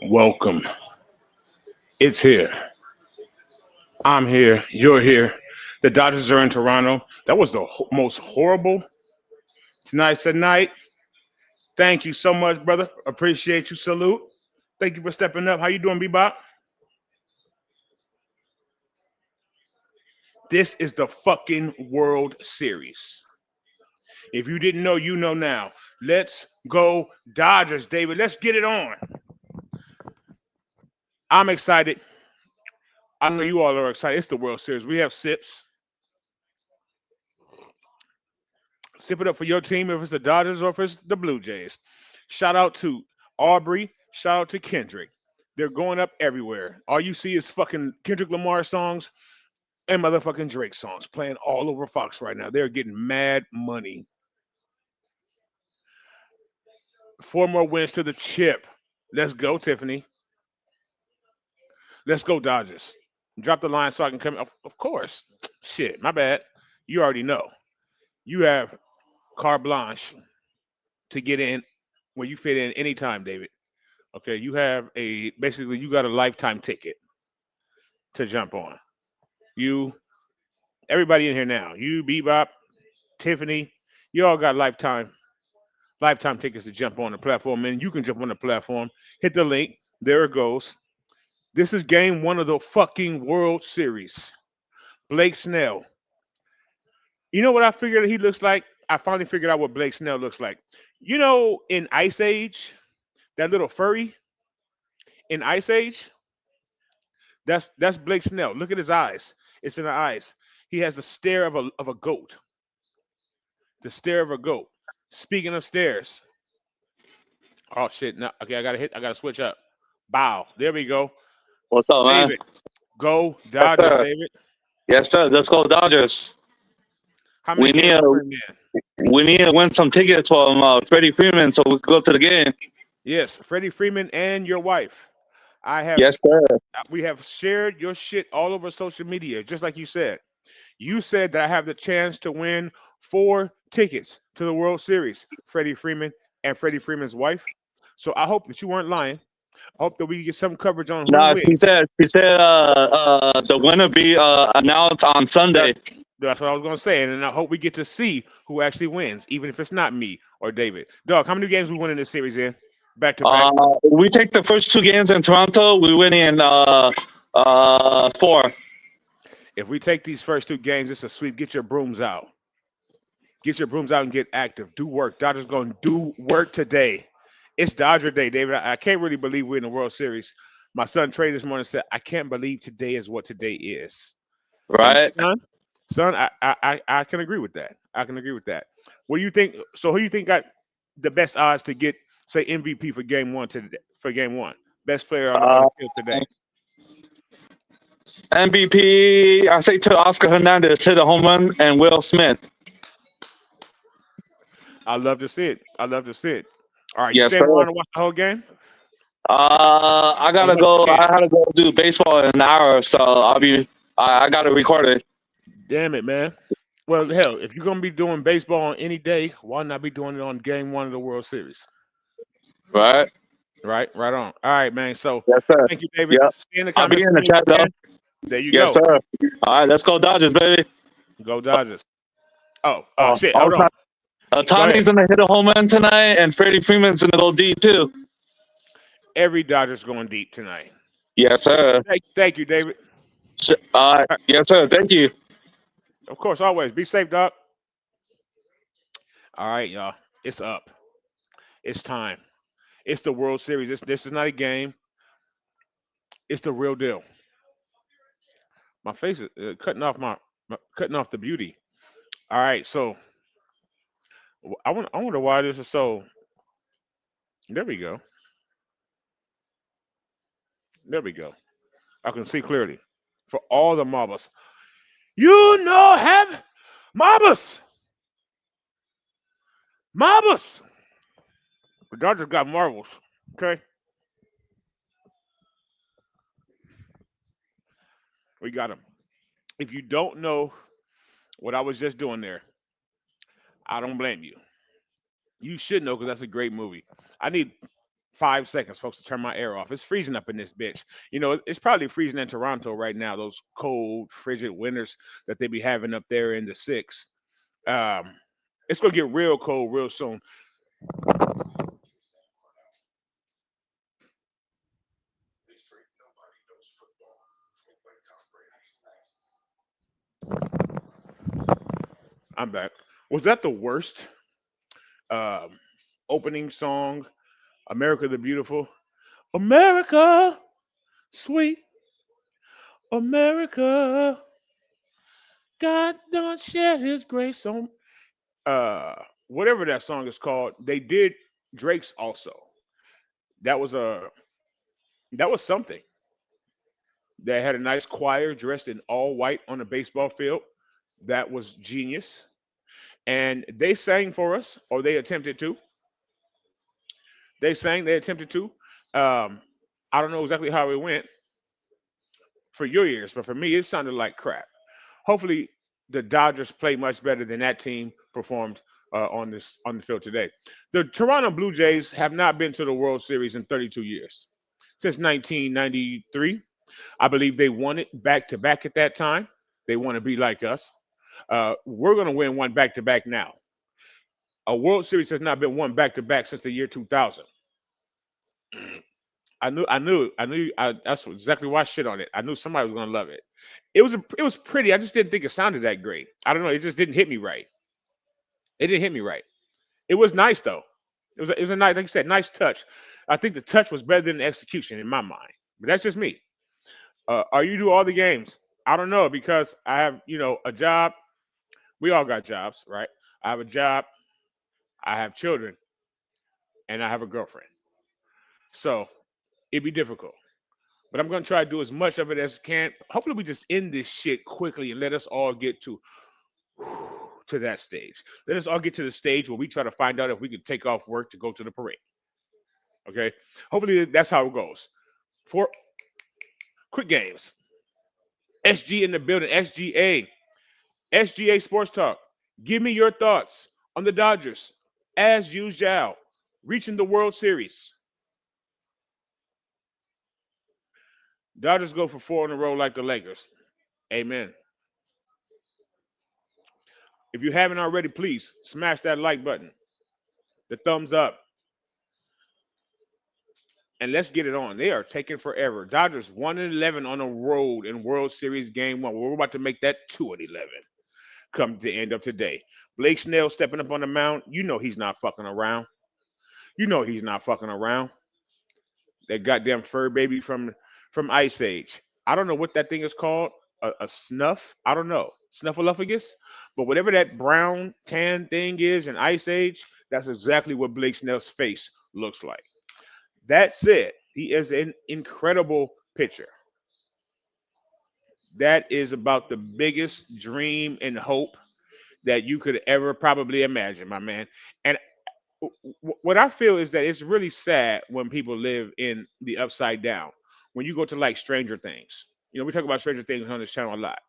Welcome. It's here. I'm here. You're here. The Dodgers are in Toronto. That was the most horrible tonight's the night. Thank you so much, brother. Appreciate you. Salute. Thank you for stepping up. How you doing, Bebop? This is the fucking World Series. If you didn't know, you know now. Let's go Dodgers, David. Let's get it on. I'm excited. I know you all are excited. It's the World Series. We have sips. Sip it up for your team if it's the Dodgers or if it's the Blue Jays. Shout out to Aubrey. Shout out to Kendrick. They're going up everywhere. All you see is fucking Kendrick Lamar songs and motherfucking Drake songs playing all over Fox right now. They're getting mad money. Four more wins to the chip. Let's go, Tiffany. Let's go, Dodgers. Drop the line so I can come. Of course. Shit, my bad. You already know. You have carte blanche to get in where you fit in anytime, David. Okay, you have a basically you got a lifetime ticket to jump on. You, everybody in here now. You, Bebop, Tiffany, you all got lifetime tickets to jump on the platform, and you can jump on the platform. Hit the link. There it goes. This is game one of the fucking World Series. Blake Snell. You know what I figured he looks like? I finally figured out what Blake Snell looks like. You know, in Ice Age, that little furry in Ice Age, that's Blake Snell. Look at his eyes. It's in the eyes. He has the stare of a goat. The stare of a goat. Speaking of stairs. Oh shit. No, okay, I gotta switch up. Bow. There we go. What's up, man? David. Go Yes, Dodgers, sir. David. Yes, sir. Let's go Dodgers. How many We need games we to bring in? we need to win some tickets from Freddie Freeman so we can go to the game. Yes, Freddie Freeman and your wife. I have Yes, sir. we have shared your shit all over social media, just like you said. You said that I have the chance to win four tickets to the World Series, Freddie Freeman and Freddie Freeman's wife. So I hope that you weren't lying. I hope that we get some coverage on who Nah, wins. she said the winner be announced on That, Sunday. that's what I was going to say. And I hope we get to see who actually wins, even if it's not me or David. Dog, how many games we win in this series in? Back to back. We take the first two games in Toronto. We win in four. If we take these first two games, it's a sweep. Get your brooms out. Get your brooms out and get active. Do work. Dodgers going to do work today. It's Dodger Day, David. I can't really believe we're in the World Series. My son Trey this morning said, "I can't believe today is what today is." And Right. son, I can agree with that. I can agree with that. What do you think? So, who do you think got the best odds to get, say, MVP for game one today? For game one, best player on Uh, the field today. MVP. I say to Oscar Hernandez hit a home run and Will Smith. I love to see it. I love to see it. All right, you Yes, staying sir. around to watch the whole game? I Or gotta watch go. the I game? gotta go do baseball in an hour, so I'll be. I gotta record it. Damn it, man. Well, hell, if you're gonna be doing baseball on any day, why not be doing it on game one of the World Series? Right. Right, right on. All right, man. So, Yes, sir. thank you, David. Yep. Stay in the I'll be comments in for the me if chat you though. can. There you Yes, go. sir. All right, let's go Dodgers, baby. Go Dodgers. Oh, shit. All Hold on. time. Go ahead. Tony's gonna hit a home run tonight, and Freddie Freeman's gonna go deep too. Every Dodgers going deep tonight. Yes, sir. Thank you, David. All right. All right. Yes, sir. Thank you. Of course, always be safe, Doc. All right, y'all. It's up. It's time. It's the World Series. This is not a game. It's the real deal. My face is cutting off cutting off the beauty. All right, so I wonder why this is so. There we go. There we go. I can see clearly for all the marbles. You know, have marbles, marbles. The Dodgers got marbles. Okay, we got them. If you don't know what I was just doing there, I don't blame you. You should know because that's a great movie. I need 5 seconds, folks, to turn my air off. It's freezing up in this bitch. You know, it's probably freezing in Toronto right now. Those cold, frigid winters that they be having up there in the six. Um, it's gonna get real cold real soon. I'm back. Was that the worst um, opening song? America the Beautiful. America, sweet America. God don't share his grace on whatever that song is called. They did Drake's also. That was a that was something. They had a nice choir dressed in all white on a baseball field. That was genius. And they sang for us, or they attempted to. They sang, they attempted to. Um, I don't know exactly how it went for your ears, but for me, it sounded like crap. Hopefully, the Dodgers play much better than that team performed on the field today. The Toronto Blue Jays have not been to the World Series in 32 years. Since 1993, I believe they won it back to back at that time. They want to be like us. We're going to win one back to back now. A World Series has not been won back to back since the year 2000. That's exactly why I shit on it. I knew somebody was gonna love it. It was pretty. I just didn't think it sounded that great. I don't know. It just didn't hit me right. It didn't hit me right. It was nice though. It was a nice, like you said, nice touch. I think the touch was better than the execution in my mind. But that's just me. Are you do all the games? I don't know because I have a job. We all got jobs, right? I have a job. I have children, and I have a girlfriend. So it'd be difficult. But I'm gonna try to do as much of it as I can. Hopefully, we just end this shit quickly and let us all get to that stage. Let us all get to the stage where we try to find out if we can take off work to go to the parade. Okay. Hopefully, that's how it goes. For quick games, SG in the building. SGA Sports Talk. Give me your thoughts on the Dodgers as usual reaching the World Series. Dodgers go for four in a row like the Lakers. Amen. If you haven't already, please smash that like button, the thumbs up, and let's get it on. They are taking forever. Dodgers 1-11 on the road in World Series Game One. We're about to make that 2-11 come the end of today. Blake Snell stepping up on the mound. You know he's not fucking around. You know he's not fucking around. That goddamn fur baby from Ice Age. I don't know what that thing is called. A snuff? I don't know. Snuffleupagus? But whatever that brown tan thing is in Ice Age, that's exactly what Blake Snell's face looks like. That said, he is an incredible pitcher. That is about the biggest dream and hope that you could ever probably imagine, my man. And what I feel is that it's really sad when people live in the upside down. When you go to like Stranger Things, we talk about Stranger Things on this channel a lot.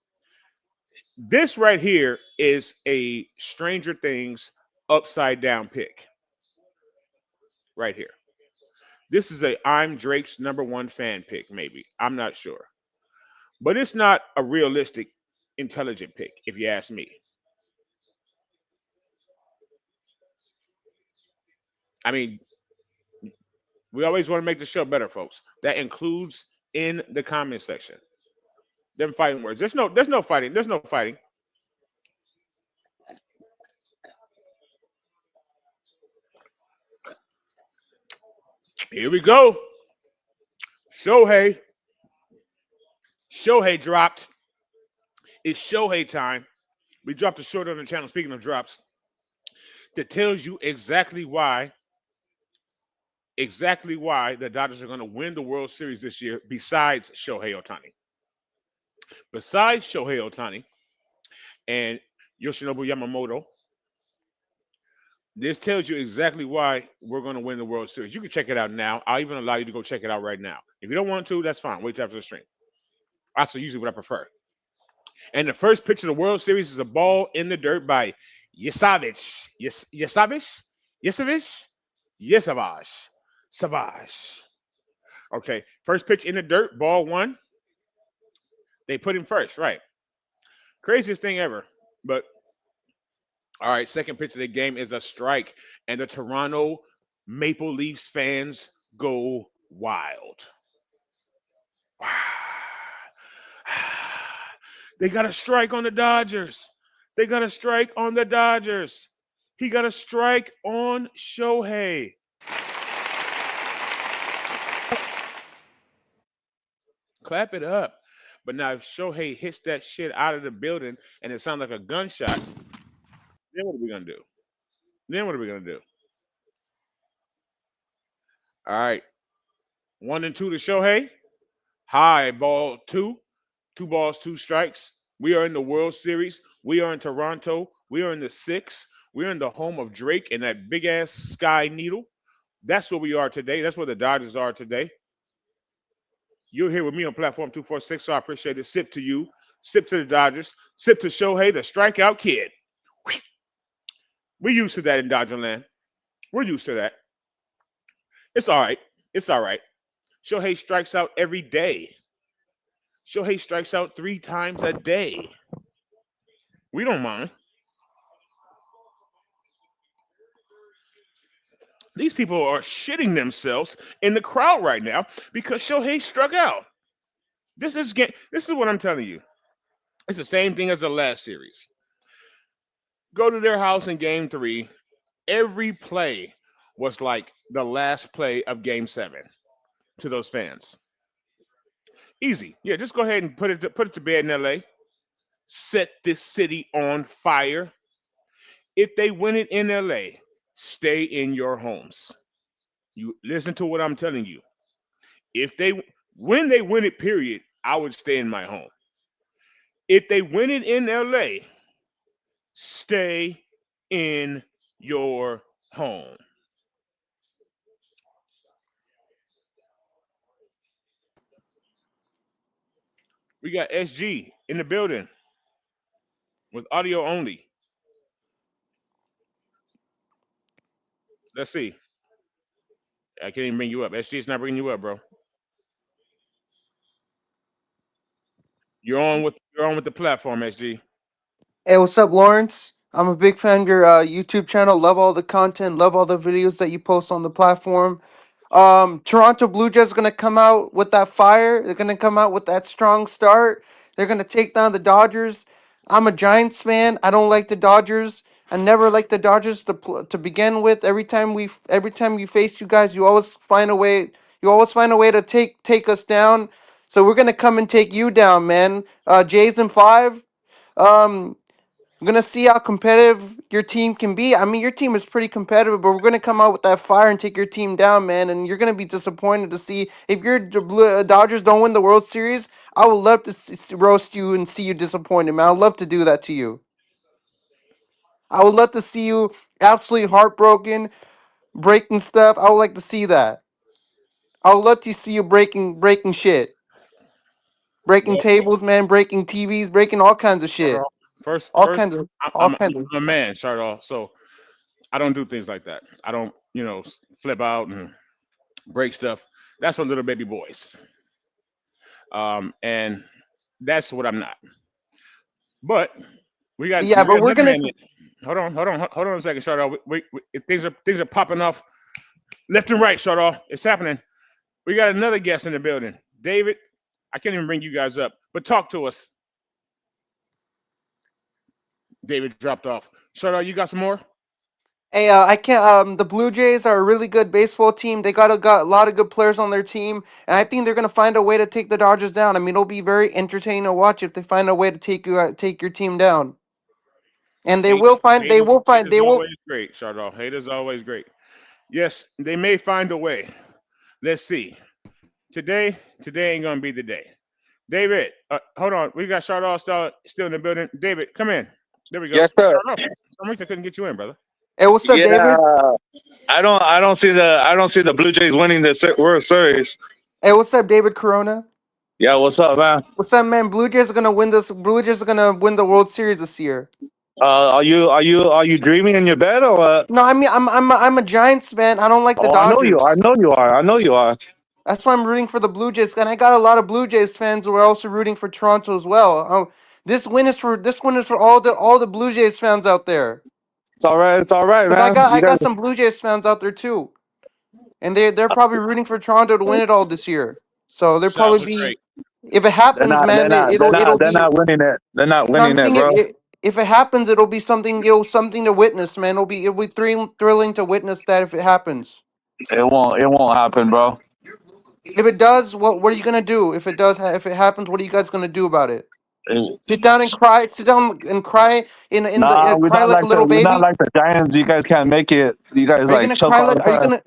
This right here is a Stranger Things upside down pick right here. This is a I'm Drake's number one fan pick, maybe. I'm not sure. But it's not a realistic, intelligent pick, if you ask me. I mean, we always want to make the show better, folks. That includes in the comment section. Them fighting words. There's no fighting. There's no fighting. Here we go. Shohei. Shohei dropped. It's Shohei time. We dropped a short on the channel, speaking of drops, that tells you exactly why the Dodgers are going to win the World Series this year besides Shohei Otani. Besides Shohei Otani and Yoshinobu Yamamoto, this tells you exactly why we're going to win the World Series. You can check it out now. I'll even allow you to go check it out right now. If you don't want to, that's fine. Wait till after the stream. That's usually what I prefer. And the first pitch of the World Series is a ball in the dirt by Yesavich. Yesavich? Yesavich? Yesavage. Savage. Okay, first pitch in the dirt, ball one. They put him first, right? Craziest thing ever. But all right, second pitch of the game is a strike, and the Toronto Maple Leafs fans go wild. They got a strike on the Dodgers. They got a strike on the Dodgers. He got a strike on Shohei. Clap it up. But now if Shohei hits that shit out of the building and it sounds like a gunshot, then what are we gonna do? Then what are we gonna do? All right, 1-2 to Shohei. High ball two. Two balls, two strikes. We are in the World Series. We are in Toronto. We are in the six. We're in the home of Drake and that big ass Sky Needle. That's where we are today. That's where the Dodgers are today. You're here with me on platform 246, so I appreciate it. Sip to you. Sip to the Dodgers. Sip to Shohei, the strikeout kid. We're used to that in Dodger land. We're used to that. It's all right. It's all right. Shohei strikes out every day. Shohei strikes out 3 times a day. We don't mind. These people are shitting themselves in the crowd right now because Shohei struck out. This is what I'm telling you. It's the same thing as the last series. Go to their house in game 3. Every play was like the last play of game 7 to those fans. Easy. Yeah, just go ahead and put it to bed in LA. Set this city on fire. If they win it in LA, stay in your homes. You listen to what I'm telling you. If they when they win it, period, I would stay in my home. If they win it in LA, stay in your home. We got SG in the building with audio only. Let's see. I can't even bring you up. SG is not bringing you up, bro. You're on with the platform, SG. Hey, what's up, Lawrence? I'm a big fan of your YouTube channel. Love all the content. Love all the videos that you post on the platform. Toronto Blue Jays gonna come out with that fire. They're gonna come out with that strong start. They're gonna take down the Dodgers. I'm a Giants fan. I don't like the Dodgers. I never liked the Dodgers to begin with. Every time you face you guys, you always find a way. You always find a way to take us down. So we're gonna come and take you down, man. Jays in 5. Um, we're gonna see how competitive your team can be. I mean, your team is pretty competitive, but we're gonna come out with that fire and take your team down, man. And you're gonna be disappointed to see if Dodgers don't win the World Series. I would love to roast you and see you disappointed, man. I'd love to do that to you. I would love to see you absolutely heartbroken, breaking stuff. I would like to see that. I would love to see you breaking shit, breaking Well, tables, man, breaking TVs, breaking all kinds of start shit, off first. all First, kinds of I'm, all I'm, kinds of. I'm a man. Start off. So I don't do things like that. I don't, flip out and break stuff. That's for little baby boys. And that's what I'm not. But Yeah, we but got we're another gonna. man. Hold on a second, Shardall. Things are popping off left and right, Shardall. It's happening. We got another guest in the building, David. I can't even bring you guys up, but talk to us. David dropped off. Shardall, you got some more? Hey, I can't. The Blue Jays are a really good baseball team. They got a lot of good players on their team, and I think they're gonna find a way to take the Dodgers down. I mean, it'll be very entertaining to watch if they find a way to take your team down. And Hate, hate they is will. always great, Shardall. Hate is always great. Yes, they may find a way. Let's see. Today ain't gonna be the day. David, hold on. We got Shardall still in the building. David, come in. There we go. Yes, sir. Shardall, for some reason I couldn't get you in, brother. Hey, what's up, Yeah, David? I don't see the Blue Jays winning the World Series. Hey, what's up, David Corona? Yeah, what's up, man? What's up, man? Blue Jays are gonna win this. Blue Jays are gonna win the World Series this year. Are you dreaming in your bed or what? No, I mean I'm a Giants fan. I don't like the Oh, I know you. I Dodgers. know you are. I know you are. That's why I'm rooting for the Blue Jays, and I got a lot of Blue Jays fans who are also rooting for Toronto as well. This win is for all the Blue Jays fans out there. It's all right. It's all right, Cause I man. got You I guys. got some Blue Jays fans out there too, and they're probably rooting for Toronto to win it all this year. So they'll Shout out probably to be, Drake. if it They're happens, not. They're man, not. They're it'll not. They're be. not winning it. They're not No, I'm winning it, saying bro. if it happens, it'll be something to witness, man. It'll be thrilling to witness that if it happens. It won't. It won't happen, bro. If it does, what are you gonna do? If it happens, what are you guys gonna do about it? It- Sit down and cry. Sit down and cry in the nah, we're cry not like a like the. little We're not baby. like the Giants. You guys can't make it. You guys Are you like gonna choke cry all like? the time.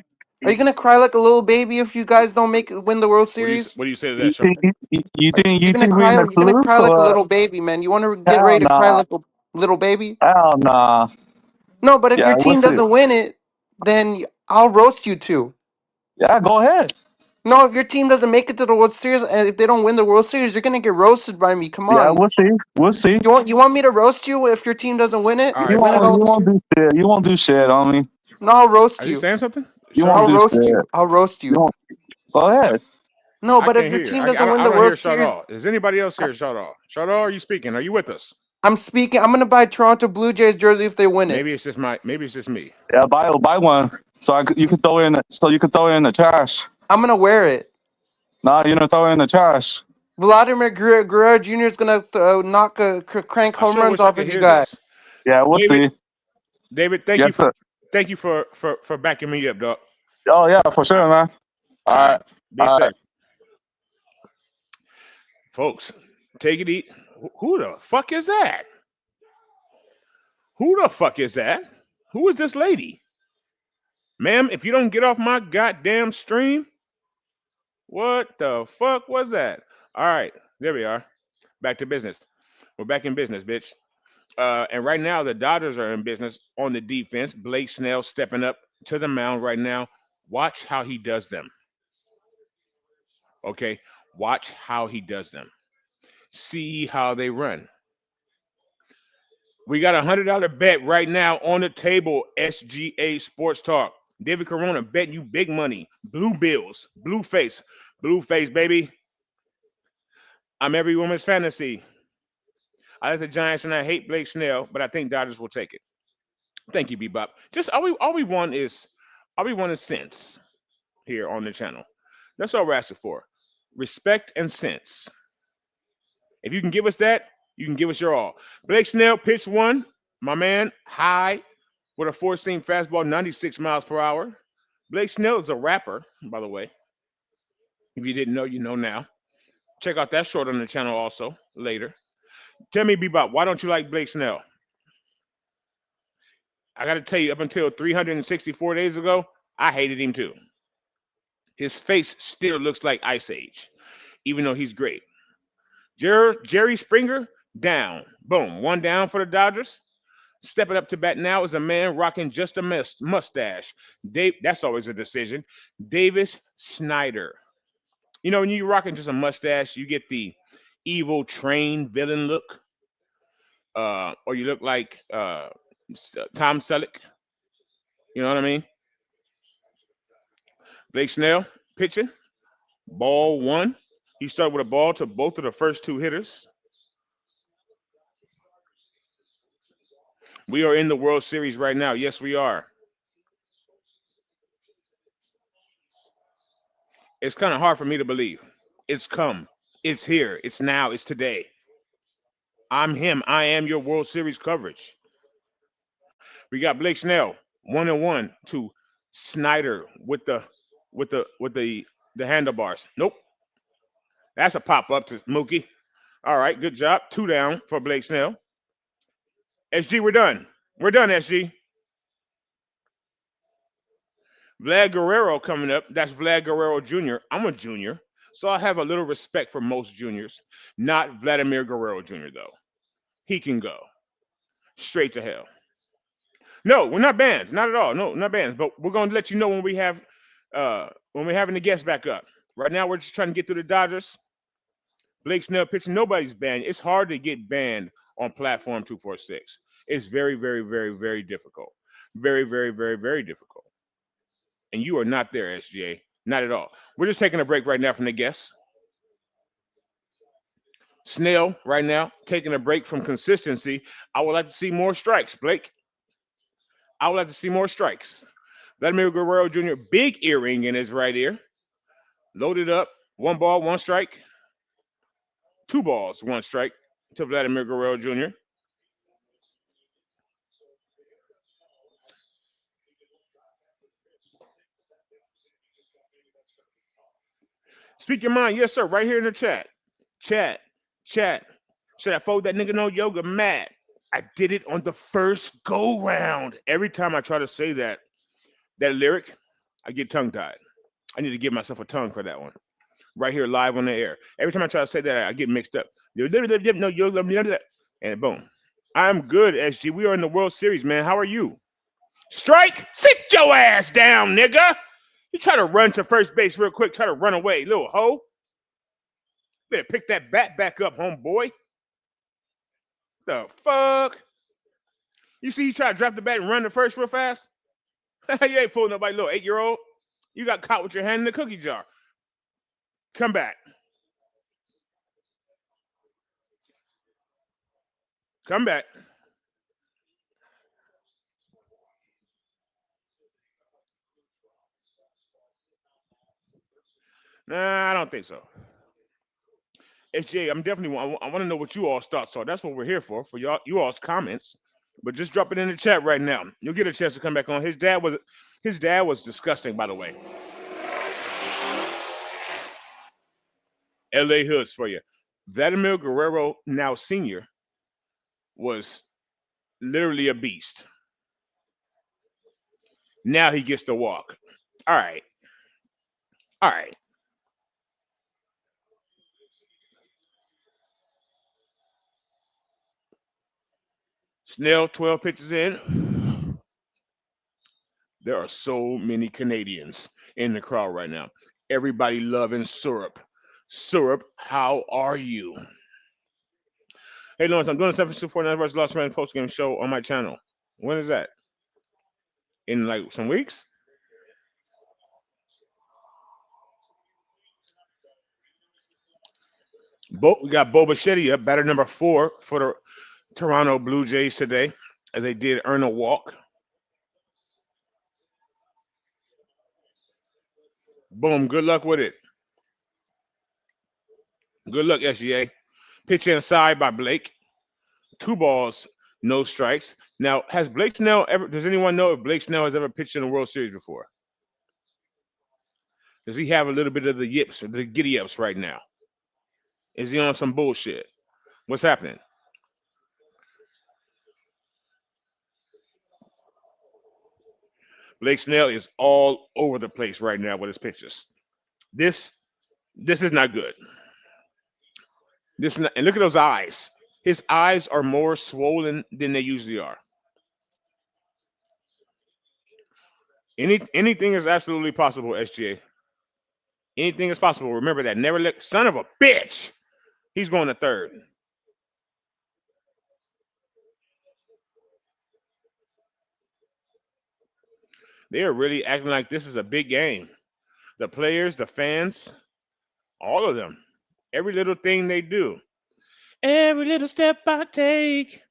Are you gonna cry like a little baby if you guys don't win the World Series? What do you say to You that, Short? think? You Are, think? You're You gonna think we're cry. in the You're gonna close cry like a or little baby, man. You want to get hell ready to cry nah? like a little baby? Hell nah. No, but if Yeah, your we'll team see. doesn't win it, then I'll roast you too. Yeah, go ahead. No, if your team doesn't make it to the World Series and if they don't win the World Series, you're gonna get roasted by me. Come Yeah, on. we'll see. We'll see. You want me to roast you if your team doesn't win it? all You right, Win it won't. all You this won't year? do shit. You won't do shit on me. No, I'll roast are you you. saying something, You Short? won't I'll do roast shit. you. I'll roast You you. won't. Go ahead. No, I but if can't your hear you. team doesn't win I the don't hear World Short Series, all. Is anybody else here, Short all? Short all, are you speaking? Are you with us? I'm speaking. I'm gonna buy Toronto Blue Jays jersey if they win it. Maybe it's just me. Yeah, buy one. So you can throw it in. So you can throw it in the trash. I'm gonna wear it. Nah, you don't throw it in the trash. Vladimir Guerrero Jr. is gonna knock crank I home sure runs wish I off could of you hear guys. this. Yeah, we'll David, see. David, Yes, sir. thank you for backing me up, dog. Oh yeah, for sure, man. All All right, right, be all safe, right. folks. Take it easy. Who the fuck is that? Who the fuck is that? Who is this lady? Ma'am, if you don't get off my goddamn stream, what the fuck was that? All right, there we are. Back to business. We're back in business, bitch. And right now, the Dodgers are in business on the defense. Blake Snell stepping up to the mound right now. Watch how he does them. Okay, watch how he does them. See how they run. We got $100 bet right now on the table. SGA Sports Talk. David Corona betting you big money. Blue bills, blue face, baby. I'm every woman's fantasy. I like the Giants and I hate Blake Snell, but I think Dodgers will take it. Thank you, Bebop. Just all we want is sense here on the channel. That's all we're asking for. Respect and sense. If you can give us that, you can give us your all. Blake Snell, pitch one. My man, high with a four-seam fastball, 96 miles per hour. Blake Snell is a rapper, by the way. If you didn't know, you know now. Check out that short on the channel also later. Tell me, Bebop, why don't you like Blake Snell? I got to tell you, up until 364 days ago, I hated him too. His face still looks like Ice Age, even though he's great. Jerry Springer, down. Boom. One down for the Dodgers. Stepping up to bat now is a man rocking just a mustache. That's always a decision. Davis Snyder. You know, when you're rocking just a mustache, you get the evil train villain look, or you look like Tom Selleck. You know what I mean? Blake Snell pitching. Ball one. He started with a ball to both of the first two hitters. We are in the World Series right now. Yes, we are. It's kind of hard for me to believe. It's come. It's here. It's now. It's today. I'm him. I am your World Series coverage. We got Blake Snell, 1-1 to Snyder with the handlebars. Nope. That's a pop up to Mookie. All right, good job. Two down for Blake Snell. SG, we're done. We're done, SG. Vlad Guerrero coming up. That's Vlad Guerrero Jr. I'm a junior, so I have a little respect for most juniors. Not Vladimir Guerrero Jr. though. He can go straight to hell. No, we're not bands. Not at all. No, not bands. But we're going to let you know when we're having the guests back up. Right now, we're just trying to get through the Dodgers. Blake Snell pitching. Nobody's banned. It's hard to get banned on platform 246. It's very, very, very, very difficult. Very, very, very, very difficult. And you are not there, SGA. Not at all. We're just taking a break right now from the guests. Snell, right now, taking a break from consistency. I would like to see more strikes, Blake. I would like to see more strikes. Vladimir Guerrero Jr., big earring in his right ear. Loaded up. One ball, one strike. Two balls, one strike to Vladimir Guerrero Jr. Speak your mind. Yes, sir. Right here in the chat. Chat. Chat. Should I fold that nigga no yoga mat? I did it on the first go round. Every time I try to say that lyric, I get tongue tied. I need to give myself a tongue for that one. Right here, live on the air. Every time I try to say that, I get mixed up. No yoga, and boom. I'm good, SG. We are in the World Series, man. How are you? Strike! Sit your ass down, nigga! You try to run to first base real quick, try to run away, little hoe. Better pick that bat back up, homeboy. The fuck? You see, you try to drop the bat and run to first real fast? You ain't fooling nobody, little 8-year old. You got caught with your hand in the cookie jar. Come back. Come back. Nah, I don't think so. SJ, I'm definitely. I want to know what you all's thoughts are. That's what we're here for y'all. You all's comments. But just drop it in the chat right now. You'll get a chance to come back on. His dad was disgusting, by the way. L.A. Hoods for you. Vladimir Guerrero, now senior, was literally a beast. Now he gets to walk. All right, all right. Snell, 12 pitches in. There are so many Canadians in the crowd right now. Everybody loving syrup. Syrup, how are you? Hey, Lawrence, I'm doing a 764 vs. Lost Friends post game show on my channel. When is that? In like some weeks? We got Bo Bichetti up, batter number 4 for the Toronto Blue Jays today, as they did earn a walk. Boom, good luck with it. Good luck, SGA. Pitch inside by Blake. 2 balls, no strikes. Now, has Blake Snell ever? Does anyone know if Blake Snell has ever pitched in the World Series before? Does he have a little bit of the yips or the giddy ups right now? Is he on some bullshit? What's happening? Blake Snell is all over the place right now with his pitches. This this is not good. And look at those eyes. His eyes are more swollen than they usually are. Anything is absolutely possible, SGA. Anything is possible. Remember that. Never let son of a bitch. He's going to third. They are really acting like this is a big game. The players, the fans, all of them. Every little thing they do. Every little step I take,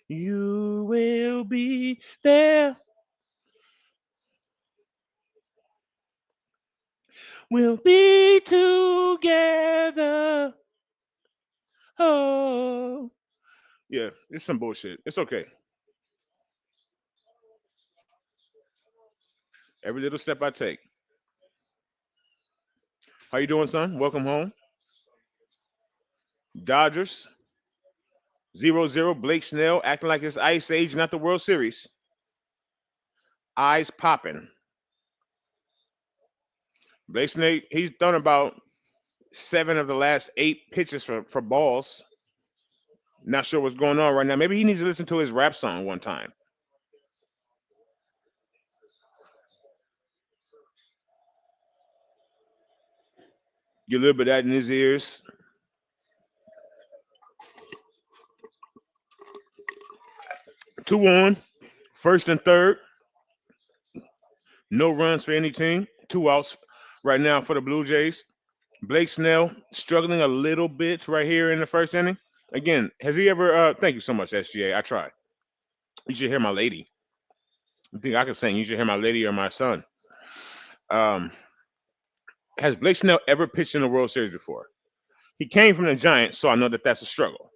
you will be there. We'll be together. Oh. Yeah, it's some bullshit. It's okay. Every little step I take. How you doing, son? Welcome home. Dodgers 0-0. Blake Snell acting like it's Ice Age, not the World Series. Eyes popping. Blake Snell, he's done about 7 of the last 8 pitches for balls. Not sure what's going on right now. Maybe he needs to listen to his rap song one time. Get a little bit of that in his ears. Two on, first and third, no runs for any team. Two outs right now for the Blue Jays. Blake Snell struggling a little bit right here in the first inning. Again, has he ever? Thank you so much, SGA. I tried. You should hear my lady. You think I could sing? You should hear my lady or my son. Um, has Blake Snell ever pitched in the World Series before? He came from the Giants, so I know that that's a struggle.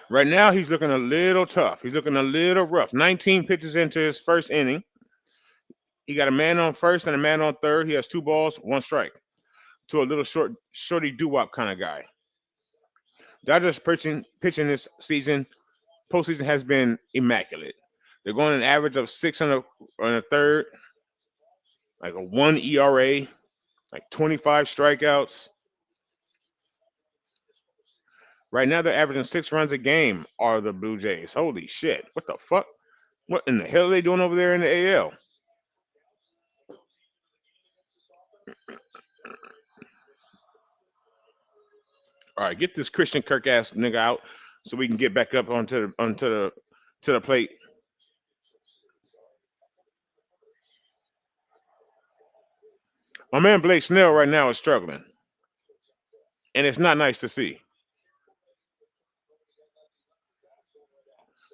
Right now, he's looking a little tough. He's looking a little rough. 19 pitches into his first inning. He got a man on first and a man on third. He has two balls, one strike. To a little shorty doo wop kind of guy. Dodgers pitching this season, postseason has been immaculate. They're going an average of six on a third, like a one ERA, like 25 strikeouts. Right now, they're averaging 6 runs a game. Are the Blue Jays? Holy shit! What the fuck? What in the hell are they doing over there in the AL? All right, get this Christian Kirk ass nigga out so we can get back up onto the plate. My man Blake Snell right now is struggling, and it's not nice to see.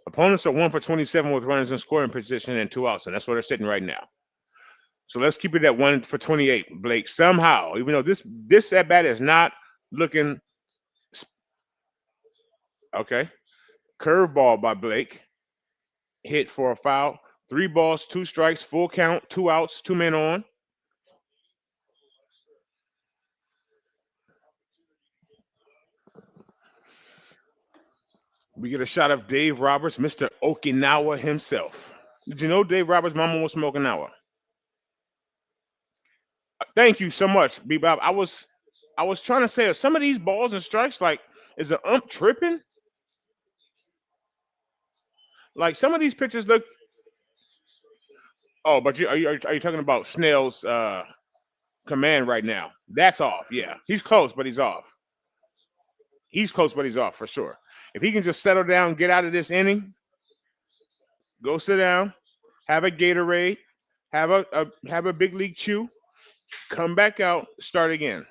Opponents are 1 for 27 with runners in scoring position and two outs, and that's where they're sitting right now. So let's keep it at 1 for 28, Blake. Somehow, even though this at bat is not looking okay. Curveball by Blake, hit for a foul. 3 balls, 2 strikes, full count, 2 outs, 2 men on. We get a shot of Dave Roberts, Mr. Okinawa himself. Did you know Dave Roberts' mama was from Okinawa? Thank you so much, Bebop. I was trying to say are some of these balls and strikes like is the ump tripping? Like some of these pitches look. Oh, but are you talking about Snell's command right now? That's off. Yeah, he's close, but he's off. He's close, but he's off for sure. If he can just settle down, get out of this inning, go sit down, have a Gatorade, have a big league chew, come back out, start again.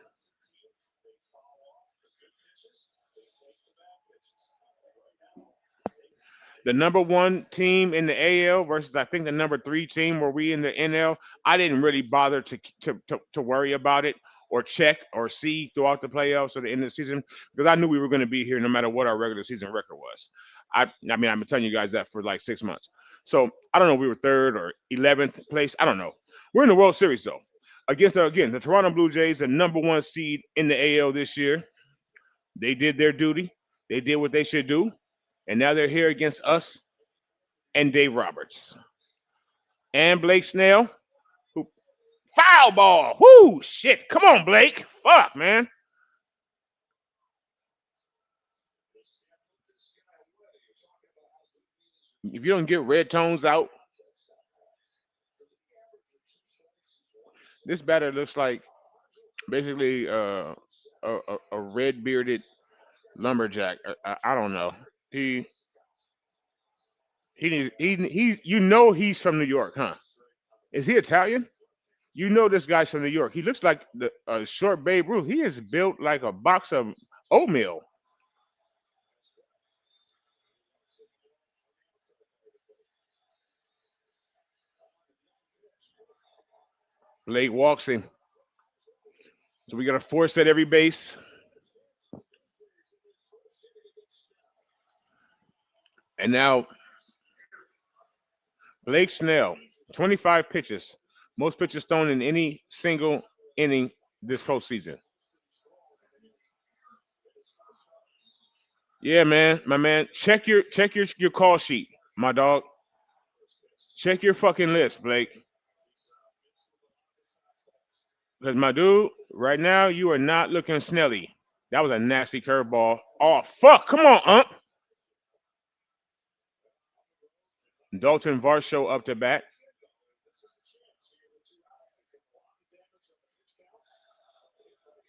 The number one team in the AL versus I think the number three team where we in the NL. I didn't really bother to worry about it or check or see throughout the playoffs or the end of the season because I knew we were going to be here no matter what our regular season record was. I mean I've been telling you guys that for like 6 months. So I don't know if we were third or 11th place. I don't know. We're in the World Series though. Against again the Toronto Blue Jays, the number one seed in the AL this year. They did their duty. They did what they should do, and now they're here against us and Dave Roberts and Blake Snell. Who foul ball? Whoo shit! Come on, Blake. Fuck, man. If you don't get red tones out, this batter looks like basically a red bearded lumberjack. I don't know. He he. You know he's from New York, huh? Is he Italian? You know this guy's from New York. He looks like the short Babe Ruth. He is built like a box of oatmeal. Blake walks in, so we got to force at every base. And now Blake Snell, 25 pitches, most pitches thrown in any single inning this postseason. Yeah, man, my man, check your call sheet, my dog. Check your fucking list, Blake. Because my dude, right now you are not looking snelly. That was a nasty curveball. Oh fuck! Come on, ump. Dalton Varsho up to bat.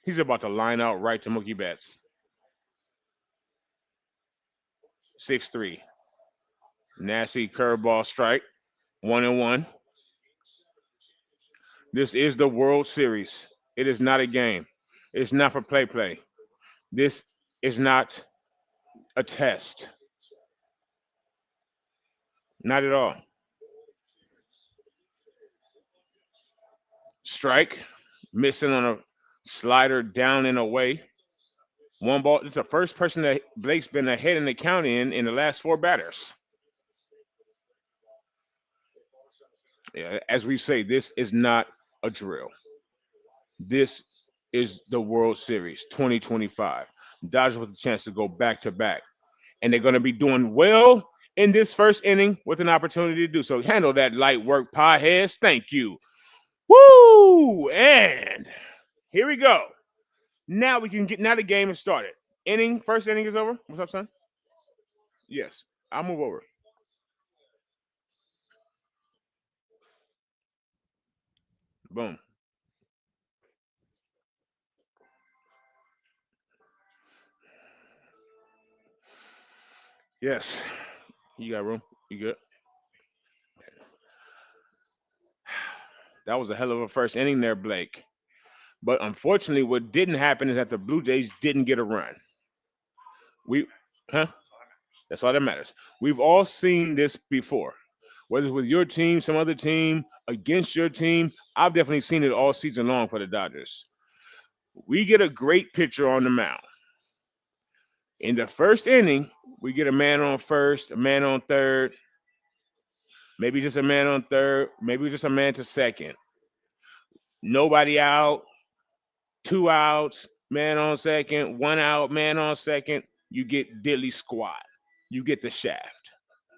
He's about to line out right to Mookie Betts. 6-3. Nasty curveball strike. 1-1. This is the World Series. It is not a game. It's not for play play. This is not a test. Not at all. Strike. Missing on a slider down and away. One ball. It's the first person that Blake's been ahead in the count in the last four batters. Yeah, as we say, this is not a drill. This is the World Series 2025. Dodgers with a chance to go back to back, and they're going to be doing well in this first inning with an opportunity to do so. Handle that light work, pie heads. Thank you. Woo! And here we go. Now we can get. Now the game is started. First inning is over. What's up, son? Yes, I'll move over. Boom. Yes, you got room. You good? That was a hell of a first inning there, Blake. But unfortunately, what didn't happen is that the Blue Jays didn't get a run. We, huh? That's all that matters. We've all seen this before, whether it's with your team, some other team, against your team. I've definitely seen it all season long for the Dodgers. We get a great pitcher on the mound. In the first inning, we get a man on first, a man on third, maybe just a man on third, maybe just a man to second. Nobody out, two outs, man on second, one out, man on second. You get diddly squat. You get the shaft,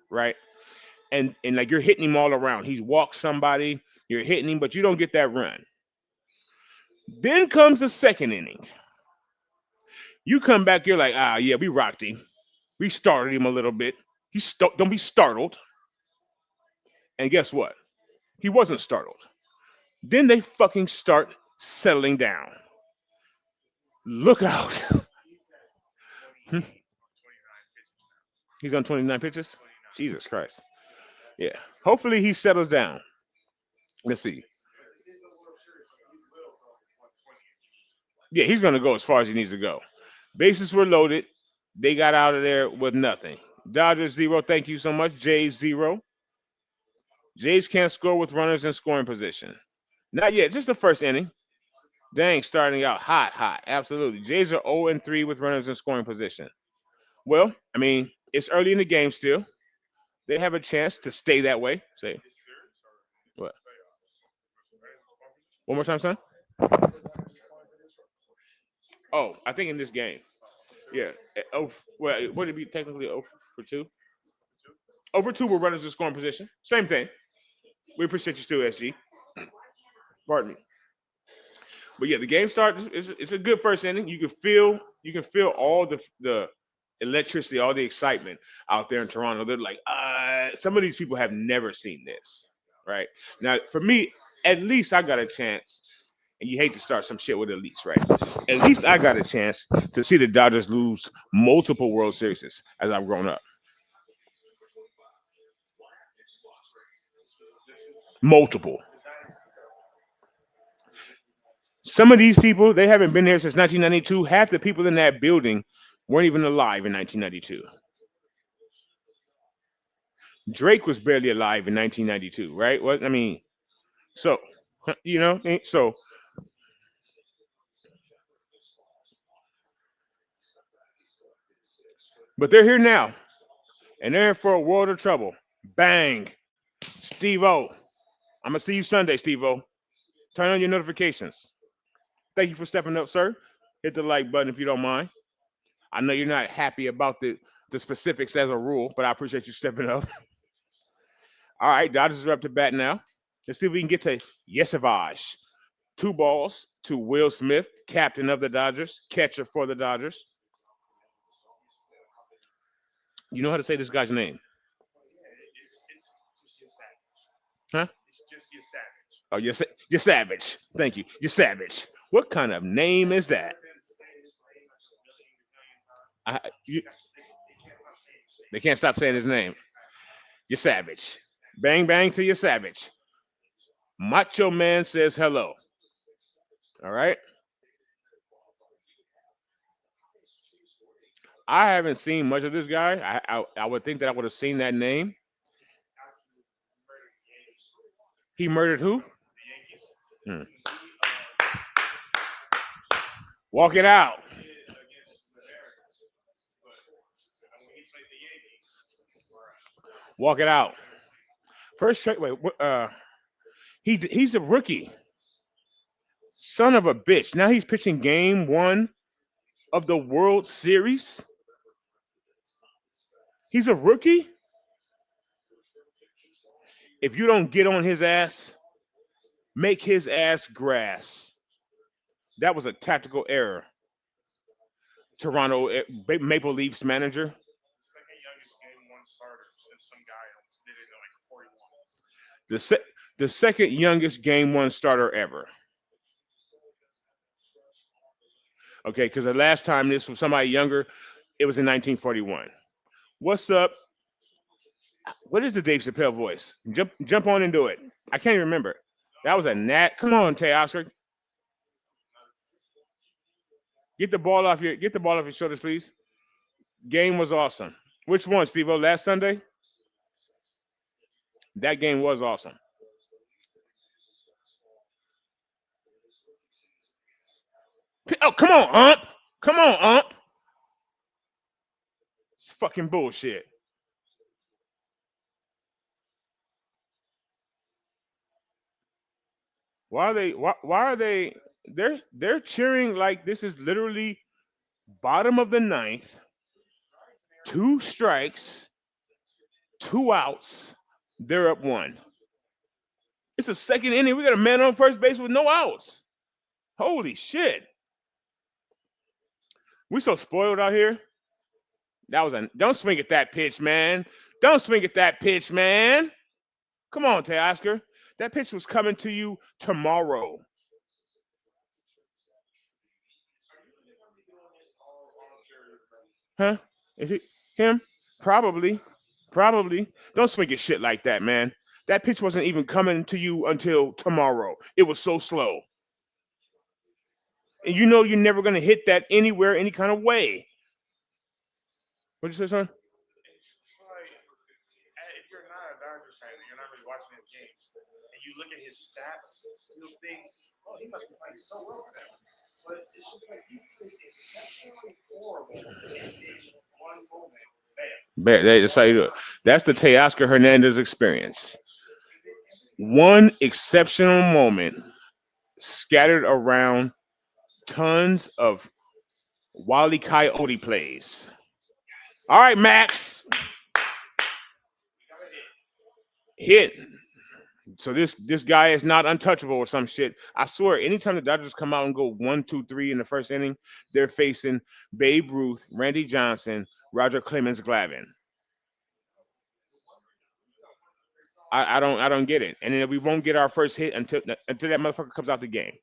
right? And like you're hitting him all around. He's walked somebody, you're hitting him, but you don't get that run. Then comes the second inning. You come back, you're like, yeah, we rocked him. We started him a little bit. Don't be startled. And guess what? He wasn't startled. Then they fucking start settling down. Look out. He's on 29 pitches? Jesus Christ. Yeah. Hopefully he settles down. Let's see. Yeah, he's going to go as far as he needs to go. Bases were loaded. They got out of there with nothing. Dodgers 0. Thank you so much. Jays 0. Jays can't score with runners in scoring position. Not yet. Just the first inning. Dang, starting out hot, hot. Absolutely. Jays are 0-3 with runners in scoring position. Well, I mean, it's early in the game still. They have a chance to stay that way. Say what? One more time, son. Oh, I think in this game. Yeah. Oh, well, would it be technically 0 for 2? Over 2 with runners in scoring position. Same thing. We appreciate you still, SG. Pardon me. But yeah, the game starts. It's a good first inning. You can feel all the electricity, all the excitement out there in Toronto. They're like, some of these people have never seen this, right? Now, for me, at least I got a chance. And you hate to start some shit with at least, right? At least I got a chance to see the Dodgers lose multiple World Series as I've grown up. Multiple. Some of these people, they haven't been there since 1992. Half the people in that building weren't even alive in 1992. Drake was barely alive in 1992, right? What I mean, so so but they're here now, and they're in for a world of trouble. Bang, Steve O. I'm gonna see you Sunday, Steve O. Turn on your notifications. Thank you for stepping up, sir. Hit the like button if you don't mind. I know you're not happy about the specifics as a rule, but I appreciate you stepping up. All right, Dodgers are up to bat now. Let's see if we can get to Yesavage. Two balls to Will Smith, captain of the Dodgers, catcher for the Dodgers. You know how to say this guy's name, huh? Oh, you're savage. Thank you. You're savage. What kind of name is that? You, They can't stop saying his name. You're savage. Bang bang to your savage. Macho Man says hello. All right. I haven't seen much of this guy. I would think that I would have seen that name. He murdered who? Hmm. Walk it out. Walk it out. First straight. Wait. He's a rookie. Son of a bitch. Now he's pitching game one of the World Series. He's a rookie. If you don't get on his ass, make his ass grass. That was a tactical error. Toronto Maple Leafs manager. The se- the second youngest game one starter ever. Okay, because the last time this was somebody younger, it was in 1941. What's up? What is the Dave Chappelle voice? Jump on and do it. I can't even remember. That was a nat. Come on, Tay Oscar. Get the ball off your shoulders, please. Game was awesome. Which one, Steve? Last Sunday? That game was awesome. Oh, come on, Ump. Come on, Ump. It's fucking bullshit. Why are they? Why are they? They're cheering like this is literally bottom of the ninth, two strikes, two outs. They're up one. It's a second inning. We got a man on first base with no outs. Holy shit. We so spoiled out here. That was a don't swing at that pitch, man. Don't swing at that pitch, man. Come on, Teoscar. That pitch was coming to you tomorrow. Huh? Is it him? Probably. Probably. Don't swing at shit like that, man. That pitch wasn't even coming to you until tomorrow. It was so slow. And you know you're never gonna hit that anywhere, any kind of way. What'd you say, son? That's how you do it. That's the Teoscar Hernandez experience. One exceptional moment scattered around tons of Wally Coyote plays. All right, Max, hit. So this guy is not untouchable or some shit. I swear, anytime the Dodgers come out and go 1, 2, 3 in the first inning, they're facing Babe Ruth, Randy Johnson, Roger Clemens Glavine. I don't get it. And then we won't get our first hit until that motherfucker comes out the game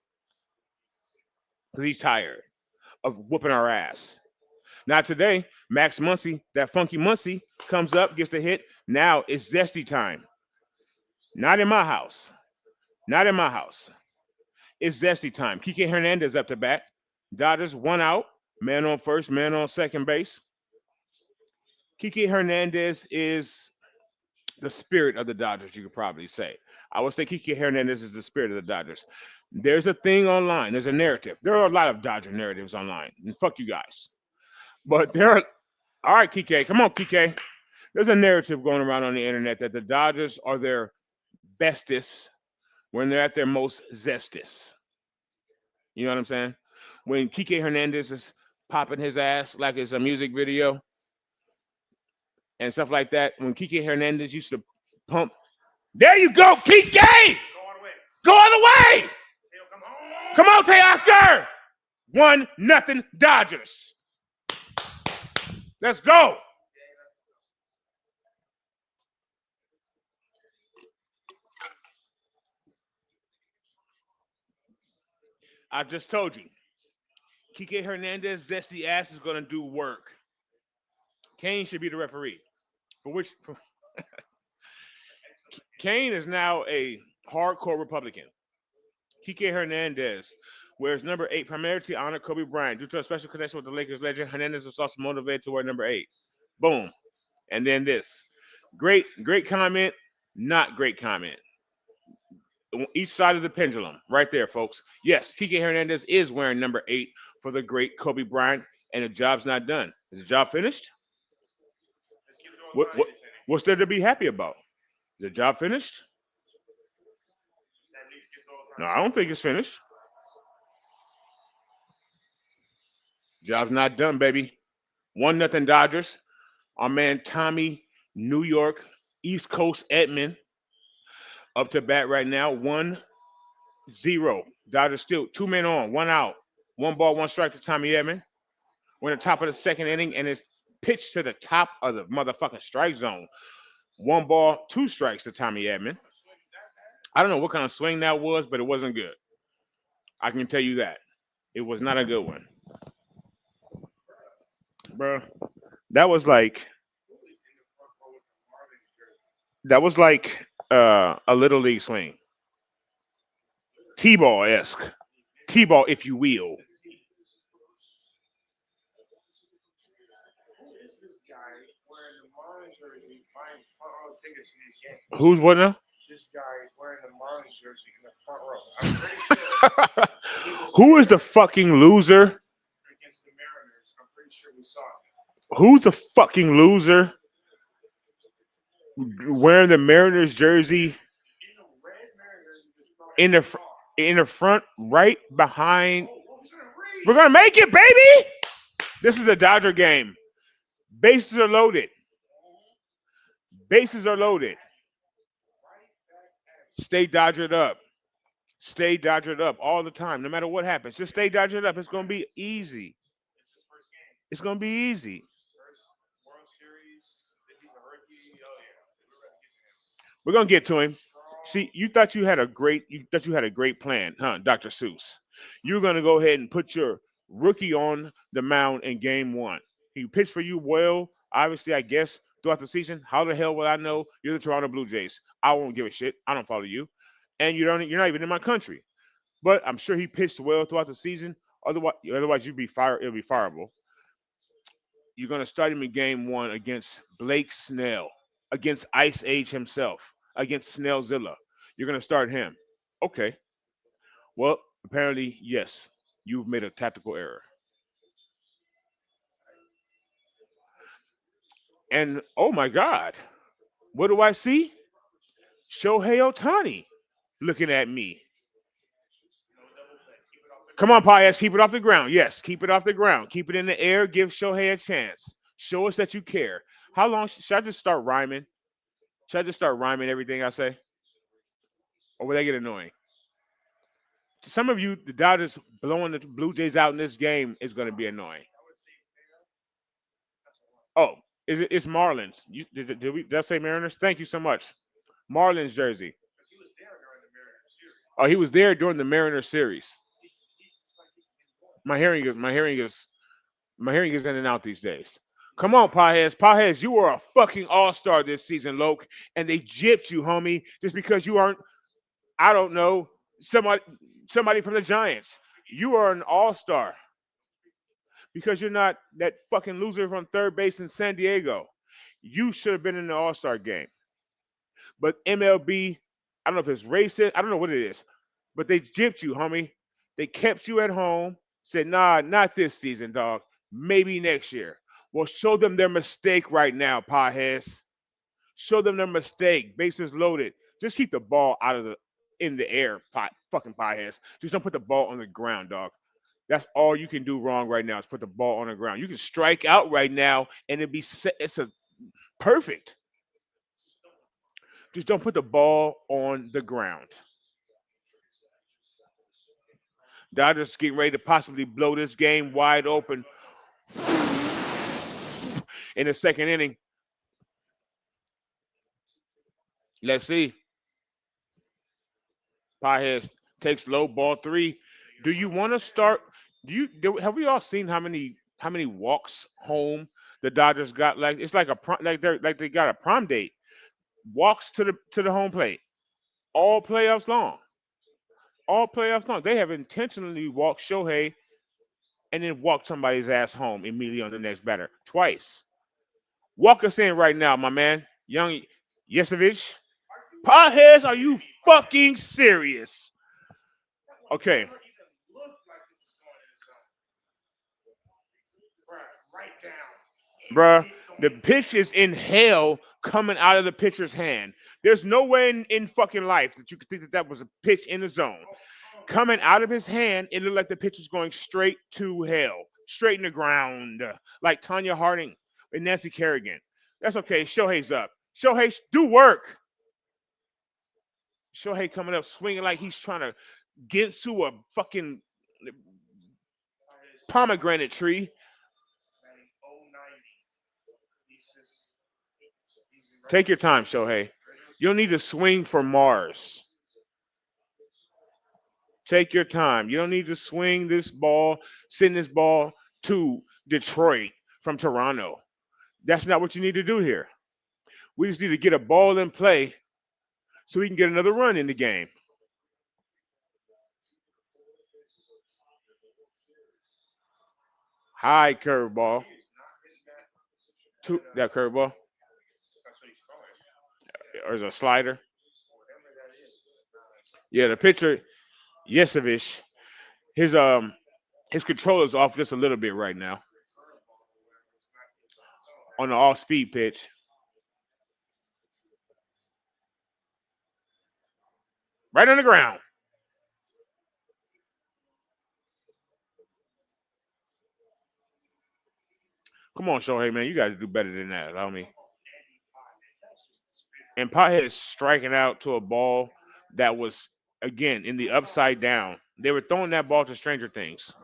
because he's tired of whooping our ass. Now today, Max Muncy, that funky Muncy, comes up, gets the hit. Now it's zesty time. Not in my house. Not in my house. It's zesty time. Kike Hernandez up to bat. Dodgers one out. Man on first, man on second base. Kike Hernandez is the spirit of the Dodgers, you could probably say. I would say Kike Hernandez is the spirit of the Dodgers. There's a thing online. There's a narrative. There are a lot of Dodger narratives online. And fuck you guys. But there are. All right, Kike. Come on, Kike. There's a narrative going around on the internet that the Dodgers are their bestest when they're at their most zestest. You know what I'm saying? When Kike Hernandez is popping his ass like it's a music video and stuff like that. When Kike Hernandez used to pump, there you go, Kike! Go all the way! Come on, Teoscar! 1-0 Dodgers. Let's go. I just told you. Kike Hernandez, zesty ass is gonna do work. Kane should be the referee. For which Kane is now a hardcore Republican. Kike Hernandez wears number 8 primarily to honor Kobe Bryant. Due to a special connection with the Lakers legend, Hernandez was also motivated to wear number 8. Boom. And then this. Great comment, not great comment. Each side of the pendulum, right there, folks. Yes, Kike Hernandez is wearing number 8 for the great Kobe Bryant, and the job's not done. Is the job finished? What, what's there to be happy about? Is the job finished? No, I don't think it's finished. Job's not done, baby. 1-0 Dodgers. Our man Tommy, New York, East Coast Edmond, up to bat right now. 1-0. Dodgers still 2 men on, 1 out. 1 ball, 1 strike to Tommy Edmond. We're in the top of the second inning, and it's pitched to the top of the motherfucking strike zone. 1 ball, 2 strikes to Tommy Edmond. I don't know what kind of swing that was, but it wasn't good. I can tell you that. It was not a good one. Bro, that was like that was like a little league swing. T-ball esque. T-ball, if you will. Who's what now? Who is the fucking loser? Who's the fucking loser wearing the Mariners jersey in the fr- in the front, right behind? We're gonna make it, baby. This is a Dodger game. Bases are loaded. Bases are loaded. Stay Dodgered up. Stay Dodgered up all the time, no matter what happens. Just stay Dodgered up. It's gonna be easy. It's gonna be easy. We're gonna get to him. See, you thought you had a great plan, huh, Dr. Seuss? You're gonna go ahead and put your rookie on the mound in game one. He pitched for you well, obviously, I guess, throughout the season. How the hell will I know you're the Toronto Blue Jays? I won't give a shit. I don't follow you. And you're not even in my country. But I'm sure he pitched well throughout the season. Otherwise you'd be fired. It'll be fireable. You're going to start him in game one against Blake Snell, against Ice Age himself, against Snellzilla. You're going to start him. Okay. Well, apparently, yes, you've made a tactical error. And oh my God, what do I see? Shohei Otani looking at me. Come on, Pius, keep it off the ground. Yes, keep it off the ground. Keep it in the air. Give Shohei a chance. Show us that you care. How long should I just start rhyming? Should I just start rhyming everything I say? Or will that get annoying? To some of you, the Dodgers blowing the Blue Jays out in this game is going to be annoying. Oh, it's Marlins. Did I say Mariners? Thank you so much. Marlins jersey. Oh, he was there during the Mariners series. My hearing is my hearing is my hearing is in and out these days. Come on, Pajes. Pajes, you were a fucking all-star this season, Loke, and they gypped you, homie, just because you aren't, I don't know, somebody somebody from the Giants. You are an all-star because you're not that fucking loser from third base in San Diego. You should have been in the All-Star game. But MLB, I don't know if it's racist, I don't know what it is, but they gypped you, homie. They kept you at home, said, nah, not this season, dog. Maybe next year. Well, show them their mistake right now, Pajes. Show them their mistake. Bases loaded. Just keep the ball out of the in the air, fucking Pajes. Just don't put the ball on the ground, dog. That's all you can do wrong right now is put the ball on the ground. You can strike out right now and it'd be it's a perfect. Just don't put the ball on the ground. Dodgers getting ready to possibly blow this game wide open in the second inning. Let's see. Piehead takes low ball three. Do you want to start? Have we all seen how many walks home The Dodgers got like it's like a like they got a prom date. Walks to the home plate all playoffs long. All playoffs long. They have intentionally walked Shohei and then walked somebody's ass home immediately on the next batter twice. Walk us in right now, my man, young Yesevich. Potheads, are you fucking serious? Okay, bruh. The pitch is in hell coming out of the pitcher's hand. There's no way in fucking life that you could think that that was a pitch in the zone. Coming out of his hand, it looked like the pitch was going straight to hell, straight in the ground, like Tanya Harding and Nancy Kerrigan. That's okay. Shohei's up. Shohei, do work. Shohei coming up swinging like he's trying to get to a fucking pomegranate tree. Take your time, Shohei. You don't need to swing for Mars. Take your time. You don't need to swing this ball, send this ball to Detroit from Toronto. That's not what you need to do here. We just need to get a ball in play so we can get another run in the game. High curveball. That curveball. Or is it a slider? Yeah, the pitcher, Yesevich, his his controller's off just a little bit right now on the off speed pitch. Right on the ground. Come on, Shohei, man. You got to do better than that. I mean, and Pothead is striking out to a ball that was again in the upside down. They were throwing that ball to Stranger Things.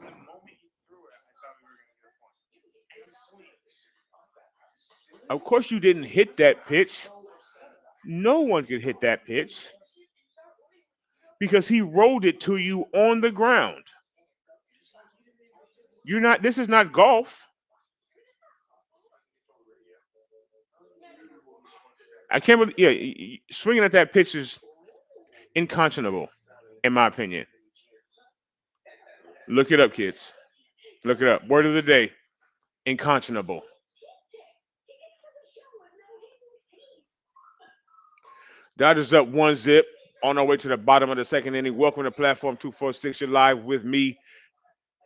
Of course, you didn't hit that pitch. No one could hit that pitch because he rolled it to you on the ground. You're not. This is not golf. I can't believe. Yeah, swinging at that pitch is unconscionable, in my opinion. Look it up, kids. Look it up. Word of the day: unconscionable. Dodgers up 1-0 on our way to the bottom of the second inning. Welcome to Platform 246. You're live with me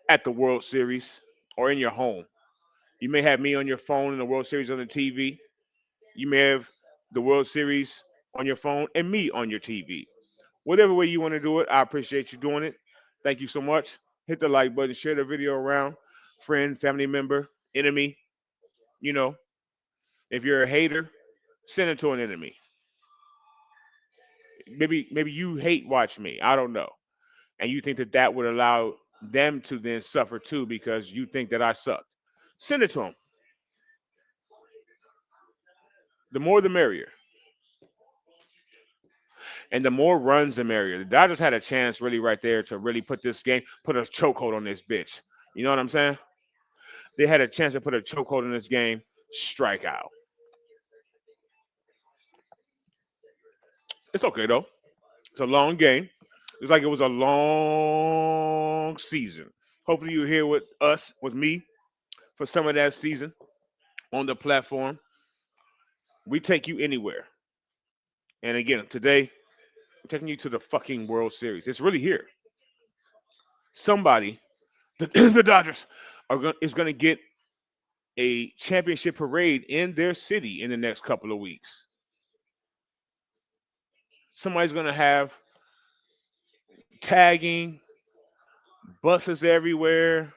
at the World Series or in your home. You may have me on your phone and the World Series on the TV. You may have the World Series on your phone and me on your TV. Whatever way you want to do it, I appreciate you doing it. Thank you so much. Hit the like button, share the video around, friend, family member, enemy. You know, if you're a hater, send it to an enemy. Maybe you hate watch me. I don't know, and you think that that would allow them to then suffer too because you think that I suck. Send it to them. The more, the merrier, and the more runs, the merrier. The Dodgers had a chance really right there to really put this game, put a chokehold on this bitch. You know what I'm saying? They had a chance to put a chokehold in this game. Strikeout. It's okay though. It's a long game. It's like it was a long season. Hopefully you're here with us, with me, for some of that season on the platform. We take you anywhere. And again, today, we're taking you to the fucking World Series. It's really here. Somebody, the Dodgers, is going to get a championship parade in their city in the next couple of weeks. Somebody's going to have tagging, buses everywhere,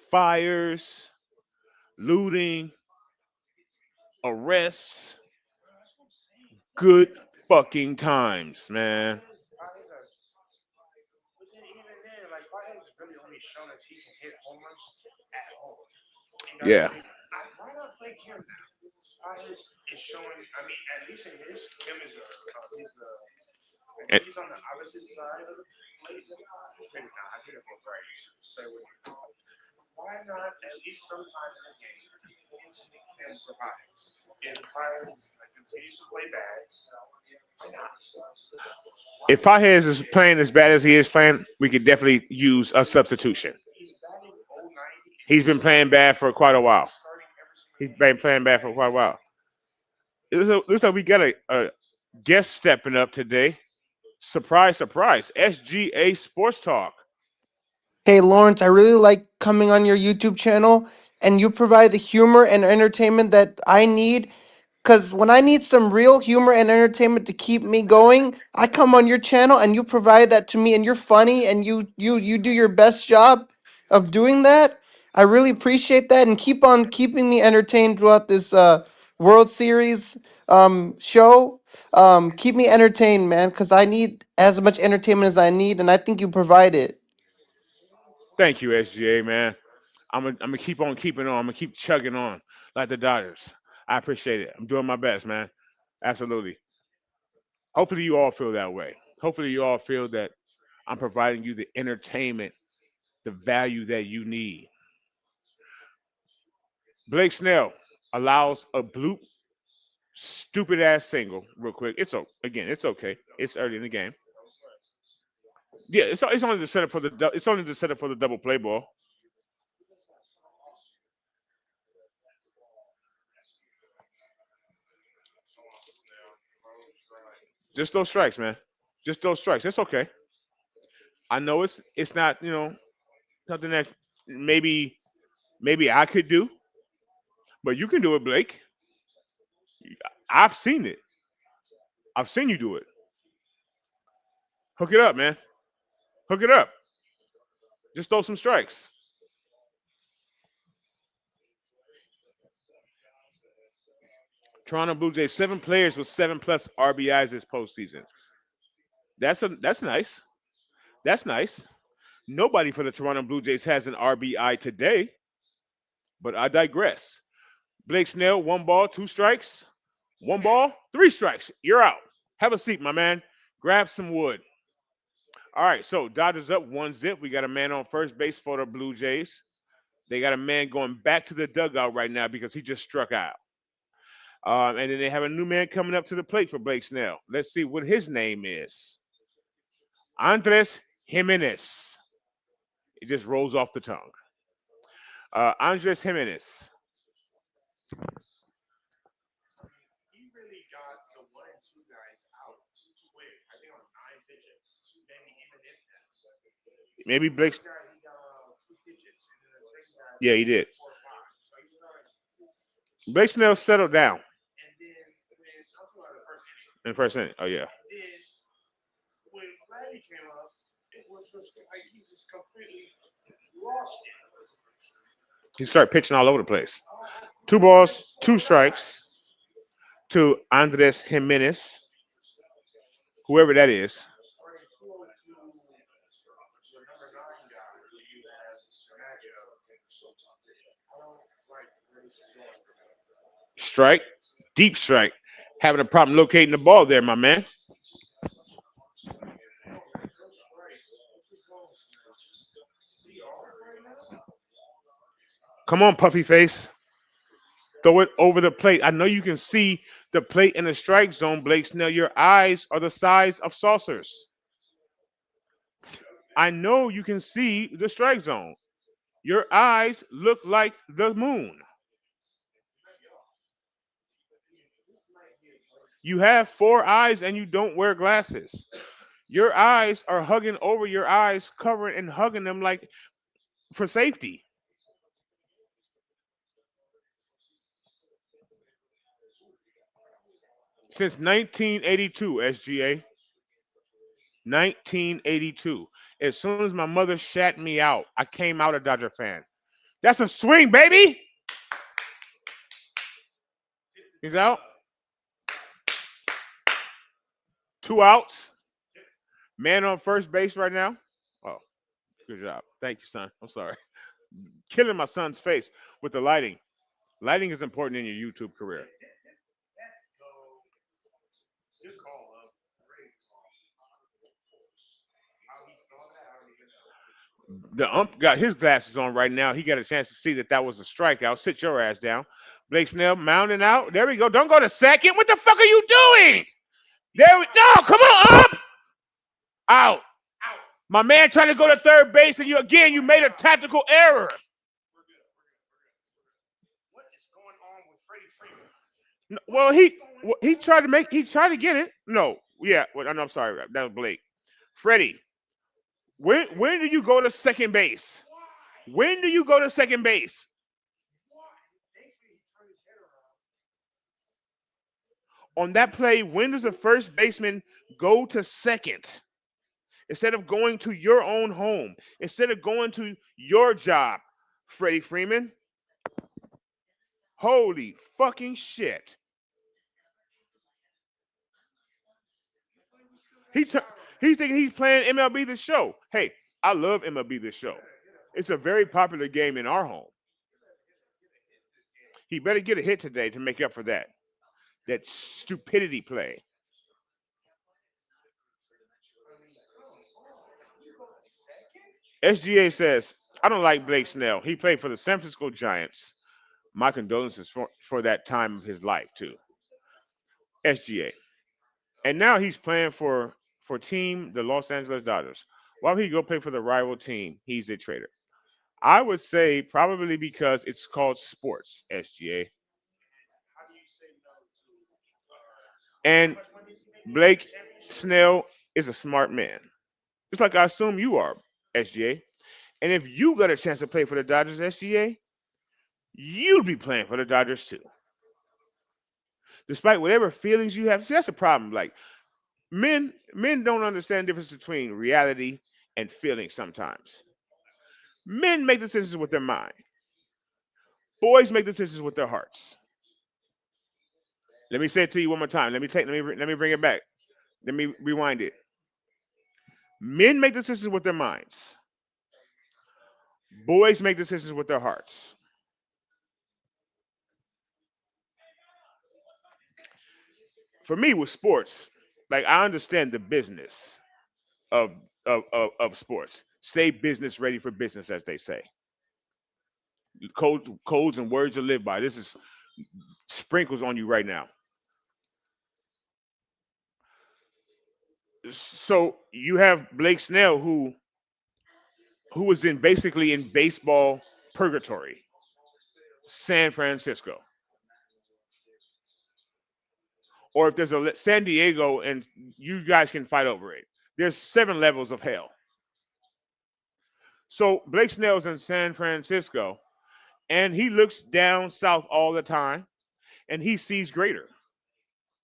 fires, looting, arrests, good fucking times, man. Yeah. And, If Pages is playing as bad as he is playing, we could definitely use a substitution. He's been playing bad for quite a while. He's been playing bad for quite a while. Looks like we got a guest stepping up today. Surprise, surprise. SGA Sports Talk. Hey Lawrence, I really like coming on your YouTube channel, and you provide the humor and entertainment that I need. Cause when I need some real humor and entertainment to keep me going, I come on your channel and you provide that to me, and you're funny and you do your best job of doing that. I really appreciate that, and keep on keeping me entertained throughout this World Series show. Keep me entertained, man, cause I need as much entertainment as I need, and I think you provide it. Thank you, SGA, man. I'm gonna keep on keeping on. I'm gonna keep chugging on like the Dodgers. I appreciate it. I'm doing my best, man. Absolutely. Hopefully you all feel that way. Hopefully you all feel that I'm providing you the entertainment, the value that you need. Blake Snell allows a bloop, stupid ass single. Real quick, again, it's okay. It's early in the game. Yeah, it's only the setup for it's only the setup for the double play ball. Just those strikes, man. Just those strikes. It's okay. I know it's not something that maybe maybe I could do, but you can do it, Blake. I've seen it. I've seen you do it. Hook it up, man. Hook it up. Just throw some strikes. Toronto Blue Jays, 7 players with 7+ RBIs this postseason. That's nice. That's nice. Nobody for the Toronto Blue Jays has an RBI today, but I digress. Blake Snell, 1 ball, 2 strikes. 1 ball, 3 strikes. You're out. Have a seat, my man. Grab some wood. All right, so Dodgers up 1-0. We got a man on first base for the Blue Jays. They got a man going back to the dugout right now because he just struck out. And then they have a new man coming up to the plate for Blake Snell. Let's see what his name is. Andres Jimenez. It just rolls off the tongue. Andres Jimenez. Maybe Blake. Yeah, he did. Blake Snell settled down in the first inning. Oh yeah, he started pitching all over the place. 2 balls, 2 strikes to Andres Jimenez, whoever that is. Strike, deep strike. Having a problem locating the ball there, my man. Come on, puffy face. Throw it over the plate. I know you can see the plate in the strike zone, Blake Snell. Your eyes are the size of saucers. I know you can see the strike zone. Your eyes look like the moon. You have 4 eyes and you don't wear glasses. Your eyes are hugging over your eyes, covering and hugging them like for safety. Since 1982, SGA. 1982. As soon as my mother shat me out, I came out a Dodger fan. That's a swing, baby. He's out. 2 outs. Man on first base right now. Oh, good job. Thank you, son. I'm sorry. Killing my son's face with the lighting. Lighting is important in your YouTube career. The ump got his glasses on right now. He got a chance to see that that was a strikeout. Sit your ass down. Blake Snell mounding out. There we go. Don't go to second. What the fuck are you doing? There we no. Come on up. Out. My man trying to go to third base, and you made a tactical error. Well, he tried to get it. No, yeah. Well, no, I'm sorry. That was Blake. Freddie, when do you go to second base? When do you go to second base? On that play, when does the first baseman go to second? Instead of going to your own home, instead of going to your job, Freddie Freeman. Holy fucking shit. He t- he's thinking he's playing MLB The Show. Hey, I love MLB The Show. It's a very popular game in our home. He better get a hit today to make up for that. That stupidity play. SGA says, I don't like Blake Snell. He played for the San Francisco Giants. My condolences for that time of his life, too. SGA. And now he's playing for team the Los Angeles Dodgers. Why would he go play for the rival team? He's a traitor. I would say probably because it's called sports, SGA. And Blake Snell is a smart man. Just like I assume you are, SGA. And if you got a chance to play for the Dodgers, SGA, you'd be playing for the Dodgers too. Despite whatever feelings you have. See, that's the problem. Like men don't understand the difference between reality and feeling sometimes. Men make decisions with their mind. Boys make decisions with their hearts. Let me say it to you one more time. Let me bring it back. Let me rewind it. Men make decisions with their minds. Boys make decisions with their hearts. For me, with sports, like I understand the business of of sports. Stay business ready for business, as they say. Codes and words to live by. This is sprinkles on you right now. So you have Blake Snell, who was in basically in baseball purgatory, San Francisco, or if there's a San Diego, and you guys can fight over it. There's 7 levels of hell. So Blake Snell's in San Francisco, and he looks down south all the time, and he sees greater.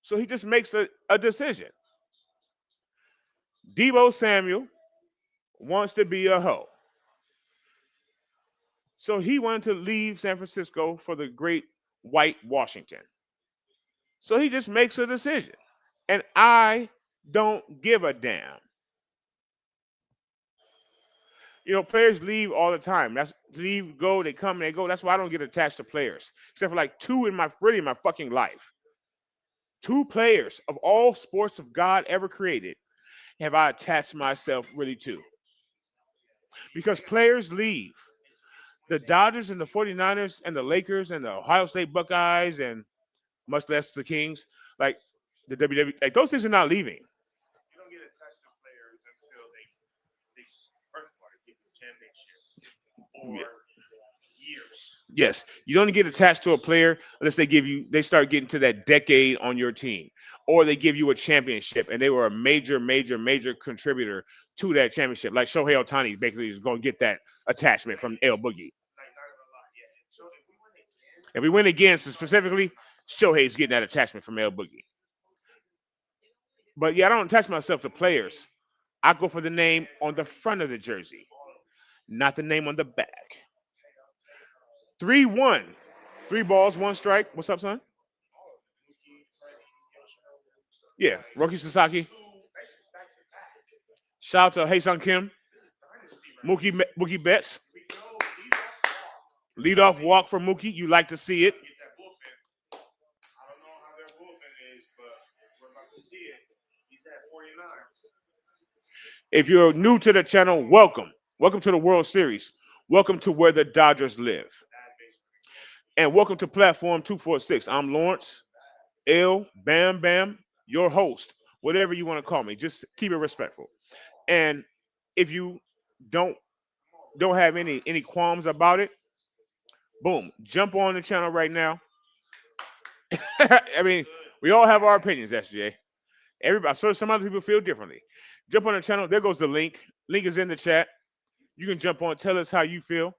So he just makes a decision. Debo Samuel wants to be a hoe, so he wanted to leave San Francisco for the great white Washington. So he just makes a decision. And I don't give a damn. Players leave all the time. That's leave, go, they come, they go. That's why I don't get attached to players. Except for like two in my fucking life. Two players of all sports of God ever created have I attached myself really to. Because players leave. The Dodgers and the 49ers and the Lakers and the Ohio State Buckeyes and much less the Kings, like the WWE, like those things are not leaving. Yeah. Yes, you don't get attached to a player unless they start getting to that decade on your team, or they give you a championship and they were a major, major, major contributor to that championship. Like Shohei Otani basically is going to get that attachment from El Boogie. If we win again, so specifically, Shohei's getting that attachment from El Boogie. But yeah, I don't attach myself to players. I go for the name on the front of the jersey, not the name on the back. 3-1. 3 balls, 1 strike. What's up, son? Yeah, Roki Sasaki. Shout out to Haesung Kim, Mookie Betts. Leadoff walk for Mookie. You like to see it. If you're new to the channel, welcome. Welcome to the World Series. Welcome to where the Dodgers live. And welcome to Platform 246. I'm Lawrence L. Bam Bam, your host, whatever you want to call me. Just keep it respectful. And if you don't don't have any qualms about it, boom, jump on the channel right now. I mean, we all have our opinions, SJ. Everybody, so some other people feel differently. Jump on the channel. There goes the link. Link is in the chat. You can jump on. Tell us how you feel.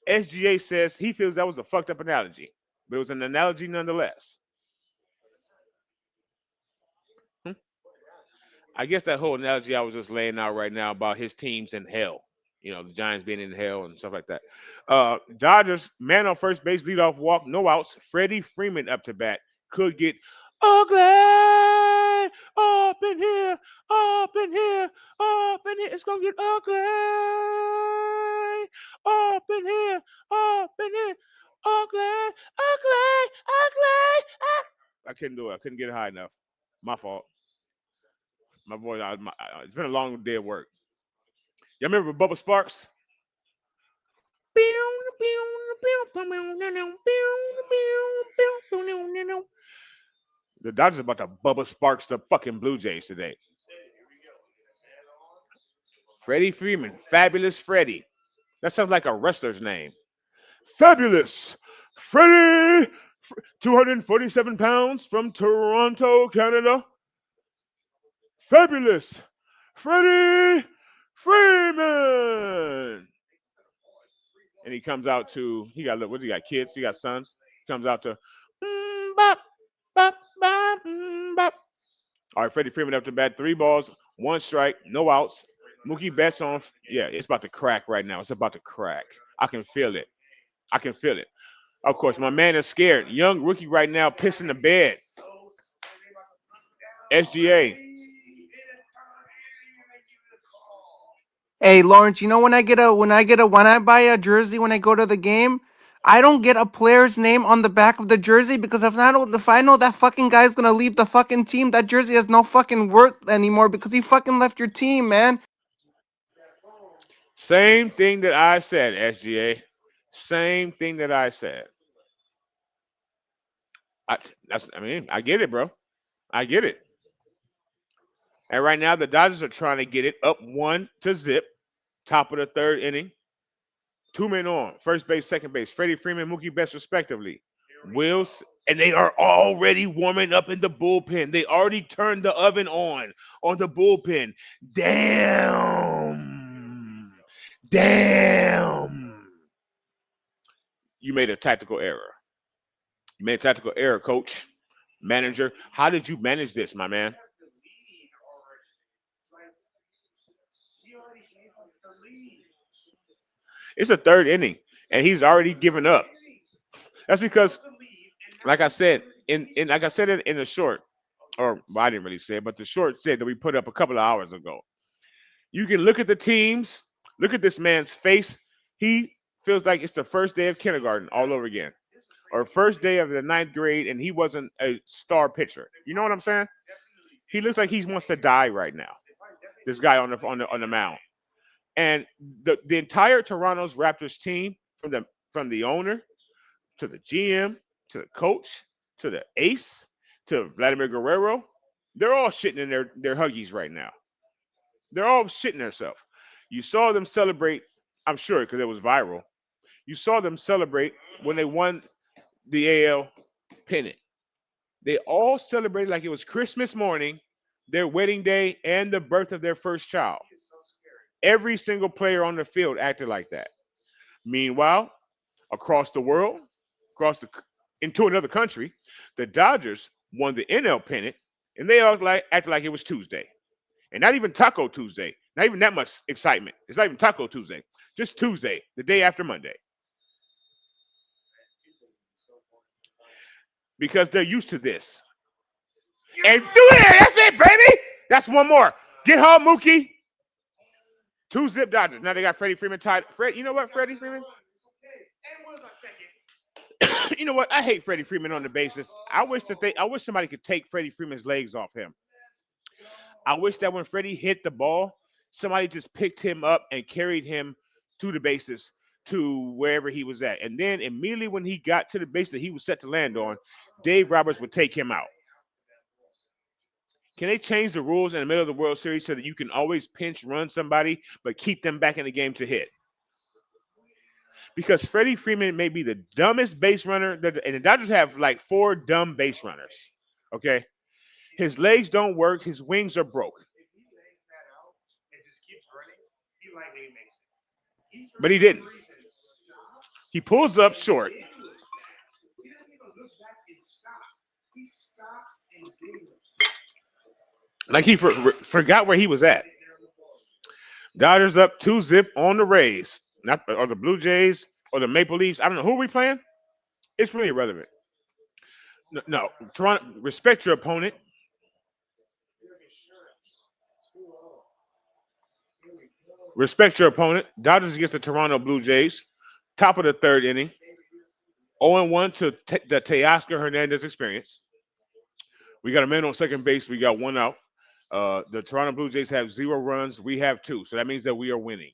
SGA says he feels that was a fucked up analogy, but it was an analogy nonetheless. Hmm? I guess that whole analogy I was just laying out right now about his teams in hell. You know, the Giants being in hell and stuff like that. Dodgers man on first base, leadoff walk, no outs. Freddie Freeman up to bat could get ugly up in here, up in here, up in here. It's gonna get ugly up in here, up in here, ugly, ugly, ugly. I couldn't do it. I couldn't get it high enough. My fault. My voice. It's been a long day of work. Y'all remember Bubba Sparks? The Dodgers are about to Bubba Sparks the fucking Blue Jays today. Freddie Freeman, Fabulous Freddie. That sounds like a wrestler's name. Fabulous Freddie, 247 pounds from Toronto, Canada. Fabulous Freddie Freeman. And he comes out to, he got, what, he got kids, he got sons. He comes out to, bop, bop, bop, bop. All right, Freddie Freeman up to bat, 3 balls, 1 strike, no outs. Mookie Betts on, yeah, it's about to crack right now. It's about to crack. I can feel it. I can feel it. Of course, my man is scared. Young rookie right now, pissing the bed. SGA. Hey Lawrence, you know when I buy a jersey when I go to the game, I don't get a player's name on the back of the jersey because if I know that fucking guy's gonna leave the fucking team, that jersey has no fucking worth anymore because he fucking left your team, man. Same thing that I said, SGA. Same thing that I said. I mean, I get it, bro. I get it. And right now, the Dodgers are trying to get it up 1-0, top of the third inning. 2 men on, first base, second base. Freddie Freeman, Mookie Betts, respectively. Wills, and they are already warming up in the bullpen. They already turned the oven on the bullpen. Damn. Damn. You made a tactical error. You made a tactical error, coach, manager. How did you manage this, my man? It's a third inning, and he's already given up. That's because, like I said, in like I said it in the short, or well, I didn't really say it, but the short said that we put up a couple of hours ago. You can look at the teams, look at this man's face. He feels like it's the first day of kindergarten all over again, or first day of the ninth grade, and he wasn't a star pitcher. You know what I'm saying? He looks like he wants to die right now. This guy on the mound, and the entire Toronto's Raptors team, from the owner to the GM to the coach to the ace to Vladimir Guerrero, they're all shitting in their huggies right now. They're all shitting themselves. You saw them celebrate, I'm sure, because it was viral. You saw them celebrate when they won the AL pennant. They all celebrated like it was Christmas morning, their wedding day, and the birth of their first child. Every single player on the field acted like that. Meanwhile, across the world, across the into another country, the Dodgers won the NL pennant, and they all acted like it was Tuesday, and not even Taco Tuesday. Not even that much excitement. It's not even Taco Tuesday. Just Tuesday, the day after Monday, because they're used to this. And do it. That's it, baby. That's one more. Get home, Mookie. 2-0 Dodgers. Now they got Freddie Freeman tied. You know what, Freddie Freeman? You know what? I hate Freddie Freeman on the bases. I wish somebody could take Freddie Freeman's legs off him. I wish that when Freddie hit the ball, somebody just picked him up and carried him to the bases to wherever he was at. And then immediately when he got to the base that he was set to land on, Dave Roberts would take him out. Can they change the rules in the middle of the World Series so that you can always pinch run somebody but keep them back in the game to hit? Because Freddie Freeman may be the dumbest base runner, and the Dodgers have like four dumb base runners. Okay, his legs don't work, his wings are broke, but he didn't. He pulls up short, like he forgot where he was at. Dodgers up 2-0 on the Rays, not or the Blue Jays or the Maple Leafs. I don't know who are we playing. It's really irrelevant. No, no, Toronto, respect your opponent. Respect your opponent. Dodgers against the Toronto Blue Jays. Top of the third inning. 0-1 to the Teoscar Hernandez experience. We got a man on second base. We got one out. The Toronto Blue Jays have 0 runs. We have two. So that means that we are winning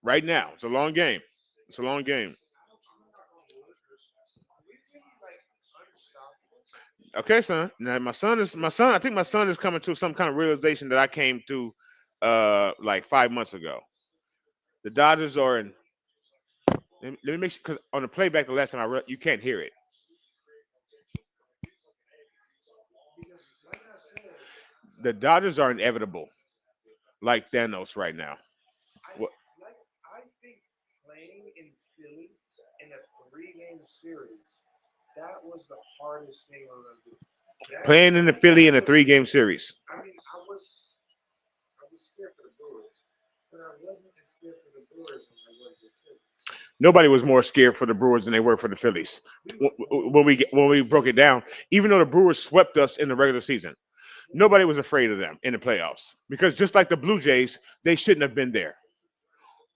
right now. It's a long game. It's a long game. Okay, son. Now my son. I think my son is coming to some kind of realization that I came to like 5 months ago. The Dodgers are in. Let me make sure because on the playback the last time you can't hear it. The Dodgers are inevitable, like Thanos right now. What- Playing in the Philly in a 3-game series. Nobody was more scared for the Brewers than they were for the Phillies. When we broke it down, even though the Brewers swept us in the regular season, nobody was afraid of them in the playoffs because just like the Blue Jays, they shouldn't have been there,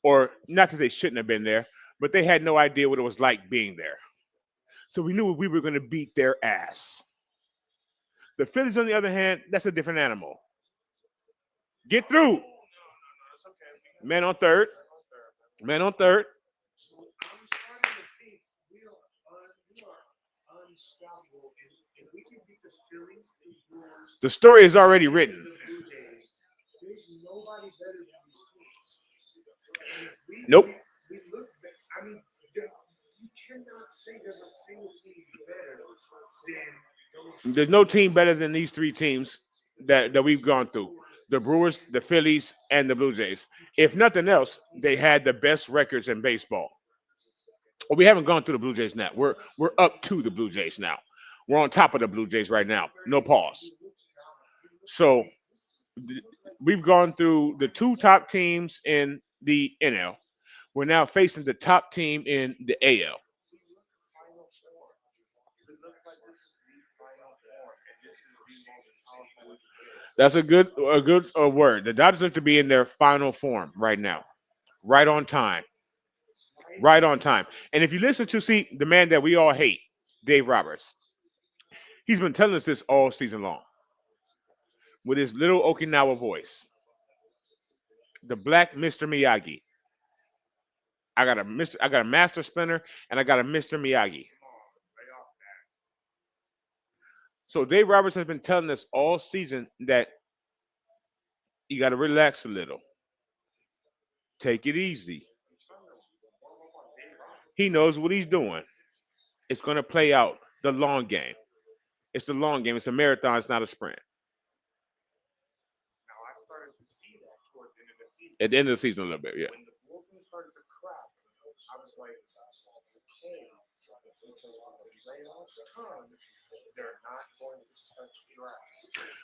or not that they shouldn't have been there, but they had no idea what it was like being there. So we knew we were going to beat their ass. The Phillies, on the other hand, that's a different animal. Get through. Man on third. Man on third. The story is already written. Nope. There's no team better than these three teams that we've gone through. The Brewers, the Phillies, and the Blue Jays. If nothing else, they had the best records in baseball. Well, we haven't gone through the Blue Jays now. We're up to the Blue Jays now. We're on top of the Blue Jays right now. No pause. So we've gone through the two top teams in the NL. We're now facing the top team in the AL. That's a good word. The Dodgers look to be in their final form right now, right on time, right on time. And if you listen to see the man that we all hate, Dave Roberts, he's been telling us this all season long with his little Okinawa voice, the Black Mr. Miyagi. I got a Master Splinter, and I got a Mr. Miyagi. So Dave Roberts has been telling us all season that you got to relax a little, take it easy. He knows what he's doing. It's going to play out the long game. It's a long game. It's a marathon. It's not a sprint. At the end of the season, a little bit, yeah.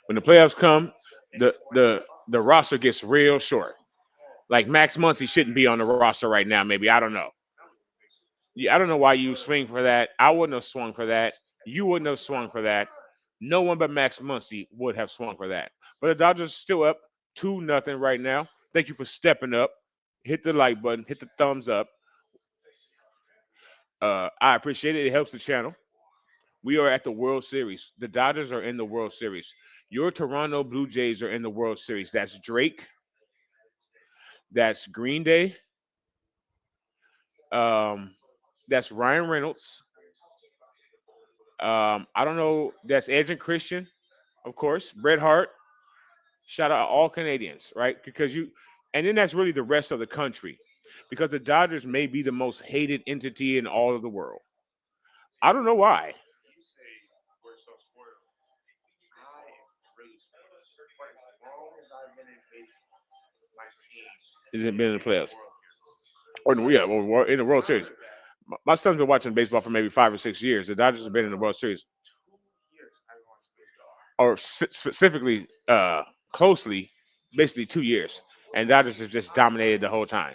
When the playoffs come, the roster gets real short. Like Max Muncy shouldn't be on the roster right now. Maybe I don't know. Yeah, I don't know why you swing for that. I wouldn't have swung for that. You wouldn't have swung for that. No one but Max Muncy would have swung for that. But the Dodgers are still up 2-0 right now. Thank you for stepping up. Hit the like button. Hit the thumbs up. I appreciate it. It helps the channel. We are at the World Series. The Dodgers are in the World Series. Your Toronto Blue Jays are in the World Series. That's Drake. That's Green Day. Um, that's Ryan Reynolds. I don't know. That's Edge and Christian, of course. Bret Hart. Shout out all Canadians, right? Because and then that's really the rest of the country, because the Dodgers may be the most hated entity in all of the world. I don't know why. Isn't been in the playoffs or in the World Series. My son's been watching baseball for maybe 5 or 6 years. The Dodgers have been in the World Series, or specifically closely, basically 2 years, and Dodgers have just dominated the whole time.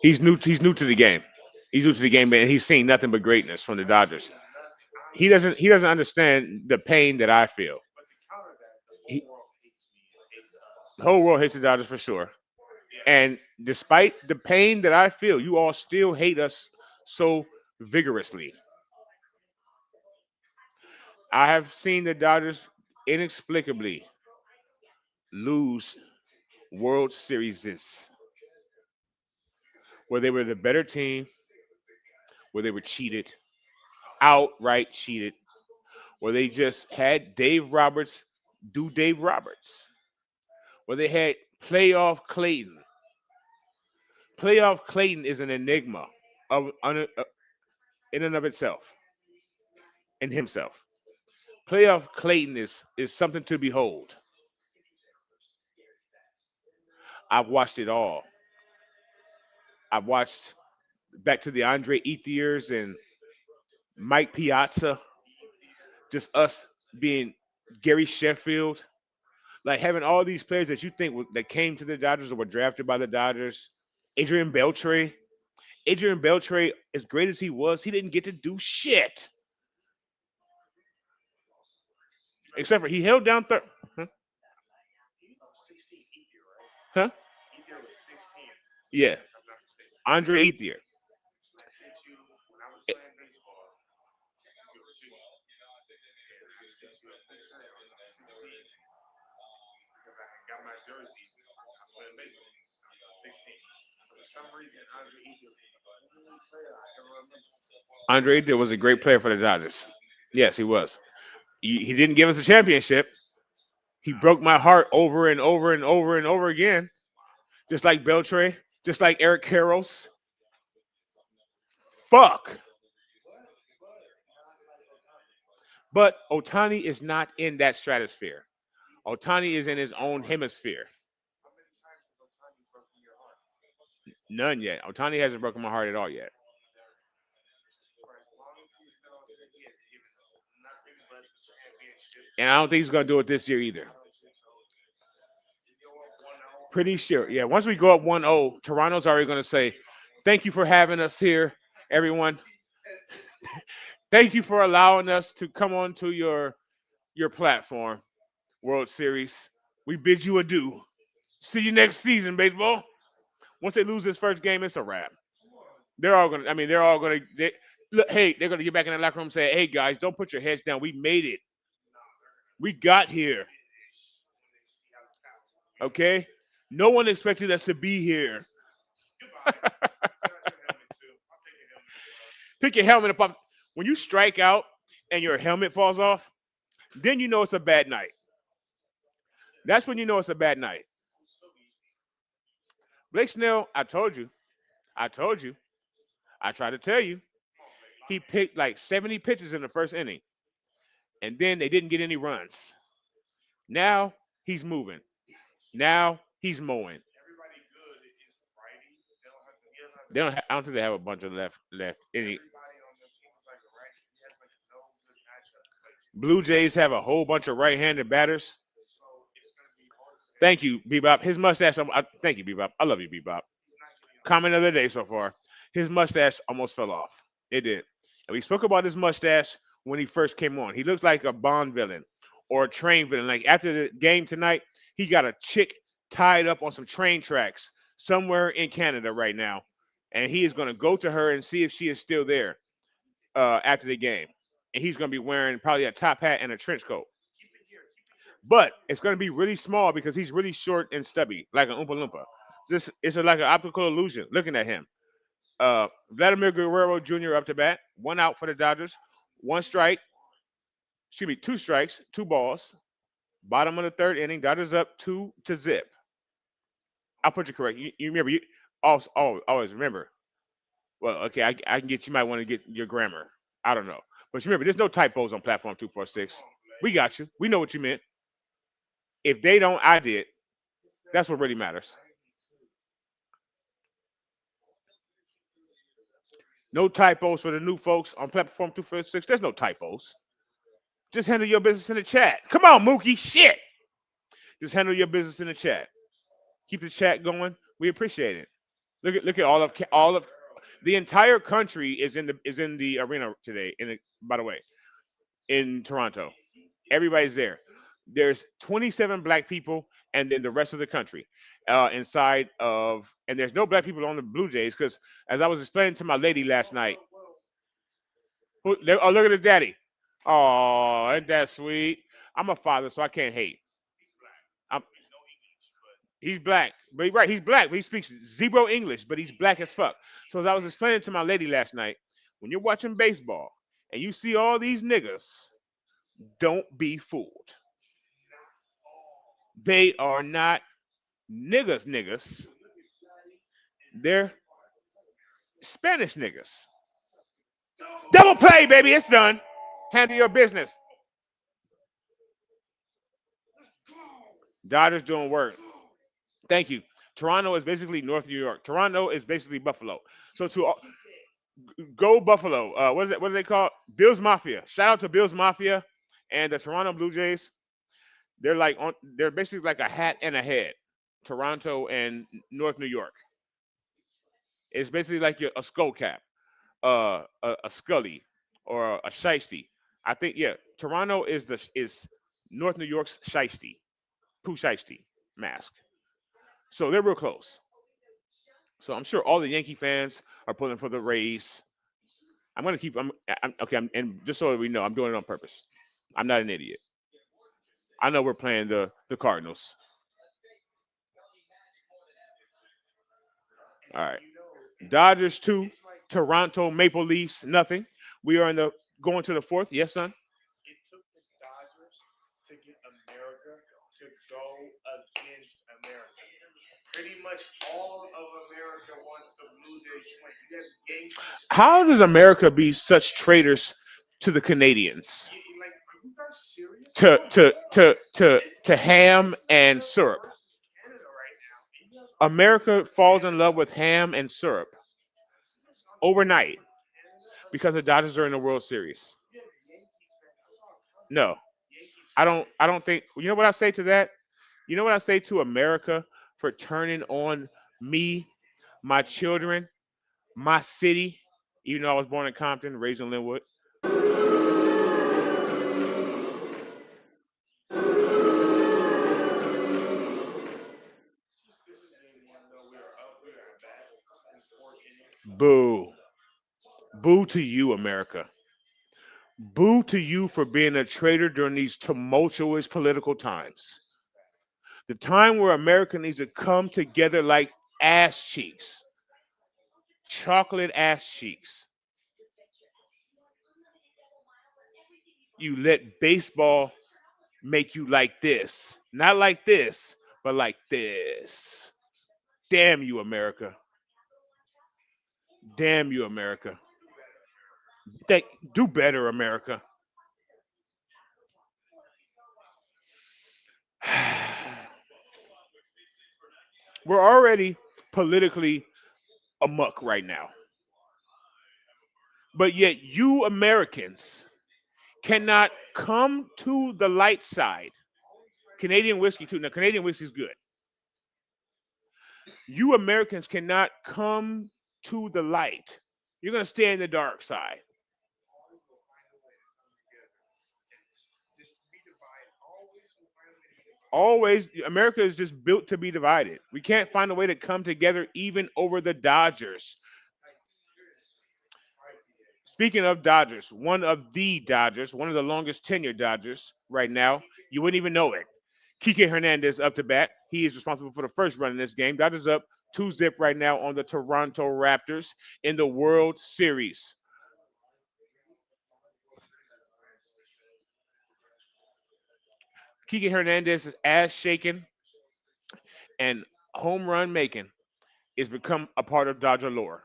He's new to the game. He's new to the game, and he's seen nothing but greatness from the Dodgers. He doesn't understand the pain that I feel. He, the whole world hates the Dodgers for sure. And despite the pain that I feel, you all still hate us so vigorously. I have seen the Dodgers inexplicably lose World Series where they were the better team, where they were cheated, outright cheated, where they just had Dave Roberts do Dave Roberts, where they had playoff Clayton. Playoff Clayton is an enigma in and of itself, in himself. Playoff Clayton is something to behold. I've watched it all. I've watched back to the Andre Ethiers and Mike Piazza, just us being Gary Sheffield, like having all these players that you think that came to the Dodgers or were drafted by the Dodgers. Adrian Beltre. Adrian Beltre, as great as he was, he didn't get to do shit except for he held down third. Huh? Huh? Yeah, Andre Ethier. Andre Ethier was a great player for the Dodgers. Yes, he was. He didn't give us a championship. He broke my heart over and over and over and over again, just like Beltre, just like Eric Karros. Fuck. But Otani is not in that stratosphere. Otani is in his own hemisphere. None yet. Otani hasn't broken my heart at all yet. And I don't think he's going to do it this year either. Pretty sure. Yeah, once we go up 1-0, Toronto's already going to say, "Thank you for having us here, everyone. Thank you for allowing us to come onto your platform, World Series. We bid you adieu. See you next season, baseball." Once they lose this first game, it's a wrap. They're all gonna. I mean, they're all gonna. Look, hey, they're gonna get back in the locker room and say, "Hey guys, don't put your heads down. We made it. We got here. Okay. No one expected us to be here." Pick your helmet up. When you strike out and your helmet falls off, then you know it's a bad night. That's when you know it's a bad night. Blake Snell, I told you. I told you. I tried to tell you. He picked like 70 pitches in the first inning, and then they didn't get any runs. Now he's moving. Now he's mowing. They don't. I don't think they have a bunch of left. Any Blue Jays have a whole bunch of right-handed batters. Thank you, Bebop. His mustache. Thank you, Bebop. I love you, Bebop. Comment of the day so far. His mustache almost fell off. It did. And we spoke about his mustache when he first came on. He looks like a Bond villain or a train villain. Like after the game tonight, he got a chick tied up on some train tracks somewhere in Canada right now. and he is going to go to her and see if she is still there after the game. And he's going to be wearing probably a top hat and a trench coat. But it's going to be really small because he's really short and stubby, like an Oompa Loompa. This it's like an optical illusion looking at him. Vladimir Guerrero Jr. up to bat, one out for the Dodgers, one strike, excuse me, two strikes, two balls. Bottom of the third inning, Dodgers up 2-0. I'll put you correct. You remember, you always remember. Well, okay, I can get you might want to get your grammar. I don't know. But you remember, there's no typos on platform 246. We got you. We know what you meant. If they don't, I did. That's what really matters. No typos for the new folks on platform 246. There's no typos. Just handle your business in the chat. Come on, Mookie. Shit. Just handle your business in the chat. Keep the chat going. We appreciate it. Look at all of the entire country is in the arena today. By the way, in Toronto, everybody's there. There's 27 black people, and then the rest of the country inside of, and there's no black people on the Blue Jays because, as I was explaining to my lady last night, oh, look at his daddy. Oh, ain't that sweet? I'm a father, so I can't hate. I'm, he's black, but right, he's black, but he speaks zero English, but he's black as fuck. So as I was explaining to my lady last night, when you're watching baseball and you see all these niggas, don't be fooled. They are not niggas. They're Spanish niggas. Double play, baby. It's done. Handle your business. Dodgers doing work. Thank you. Toronto is basically North New York. Toronto is basically Buffalo. So to go Buffalo. What is it? What do they call it? Bills Mafia? Shout out to Bills Mafia and the Toronto Blue Jays. They're like on. They're basically like a hat and a head. Toronto and North New York. It's basically like a skull cap, a Scully or a Shiesty. I think yeah. Toronto is North New York's Shiesty, Pooh Shiesty mask. So they're real close. So I'm sure all the Yankee fans are pulling for the Rays. I'm gonna keep. I'm okay. And just so we know, I'm doing it on purpose. I'm not an idiot. I know we're playing the Cardinals. All right. Dodgers two, Toronto Maple Leafs nothing. We are in the going to the fourth. Yes, son. How does America be such traitors to the Canadians? To ham and syrup. America falls in love with ham and syrup overnight because the Dodgers are in the World Series. No, I don't think. You know what I say to that? You know what I say to America for turning on me, my children, my city? Even though I was born in Compton, raised in Linwood. Boo, boo to you, America. Boo to you for being a traitor during these tumultuous political times. The time where America needs to come together like ass cheeks, chocolate ass cheeks. You let baseball make you like this. Not like this, but like this. Damn you, America. Damn you, America. Think, do better, America. We're already politically amuck right now. But yet, you Americans cannot come to the light side. Canadian whiskey, too. Now, Canadian whiskey is good. You Americans cannot come to the light. You're going to stay in the dark side. Always, America is just built to be divided. We can't find a way to come together even over the Dodgers. Speaking of Dodgers, one of the longest tenured Dodgers right now, you wouldn't even know it. Kike Hernandez up to bat. He is responsible for the first run in this game. Dodgers up 2-0 right now on the Toronto Raptors in the World Series. Kike Hernandez's ass shaking and home run making is become a part of Dodger lore.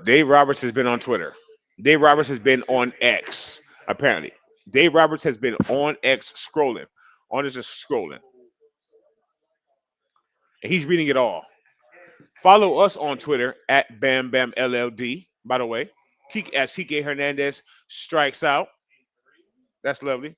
Dave Roberts has been on Twitter. Dave Roberts has been on X, apparently. Dave Roberts has been on X scrolling, on his just scrolling. And he's reading it all. Follow us on Twitter at Bam Bam LLD, by the way. As Kike Hernandez strikes out. That's lovely.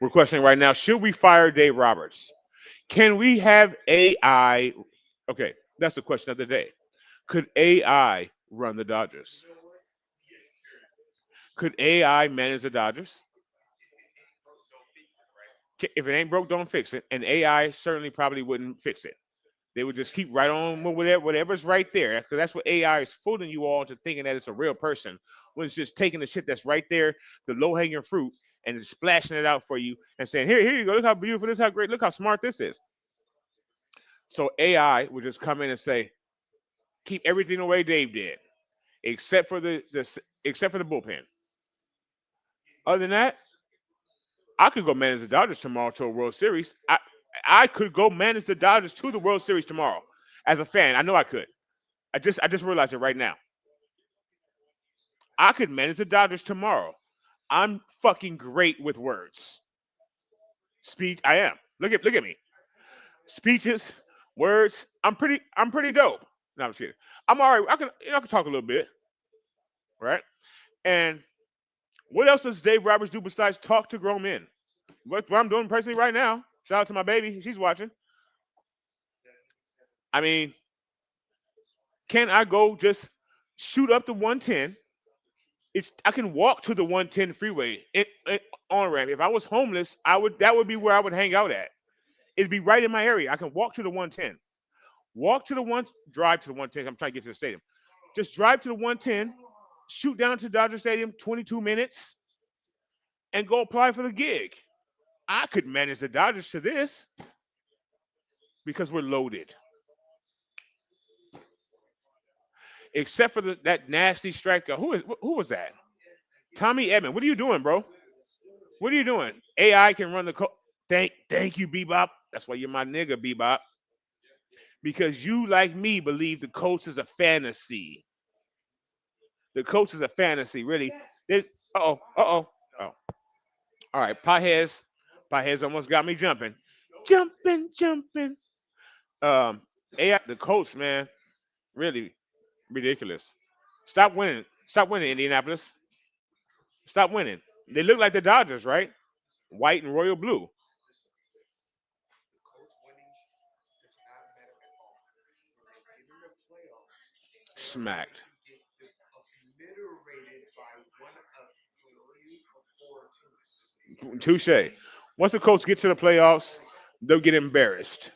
We're questioning right now, should we fire Dave Roberts? Can we have AI? Okay, that's the question of the day. Could AI run the Dodgers? Could AI manage the Dodgers? If it ain't broke, don't fix it. And AI certainly probably wouldn't fix it. They would just keep right on with whatever's right there. Because that's what AI is fooling you all to thinking that it's a real person. When it's just taking the shit that's right there, the low hanging fruit, and just splashing it out for you and saying, here you go. Look how beautiful this, how great, look how smart this is. So AI would just come in and say, keep everything the way Dave did, except for except for the bullpen. Other than that, I could go manage the Dodgers tomorrow to a World Series. I could go manage the Dodgers to the World Series tomorrow. As a fan, I know I could. I just realized it right now. I could manage the Dodgers tomorrow. I'm fucking great with words. Speech, I am. Look at me. Speeches, words. I'm pretty dope. No, I'm just kidding. I'm all right. I can talk a little bit, right? And what else does Dave Roberts do besides talk to grown men? What I'm doing personally right now. Shout out to my baby. She's watching. I mean, can I go just shoot up the 110? I can walk to the 110 freeway on ramp. If I was homeless, I would that would be where I would hang out at. It'd be right in my area. I can walk to the 110. Walk to the one drive to the 110. I'm trying to get to the stadium. Just drive to the 110, shoot down to Dodger Stadium, 22 minutes, and go apply for the gig. I could manage the Dodgers to this because we're loaded. Except for that nasty striker. Who was that? Tommy Edman. What are you doing, bro? What are you doing? AI can run the thank you, Bebop. That's why you're my nigga, Bebop. Because you, like me, believe the coach is a fantasy. The coach is a fantasy, really. Uh oh, uh oh, oh. All right, potheads almost got me jumping, jumping. AI, the coach, man, really ridiculous. Stop winning, Indianapolis. Stop winning. They look like the Dodgers, right? White and royal blue. Smacked. Touche. Once the Colts get to the playoffs, they'll get embarrassed.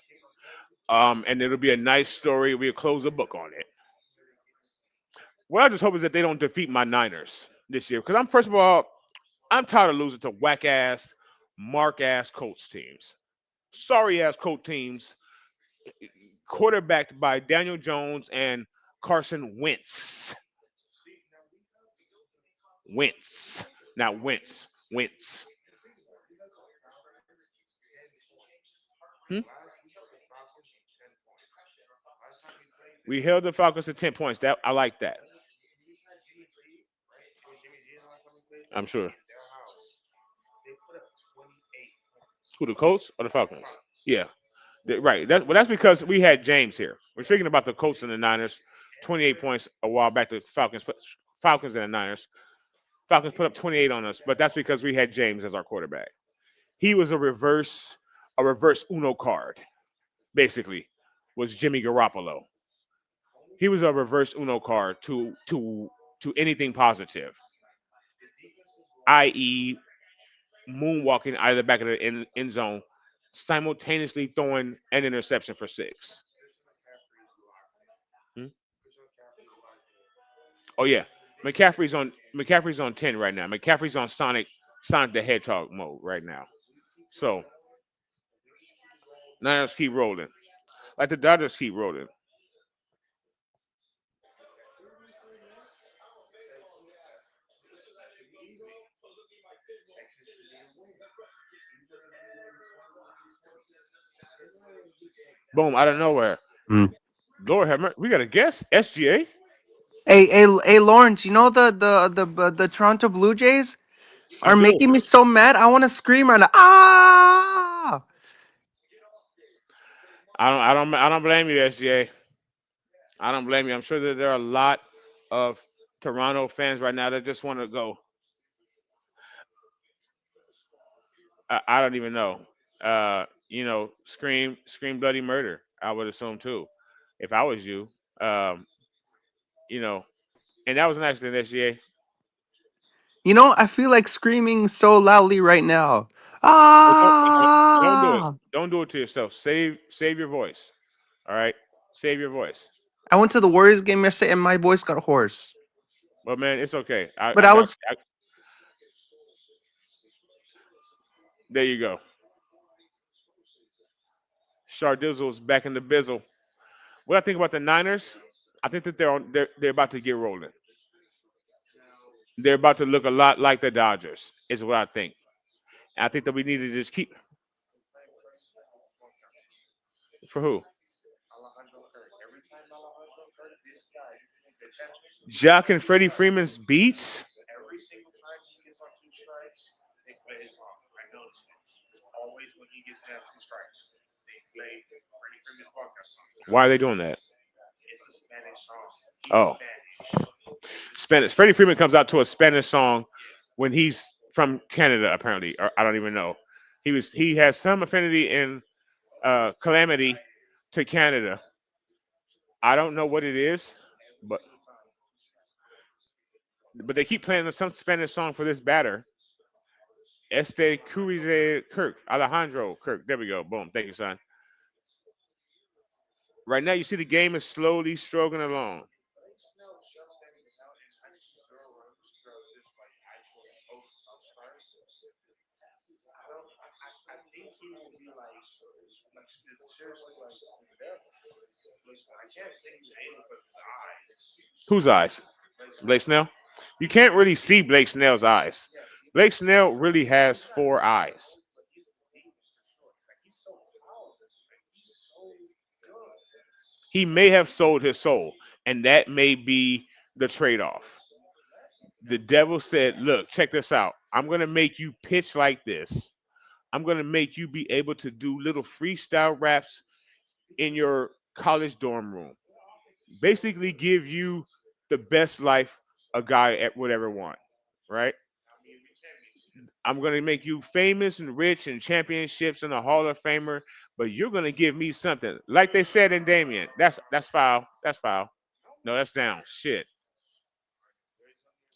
And it'll be a nice story. We'll close the book on it. What I just hope is that they don't defeat my Niners this year. Because first of all, I'm tired of losing to whack ass, mark ass Colts teams. Sorry ass Colts teams, quarterbacked by Daniel Jones and Carson Wentz. Wentz. Not Wentz. Wentz. Hmm? We held the Falcons to 10 points. That I like that. I'm sure. Who, the Colts or the Falcons? Yeah. Right. That's because we had James here. We're speaking about the Colts and the Niners. 28 points a while back. The Falcons and the Niners. Falcons put up 28 on us, but that's because we had James as our quarterback. He was a reverse. a reverse Uno card, basically, was Jimmy Garoppolo. He was a reverse Uno card to anything positive, i.e., moonwalking out of the back of the end zone, simultaneously throwing an interception for six. Hmm? Oh yeah, McCaffrey's on 10 right now. McCaffrey's on Sonic the Hedgehog mode right now. So Niners keep rolling, like the Dodgers keep rolling. Boom, out of nowhere. Mm. Lord have mercy, we got a guest. SGA. Hey, Lawrence. You know the Toronto Blue Jays I are do. making me so mad. I want to scream right now. Ah! I don't blame you, SGA. I don't blame you. I'm sure that there are a lot of Toronto fans right now that just want to go. I don't even know. Scream bloody murder. I would assume too, if I was you. Um, you know, and that was an accident, SGA. You know, I feel like screaming so loudly right now. But don't do it. Ah! Don't do it to yourself. Save your voice. All right, save your voice. I went to the Warriors game yesterday and my voice got hoarse. But man, it's okay. I, But I I got. was, There you go. Shardizzle's back in the bizzle. What I think about the Niners, I think that they're about to get rolling. They're about to look a lot like the Dodgers, is what I think. And I think that we need to just keep for who? Jock and Freddie Freeman's beats. Why are they doing that? Oh, Spanish. Freddie Freeman comes out to a Spanish song when he's from Canada, apparently, or I don't even know. He has some affinity in calamity to Canada. I don't know what it is, but they keep playing some Spanish song for this batter. Este Curize Kirk, Alejandro Kirk. There we go. Boom. Thank you, son. Right now, you see the game is slowly stroking along. Whose eyes? Blake Snell? You can't really see Blake Snell's eyes. Blake Snell really has four eyes. He may have sold his soul, and that may be the trade off. The devil said, look, check this out. I'm going to make you pitch like this. I'm going to make you be able to do little freestyle raps in your college dorm room. Basically, give you the best life a guy would ever want, right? I'm going to make you famous and rich and championships and a Hall of Famer, but you're going to give me something. Like they said in Damien. That's foul. That's foul. No, that's down. Shit.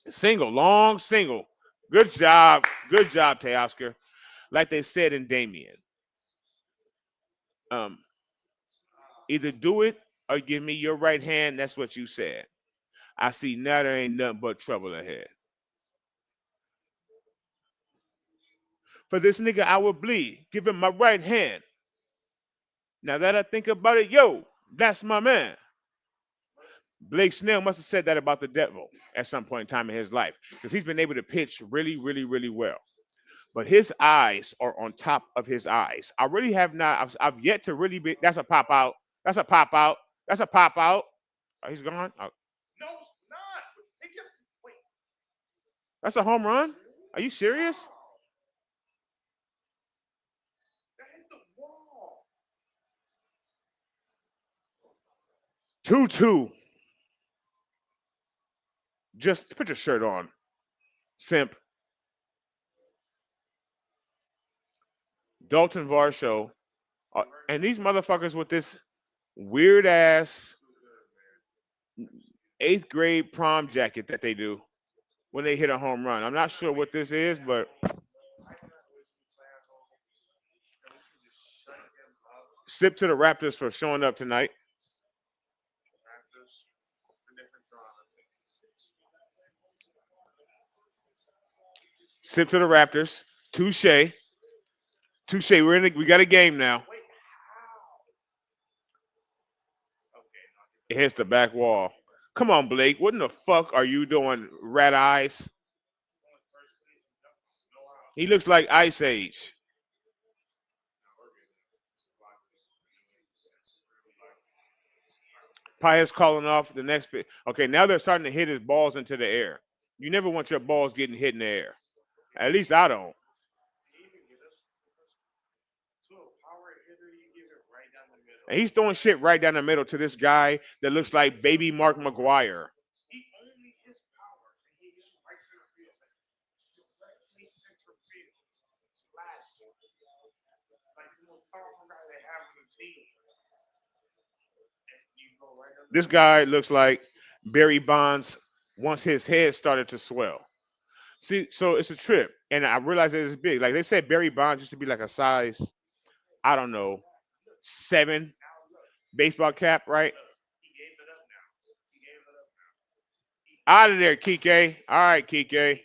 Single, long single. Good job. Good job, Teoscar. Like they said in Damien. Um, Either do it or give me your right hand. That's what you said. I see now there ain't nothing but trouble ahead. For this nigga, I will bleed. Give him my right hand. Now that I think about it, yo, that's my man. Blake Snell must have said that about the devil at some point in time in his life because he's been able to pitch really, really, really well. But his eyes are on top of his eyes. I really have not. I've yet to really be. That's a pop out. That's a pop out. That's a pop out. Oh, he's gone. Oh, that's a home run. Are you serious? 2-2. Just put your shirt on, simp. Dalton Varsho, and these motherfuckers with this weird ass eighth grade prom jacket that they do when they hit a home run. I'm not sure what this is, but sip to the Raptors for showing up tonight. Sip to the Raptors. Touche. Touche. We got a game now. It hits the back wall. Come on, Blake. What in the fuck are you doing, rat eyes? He looks like Ice Age. Pius calling off the next pitch. Okay, now they're starting to hit his balls into the air. You never want your balls getting hit in the air. At least I don't. And he's throwing shit right down the middle to this guy that looks like baby Mark McGuire. This guy looks like Barry Bonds once his head started to swell. See, so it's a trip, and I realize that it's big. Like they said, Barry Bonds used to be like a size, I don't know, 7 baseball cap, right? Out of there, Kike. All right, Kike.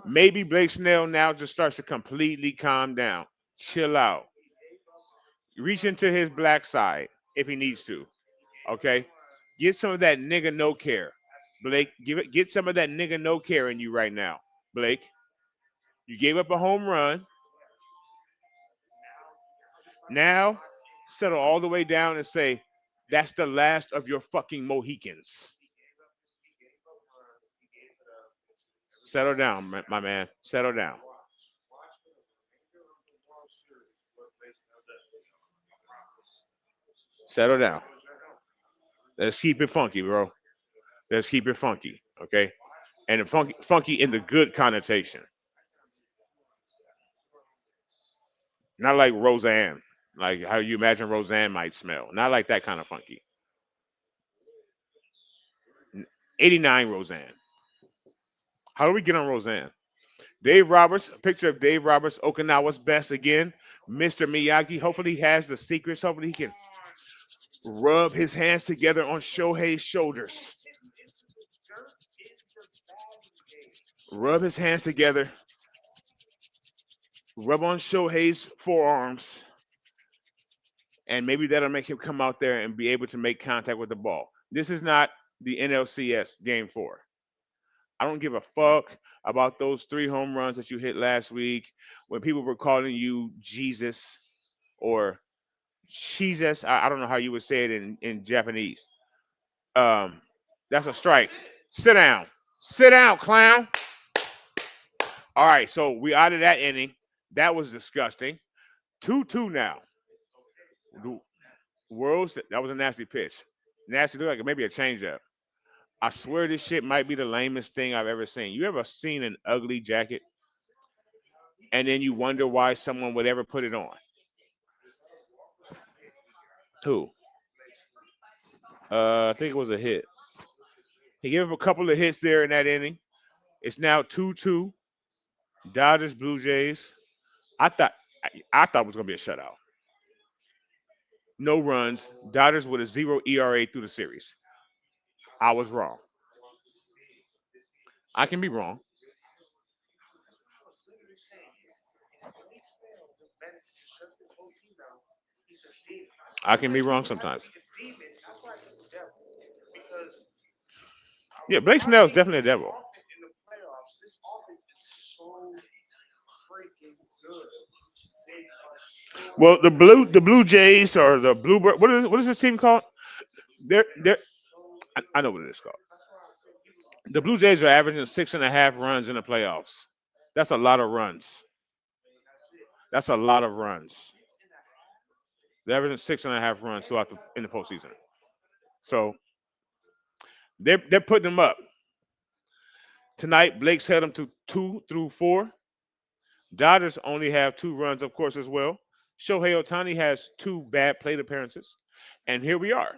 Maybe Blake Snell now just starts to completely calm down, chill out, reach into his black side if he needs to. Okay, get some of that nigga no care, Blake. Get some of that nigga no care in you right now, Blake. You gave up a home run. Now settle all the way down and say that's the last of your fucking Mohicans. Settle down, my man. Settle down. Settle down. Let's keep it funky, bro. Let's keep it funky, okay? And the funky in the good connotation, not like Roseanne, like how you imagine Roseanne might smell. Not like that kind of funky. 89 Roseanne. How do we get on Roseanne? Dave Roberts, a picture of Dave Roberts, Okinawa's best again. Mr. Miyagi. Hopefully he has the secrets. Hopefully he can rub his hands together on Shohei's shoulders. Rub his hands together. Rub on Shohei's forearms. And maybe that'll make him come out there and be able to make contact with the ball. This is not the NLCS game 4. I don't give a fuck about those 3 home runs that you hit last week when people were calling you Jesus or Jesus. I don't know how you would say it in Japanese. Um, that's a strike. Sit down. Sit down, clown. All right, so we out of that inning. That was disgusting. 2-2 now. The Worlds, that was a nasty pitch. Nasty look like maybe a changeup. I swear this shit might be the lamest thing I've ever seen. You ever seen an ugly jacket and then you wonder why someone would ever put it on? Who? I think it was a hit. He gave up a couple of hits there in that inning. It's now 2-2. Dodgers, Blue Jays. I thought I thought it was gonna be a shutout. No runs. Dodgers with a 0 ERA through the series. I was wrong. I can be wrong. I can be wrong sometimes. Yeah, Blake Snell is definitely a devil. Well, the Blue Jays or the Bluebird. What is this team called? They're I know what it is called. The Blue Jays are averaging 6.5 runs in the playoffs. That's a lot of runs. That's a lot of runs. They're averaging 6.5 runs throughout in the postseason. So they're putting them up. Tonight, Blake's held them to 2 through 4. Dodgers only have 2 runs, of course, as well. Shohei Otani has 2 bad plate appearances. And here we are.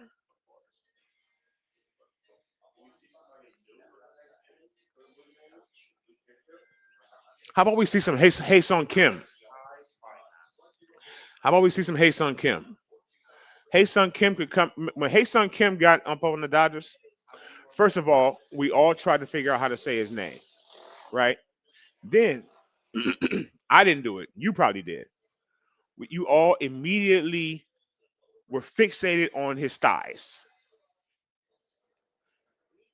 How about we see some Hae-Sung Kim? How about we see some Hae-Sung Kim? Hae-Sung Kim could come when Hae-Sung Kim got up on the Dodgers. First of all, we all tried to figure out how to say his name, right? Then I didn't do it. You probably did. You all immediately were fixated on his thighs.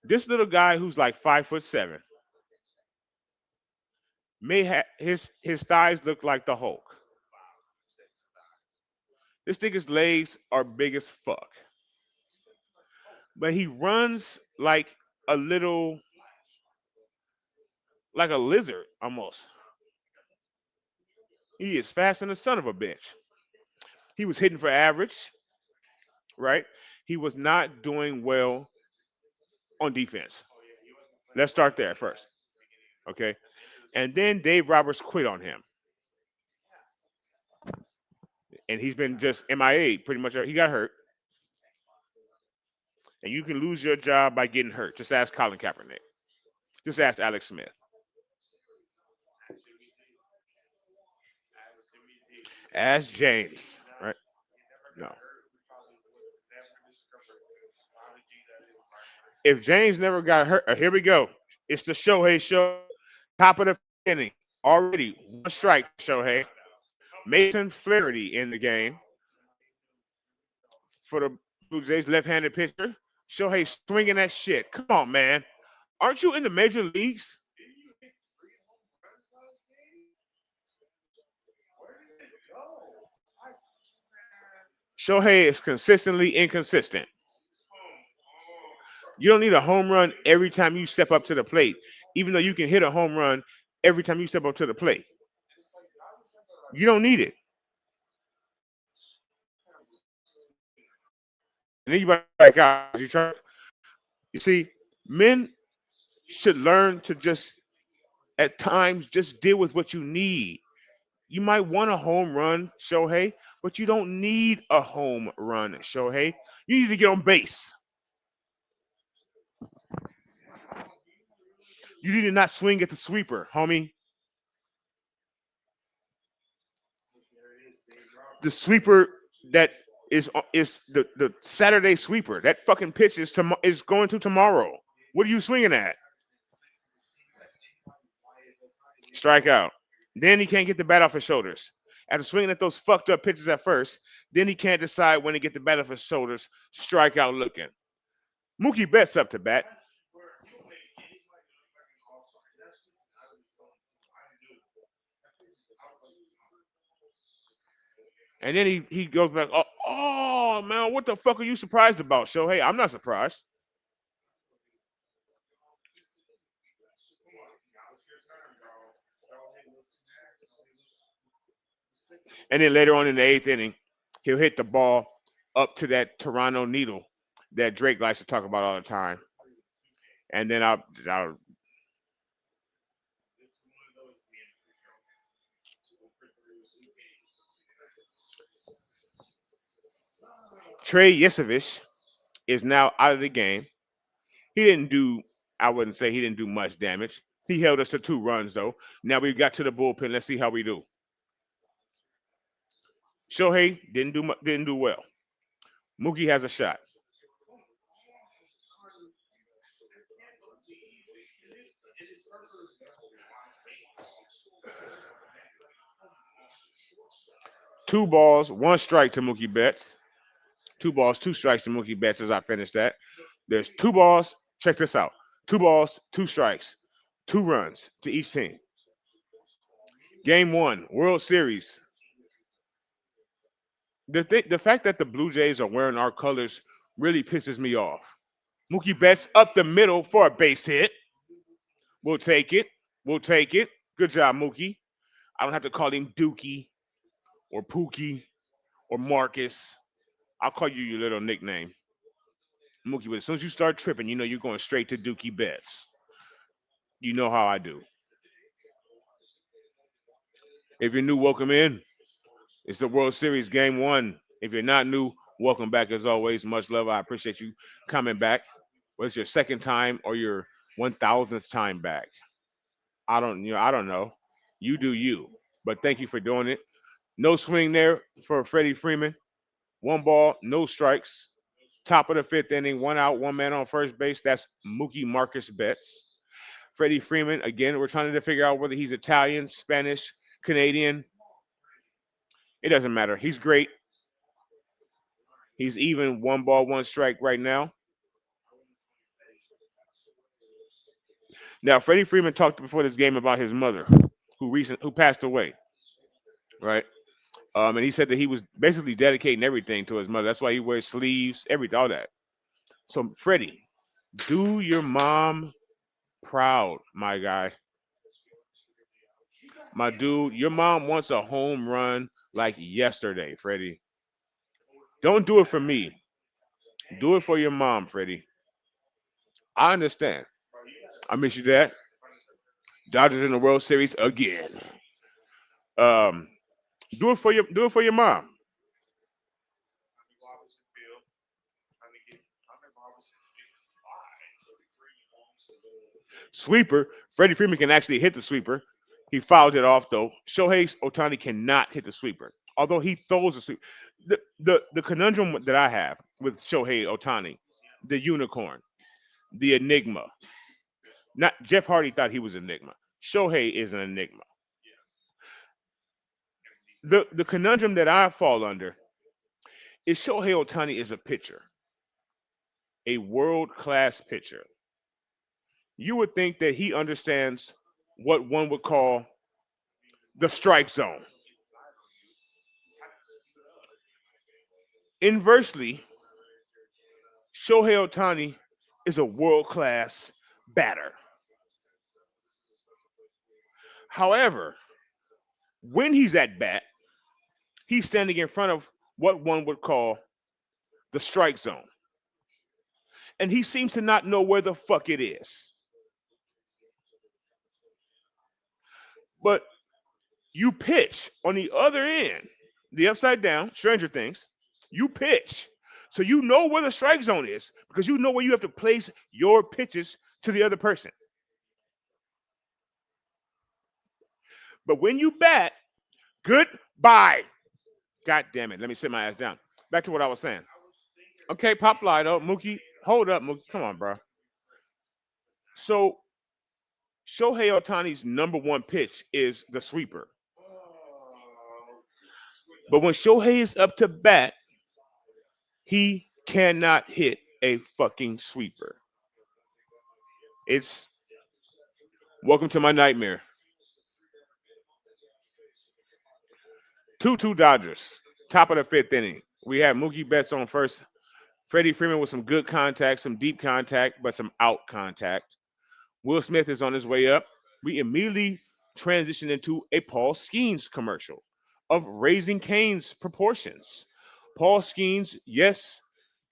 This little guy who's like 5'7" may have his thighs look like the Hulk. This nigga's legs are big as fuck, but he runs a little like a lizard almost. He is fast than the son of a bitch. He was hitting for average, right? He was not doing well on defense. Let's start there first, okay? And then Dave Roberts quit on him, and he's been just MIA pretty much. He got hurt, and you can lose your job by getting hurt. Just ask Colin Kaepernick. Just ask Alex Smith. Ask James, right? No. If James never got hurt, here we go. It's the Shohei show. Top of the inning. Already 1 strike, Shohei. Mason Flaherty in the game for the Blue Jays, left-handed pitcher. Shohei swinging that shit. Come on, man. Aren't you in the major leagues? Shohei is consistently inconsistent. You don't need a home run every time you step up to the plate, even though you can hit a home run every time you step up to the plate. You don't need it. And then you like, God, you try. You see, men should learn to just at times just deal with what you need. You might want a home run, Shohei, but you don't need a home run, Shohei. You need to get on base. You need to not swing at the sweeper, homie. The sweeper that is the Saturday sweeper. That fucking pitch is going to tomorrow. What are you swinging at? Strike out. Then he can't get the bat off his shoulders. After swinging at those fucked up pitches at first, then he can't decide when to get the bat off his shoulders. Strike out looking. Mookie Betts up to bat. And then he goes back, oh, man, what the fuck are you surprised about, Shohei? I'm not surprised. And then later on in the 8th inning, he'll hit the ball up to that Toronto needle that Drake likes to talk about all the time. And then I'll Trey Yesavich is now out of the game. He didn't do, I wouldn't say he didn't do much damage. He held us to 2 runs though. Now we got to the bullpen. Let's see how we do. Shohei didn't do well. Mookie has a shot. 2 balls, 1 strike to Mookie Betts. 2 balls, 2 strikes to Mookie Betts as I finish that. There's 2 balls. Check this out. 2 balls, 2 strikes, 2 runs to each team. Game 1, World Series. The fact that the Blue Jays are wearing our colors really pisses me off. Mookie Betts up the middle for a base hit. We'll take it. We'll take it. Good job, Mookie. I don't have to call him Dookie or Pookie or Marcus. I'll call you your little nickname. Mookie, but as soon as you start tripping, you know you're going straight to Dookie Betts. You know how I do. If you're new, welcome in. It's the World Series Game One. If you're not new, welcome back as always. Much love. I appreciate you coming back. Whether it's your second time or your 1,000th time back, I don't know. You do you. But thank you for doing it. No swing there for Freddie Freeman. One ball, no strikes. Top of the fifth inning, one out, one man on first base. That's Mookie Marcus Betts. Freddie Freeman, again, we're trying to figure out whether he's Italian, Spanish, Canadian. It doesn't matter. He's great. He's even one ball, one strike right now. Now, Freddie Freeman talked before this game about his mother, who passed away, right? And he said that he was basically dedicating everything to his mother. That's why he wears sleeves, everything, all that. So, Freddie, do your mom proud, my guy. My dude, your mom wants a home run like yesterday, Freddie. Don't do it for me. Do it for your mom, Freddie. I understand. I miss you, Dad. Dodgers in the World Series again. Um, do it for your mom. Sweeper. Freddie Freeman can actually hit the sweeper. He fouled it off though. Shohei Otani cannot hit the sweeper, although he throws the sweeper. The conundrum that I have with Shohei Otani, the unicorn, the enigma. Not Jeff Hardy thought he was an enigma. Shohei is an enigma. The conundrum that I fall under is Shohei Otani is a pitcher, a world class pitcher. You would think that he understands what one would call the strike zone. Inversely, Shohei Otani is a world class batter. However, when he's at bat, he's standing in front of what one would call the strike zone. And he seems to not know where the fuck it is. But you pitch on the other end, the upside down, Stranger Things, you pitch. So you know where the strike zone is because you know where you have to place your pitches to the other person. But when you bat, goodbye. God damn it. Let me sit my ass down. Back to what I was saying. Okay, pop fly though. Mookie, hold up, Mookie. Come on, bro. So Shohei Otani's number one pitch is the sweeper. But when Shohei is up to bat, he cannot hit a fucking sweeper. It's welcome to my nightmare. 2-2 Dodgers. Top of the fifth inning. We have Mookie Betts on first. Freddie Freeman with some good contact, some deep contact, but some out contact. Will Smith is on his way up. We immediately transition into a Paul Skeens commercial of Raising Cane's proportions. Paul Skeens, yes,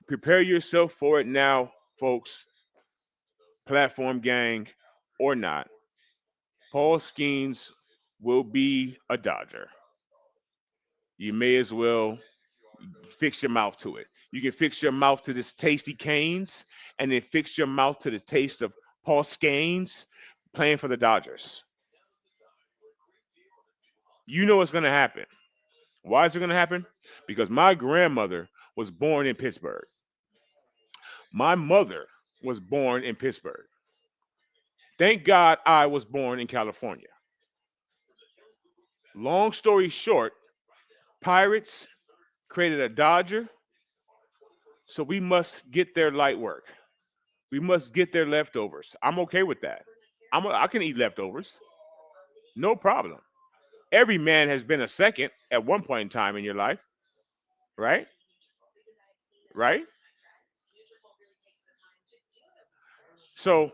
prepare yourself for it now, folks. Platform gang or not, Paul Skeens will be a Dodger. You may as well fix your mouth to it. You can fix your mouth to this tasty Canes and then fix your mouth to the taste of Paul Skeens playing for the Dodgers. You know what's going to happen. Why is it going to happen? Because my grandmother was born in Pittsburgh. My mother was born in Pittsburgh. Thank God I was born in California. Long story short, Pirates created a Dodger, so we must get their light work. We must get their leftovers. I'm okay with that. I can eat leftovers, no problem. Every man has been a second at one point in time in your life, right? Right? So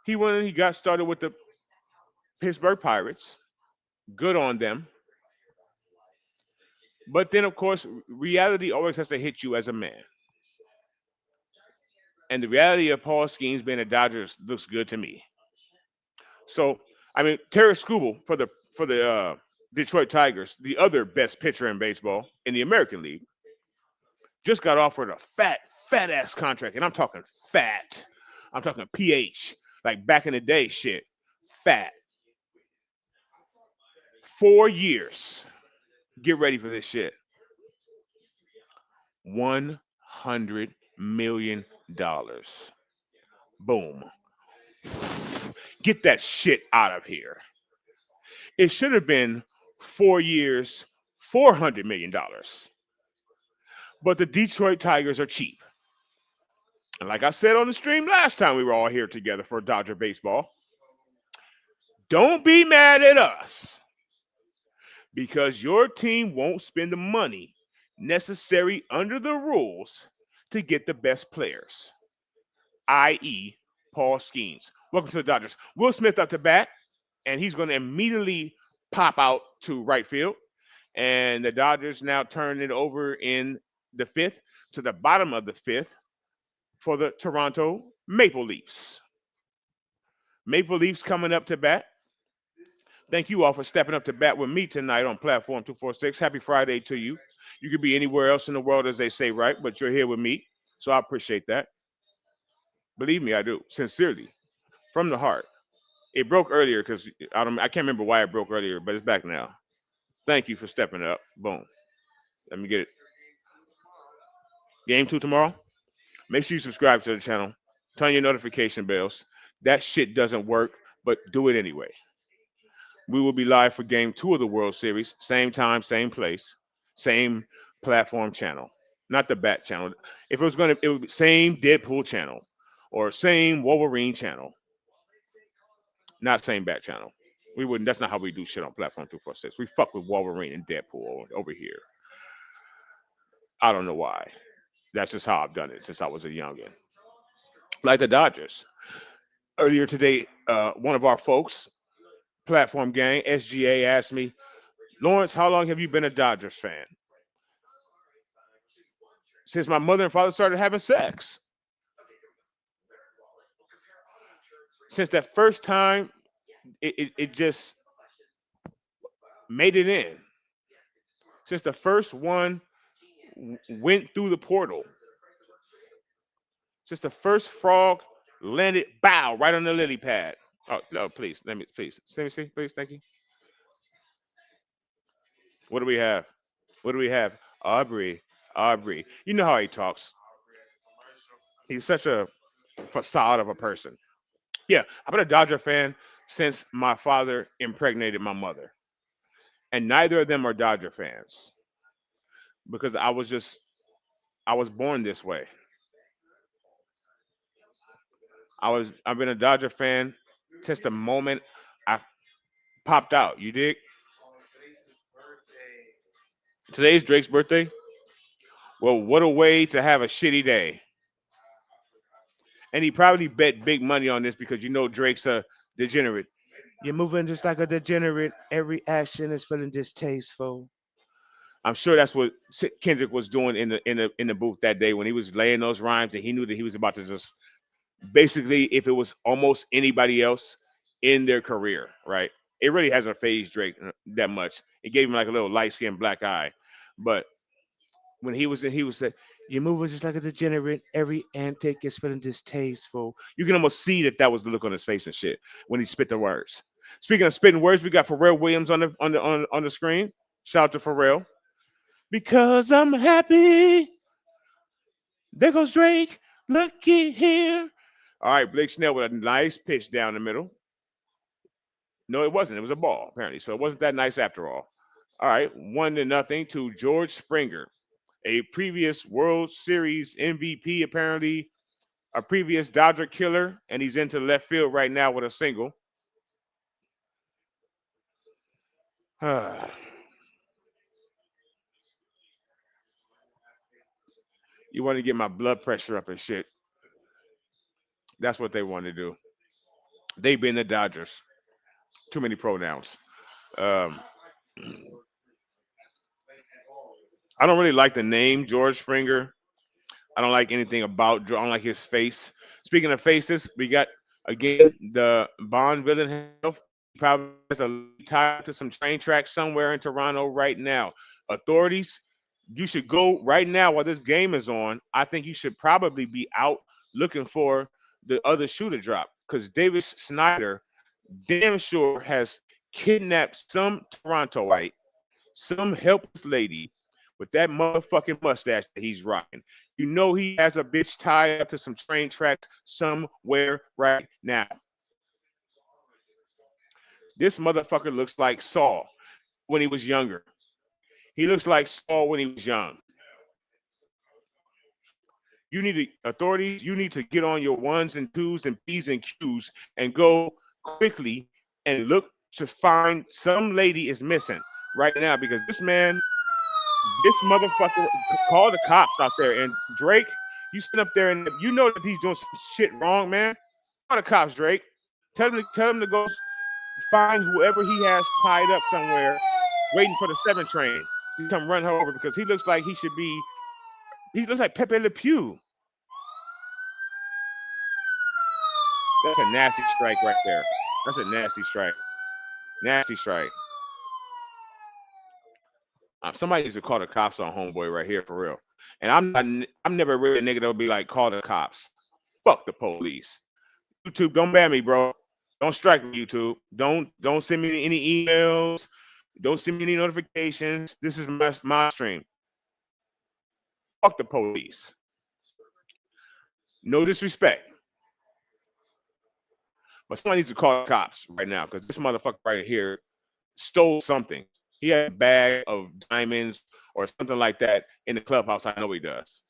he went and he got started with the Pittsburgh Pirates. Good on them. But then, of course, reality always has to hit you as a man. And the reality of Paul Skeens being a Dodgers looks good to me. So I mean, Terry Skubal for the Detroit Tigers, the other best pitcher in baseball in the American League, just got offered a fat ass contract, and I'm talking fat. I'm talking PH, like back in the day, shit, fat. 4 years. Get ready for this shit. $100 million. Boom. Get that shit out of here. It should have been 4 years, $400 million. But the Detroit Tigers are cheap. And like I said on the stream last time we were all here together for Dodger baseball, don't be mad at us because your team won't spend the money necessary under the rules to get the best players, i.e., Paul Skeens. Welcome to the Dodgers. Will Smith up to bat, and he's going to immediately pop out to right field. And the Dodgers now turn it over in the fifth to the bottom of the fifth for the Toronto Maple Leafs. Maple Leafs coming up to bat. Thank you all for stepping up to bat with me tonight on Platform 246. Happy Friday to you. You could be anywhere else in the world, as they say, right? But you're here with me. So I appreciate that. Believe me, I do. Sincerely. From the heart. It broke earlier because I can't remember why it broke earlier, but it's back now. Thank you for stepping up. Boom. Let me get it. Game two tomorrow. Make sure you subscribe to the channel. Turn your notification bells. That shit doesn't work, but do it anyway. We will be live for game two of the World Series. Same time, same place, same platform channel. Not the Bat channel. If it was going to, it would be same Deadpool channel or same Wolverine channel. Not same Bat channel. We wouldn't. That's not how we do shit on platform 246. We fuck with Wolverine and Deadpool over here. I don't know why. That's just how I've done it since I was a youngin. Like the Dodgers. Earlier today, one of our folks, platform gang, SGA, asked me, Lawrence, how long have you been a Dodgers fan? Since my mother and father started having sex. Since that first time, it just made it in. Since the first one went through the portal, since the first frog landed, bow, right on the lily pad. Oh, no, please, let me see, please, thank you. What do we have? What do we have? Aubrey. You know how he talks. He's such a facade of a person. Yeah, I've been a Dodger fan since my father impregnated my mother, and neither of them are Dodger fans because I was born this way. I've been a Dodger fan since the moment I popped out. You dig? Today's Drake's birthday. Well, what a way to have a shitty day. And he probably bet big money on this because you know Drake's a degenerate. You're moving just like a degenerate. Every action is feeling distasteful. I'm sure that's what Kendrick was doing in the booth that day when he was laying those rhymes and he knew that he was about to just basically if it was almost anybody else in their career, right? It really hasn't phased Drake that much. It gave him like a little light skinned black eye, but when he was in, he was saying, "You're moving just like a degenerate. Every antic is feeling distasteful." You can almost see that that was the look on his face and shit when he spit the words. Speaking of spitting words, we got Pharrell Williams on the screen. Shout out to Pharrell. Because I'm happy. There goes Drake. Looky here. All right, Blake Snell with a nice pitch down the middle. No, it wasn't. It was a ball, apparently. So it wasn't that nice after all. All right, 1-0 to George Springer, a previous World Series MVP, apparently a previous Dodger killer, and he's into left field right now with a single. You want to get my blood pressure up and shit. That's what they want to do. They been the Dodgers. Too many pronouns. Um, I don't really like the name George Springer. I don't like anything about. I don't like his face. Speaking of faces, we got Again, the Bond villain himself, he probably has a lady tied up to some train tracks somewhere in Toronto right now. Authorities, you should go right now while this game is on. I think you should probably be out looking for the other shoe to drop because Davis Snyder damn sure has kidnapped some Torontoite, some helpless lady with that motherfucking mustache that he's rocking. You know he has a bitch tied up to some train tracks somewhere right now. This motherfucker looks like Saul when he was younger. He looks like Saul when he was young. You need to, authorities, you need to get on your ones and twos and P's and Q's and go quickly and look to find some lady is missing right now because this man, this motherfucker, call the cops out there. And Drake, you sit up there and you know that he's doing some shit wrong, man. Call the cops, Drake. Tell him to go find whoever he has tied up somewhere, waiting for the 7 train to come run her over because he looks like he should be. He looks like Pepe Le Pew. That's a nasty strike right there. That's a nasty strike. Nasty strike. Somebody needs to call the cops on homeboy right here for real. And I'm never really a nigga that'll be like, call the cops. Fuck the police. YouTube, don't ban me, bro. Don't strike me, YouTube. Don't send me any emails. Don't send me any notifications. This is my stream. Fuck the police. No disrespect, but somebody needs to call the cops right now because this motherfucker right here stole something. He had a bag of diamonds or something like that in the clubhouse. I know he does.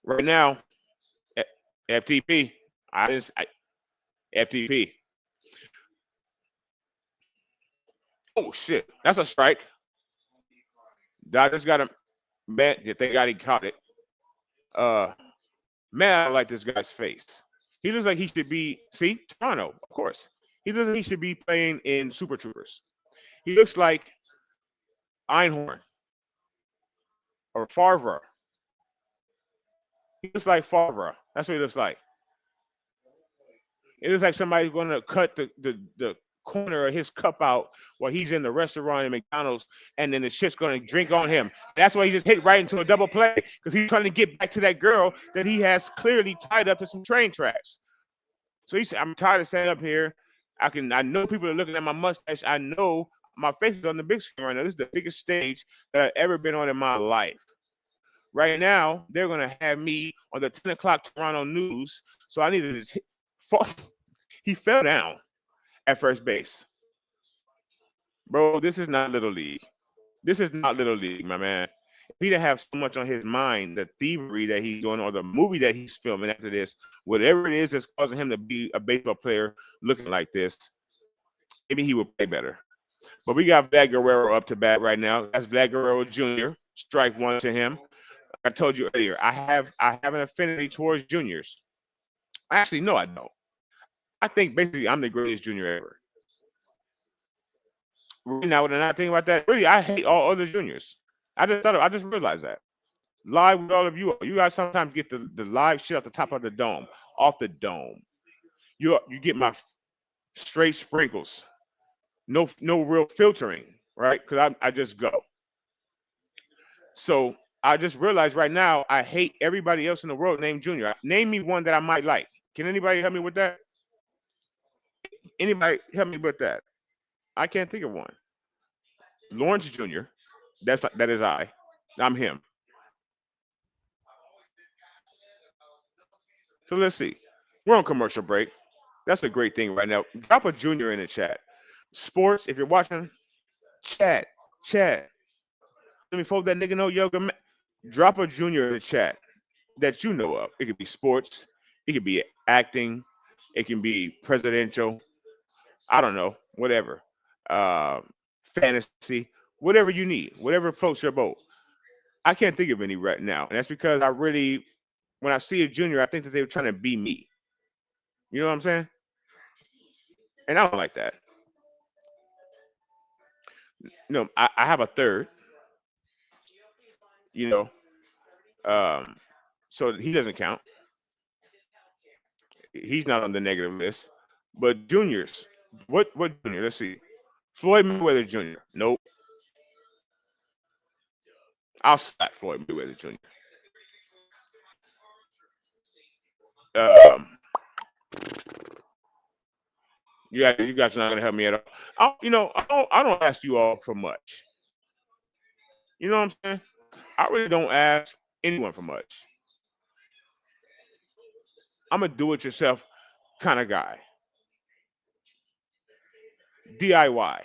Right now, FTP. I didn't. FTP. Oh shit, that's a strike. Dodgers got him. Man, thank God he caught it. Uh, man, I don't like this guy's face. He looks like he should be. See, Toronto, of course. He looks like he should be playing in Super Troopers. He looks like Einhorn or Farver. He looks like Farver. That's what he looks like. It looks like somebody's going to cut the corner of his cup out while he's in the restaurant at McDonald's, and then the shit's going to drink on him. That's why he just hit right into a double play because he's trying to get back to that girl that he has clearly tied up to some train tracks. So he said, "I'm tired of standing up here. I know people are looking at my mustache. I know my face is on the big screen right now. This is the biggest stage that I've ever been on in my life. Right now, they're gonna have me on the 10 o'clock Toronto news. So I needed to fall. He fell down at first base. Bro, this is not little league. This is not little league, my man. If he didn't have so much on his mind, the thievery that he's doing or the movie that he's filming after this, whatever it is that's causing him to be a baseball player looking like this, maybe he would play better. But we got Vlad Guerrero up to bat right now. That's Vlad Guerrero Jr. Strike one to him. I told you earlier, I have an affinity towards juniors. Actually, no, I don't. I think basically I'm the greatest junior ever. Really now, when I think about that, really I hate all other juniors. I just realized that. Live with all of you. You guys sometimes get the live shit off the top of the dome, off the dome. You get my straight sprinkles. No real filtering, right? Because I just go. So I just realized right now I hate everybody else in the world named Junior. Name me one that I might like. Can anybody help me with that? Anybody help me with that? I can't think of one. Lawrence Jr. That is I. I'm him. So let's see. We're on commercial break. That's a great thing right now. Drop a junior in the chat. Sports, if you're watching, chat, chat. Let me fold that nigga know yoga. Drop a junior in the chat that you know of. It could be sports. It could be acting. It can be presidential. I don't know. Whatever. Uh, fantasy. Whatever you need. Whatever floats your boat. I can't think of any right now, and that's because I really, when I see a junior, I think that they were trying to be me. You know what I'm saying? And I don't like that. No, I have a third. You know, um, so he doesn't count. He's not on the negative list. But juniors, what junior? Let's see. Floyd Mayweather Jr. Nope. I'll slap Floyd Mayweather Jr. Um, you guys are not gonna help me at all. I don't ask you all for much. You know what I'm saying? I really don't ask anyone for much. I'm a do-it-yourself kind of guy. DIY.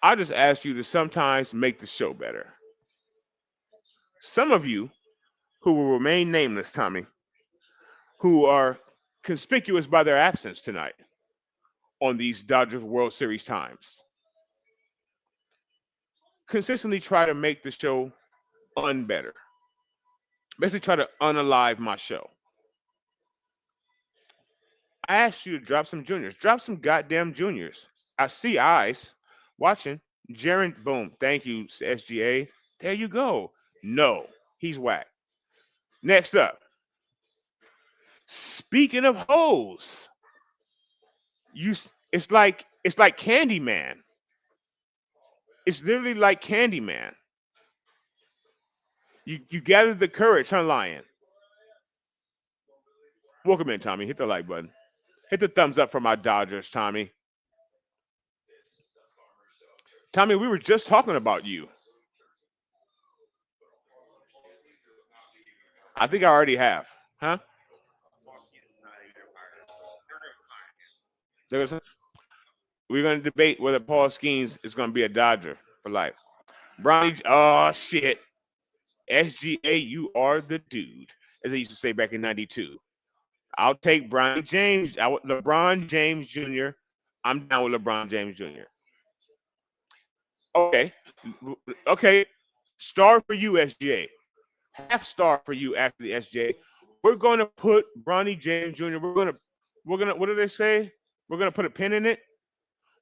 I just ask you to sometimes make the show better. Some of you who will remain nameless, Tommy, who are conspicuous by their absence tonight on these Dodgers World Series times, consistently try to make the show unbetter. Basically, try to unalive my show. I asked you to drop some juniors. Drop some goddamn juniors. I see eyes watching. Jaron, boom. Thank you, SGA. There you go. No, he's whack. Next up, speaking of hoes, it's like Candyman. It's literally like Candyman. You gathered the courage, huh, Lion? Welcome in, Tommy. Hit the like button. Hit the thumbs up for my Dodgers, Tommy. Tommy, we were just talking about you. I think I already have. Huh? We're gonna debate whether Paul Skeens is gonna be a Dodger for life. Bronny, oh shit. SGA, you are the dude, as they used to say back in '92. I'll take Bronny James. LeBron James Jr. I'm down with LeBron James Jr. Okay, okay. Star for you, SGA. Half star for you, actually, SJ. We're gonna put Bronny James Jr. We're gonna what do they say? We're gonna put a pin in it.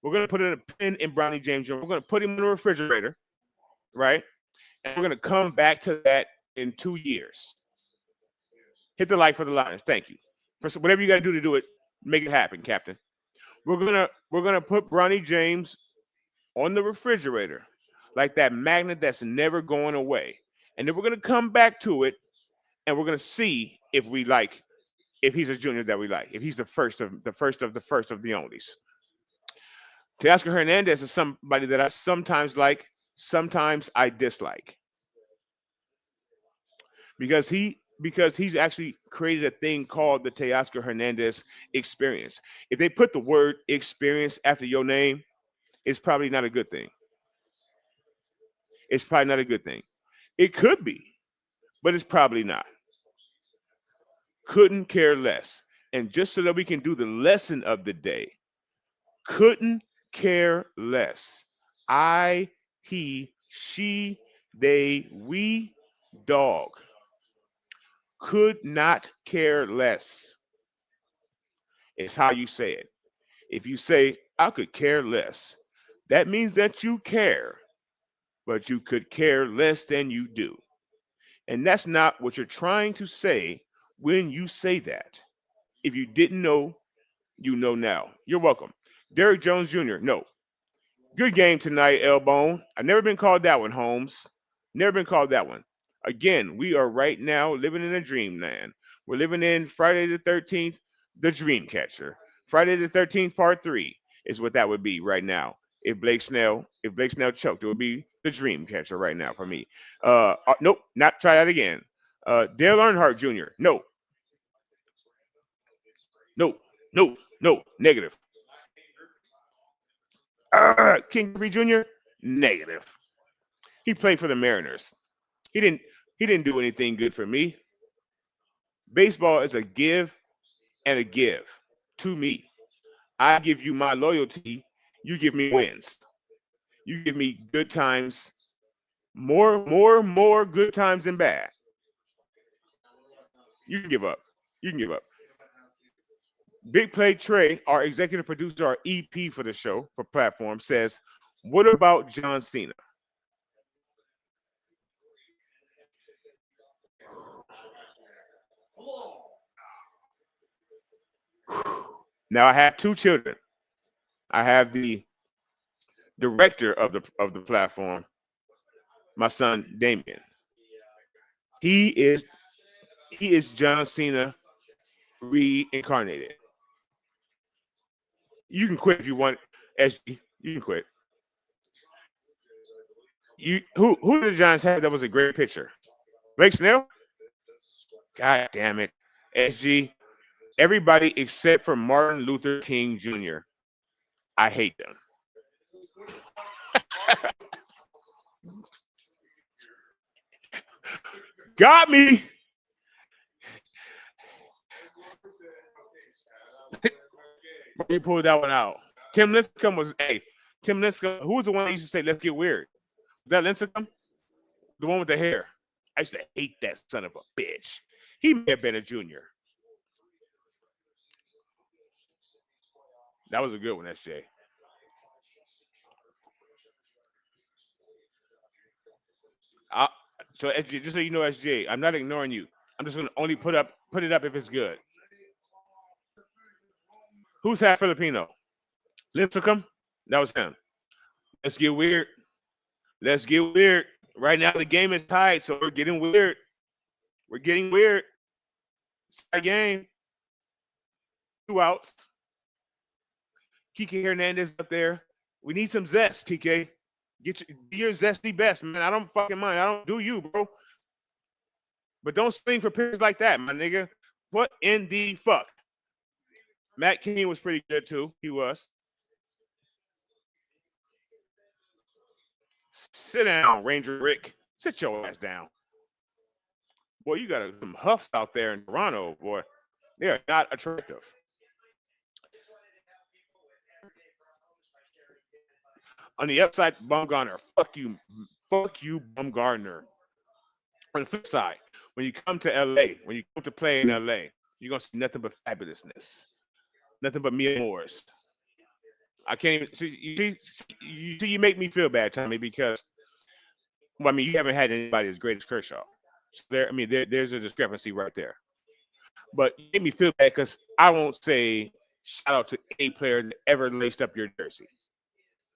We're gonna put a pin in Bronny James Jr. We're gonna put him in the refrigerator, right? And we're gonna come back to that in 2 years. Hit the like for the Lions. Thank you. For whatever you gotta do it, make it happen, Captain. We're gonna put Bronny James on the refrigerator, like that magnet that's never going away. And then we're gonna come back to it and we're gonna see if he's a junior that we like, if he's the first of the onlys. Teoscar Hernandez is somebody that I sometimes like, sometimes I dislike because he's actually created a thing called the Teoscar Hernandez experience. If they put the word experience after your name, it's probably not a good thing. It's probably not a good thing. It could be, but it's probably not. Couldn't care less. And just so that we can do the lesson of the day, couldn't care less. I, he, she, they, we, dog. Could not care less. It's how you say it. If you say, I could care less, that means that you care, but you could care less than you do. And that's not what you're trying to say when you say that. If you didn't know, you know now. You're welcome. Derrick Jones Jr., no. Good game tonight, Elbone. I've never been called that one, Holmes. Never been called that one. Again, we are right now living in a dreamland. We're living in Friday the 13th, the dream catcher. Friday the 13th, part three is what that would be right now. If Blake Snell choked, it would be the dream catcher right now for me. Nope, not try that again. Dale Earnhardt Jr. No, no, no, no, negative. King Griffey Jr. Negative. He played for the Mariners. He didn't. He didn't do anything good for me. Baseball is a give and a give to me. I give you my loyalty. You give me wins. You give me good times, more good times than bad. You can give up. You can give up. Big Play Trey, our executive producer, our EP for the show for platform, says, "What about John Cena?" Now I have two children. I have the director of the platform, my son Damien. He is he is John Cena reincarnated. You can quit if you want. SG, you can quit. You who did the Giants have that was a great pitcher? Blake Snell. God damn it, SG. Everybody except for Martin Luther King Jr. I hate them. Got me. You pulled that one out. Tim Lincecum was hey. Tim Lincecum. Who was the one that used to say "Let's get weird"? Was that Lincecum? The one with the hair. I used to hate that son of a bitch. He may have been a junior. That was a good one, SJ. I, so SJ, just so you know, SJ, I'm not ignoring you. I'm just gonna only put it up if it's good. Who's half Filipino? Lincecum? That was him. Let's get weird. Let's get weird. Right now the game is tied, so we're getting weird. We're getting weird. It's a game. Two outs. Kike Hernandez up there. We need some zest, TK. Do your zesty best, man. I don't fucking mind. I don't do you, bro. But don't swing for pitches like that, my nigga. What in the fuck? Matt King was pretty good too. He was. Sit down, Ranger Rick. Sit your ass down. Boy, you got some huffs out there in Toronto, boy. They are not attractive. On the upside, Bumgarner. Fuck you, Bumgarner. On the flip side, when you come to LA, when you come to play in LA, you're gonna see nothing but fabulousness, nothing but Mia Moores. I can't even you make me feel bad, Tommy, because well, I mean you haven't had anybody as great as Kershaw. So there, I mean there's a discrepancy right there. But you made me feel bad because I won't say shout out to any player that ever laced up your jersey.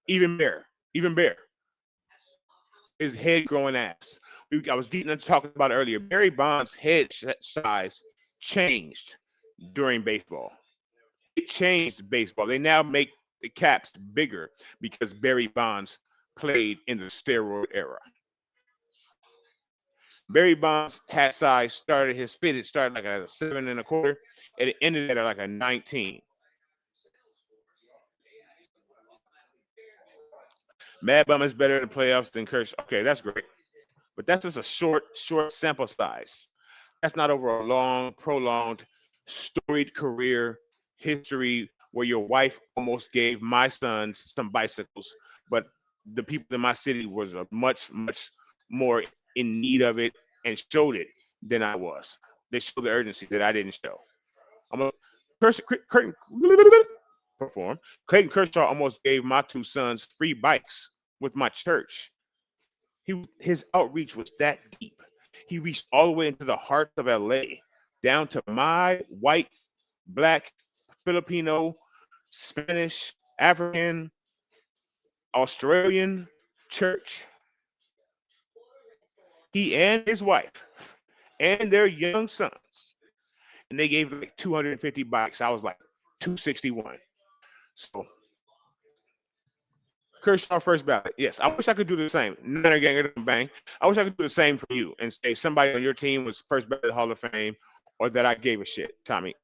Even Bear, even Bear, his head growing ass. I was getting into talking about it earlier. Barry Bonds' head size changed during baseball. It changed baseball. They now make the caps bigger because Barry Bonds played in the steroid era. Barry Bonds hat size started his fit. It started like at a 7 1/4, and it ended at like a 19. Mad Bum is better in the playoffs than Kershaw. Okay, that's great, but that's just a short sample size. That's not over a long, prolonged, storied career history where your wife almost gave my sons some bicycles, but the people in my city was a much more in need of it and showed it than I was. They showed the urgency that I didn't show. I'm a Curtin perform. Clayton Kershaw almost gave my two sons free bikes with my church. His outreach was that deep. He reached all the way into the heart of LA, down to my white, black, Filipino, Spanish, African, Australian church. He and his wife and their young sons, and they gave like 250 bikes. I was like 261. So Kershaw first ballot. Yes, I wish I could do the same. Niner gang bang. I wish I could do the same for you and say somebody on your team was first ballot Hall of Fame, or that I gave a shit, Tommy,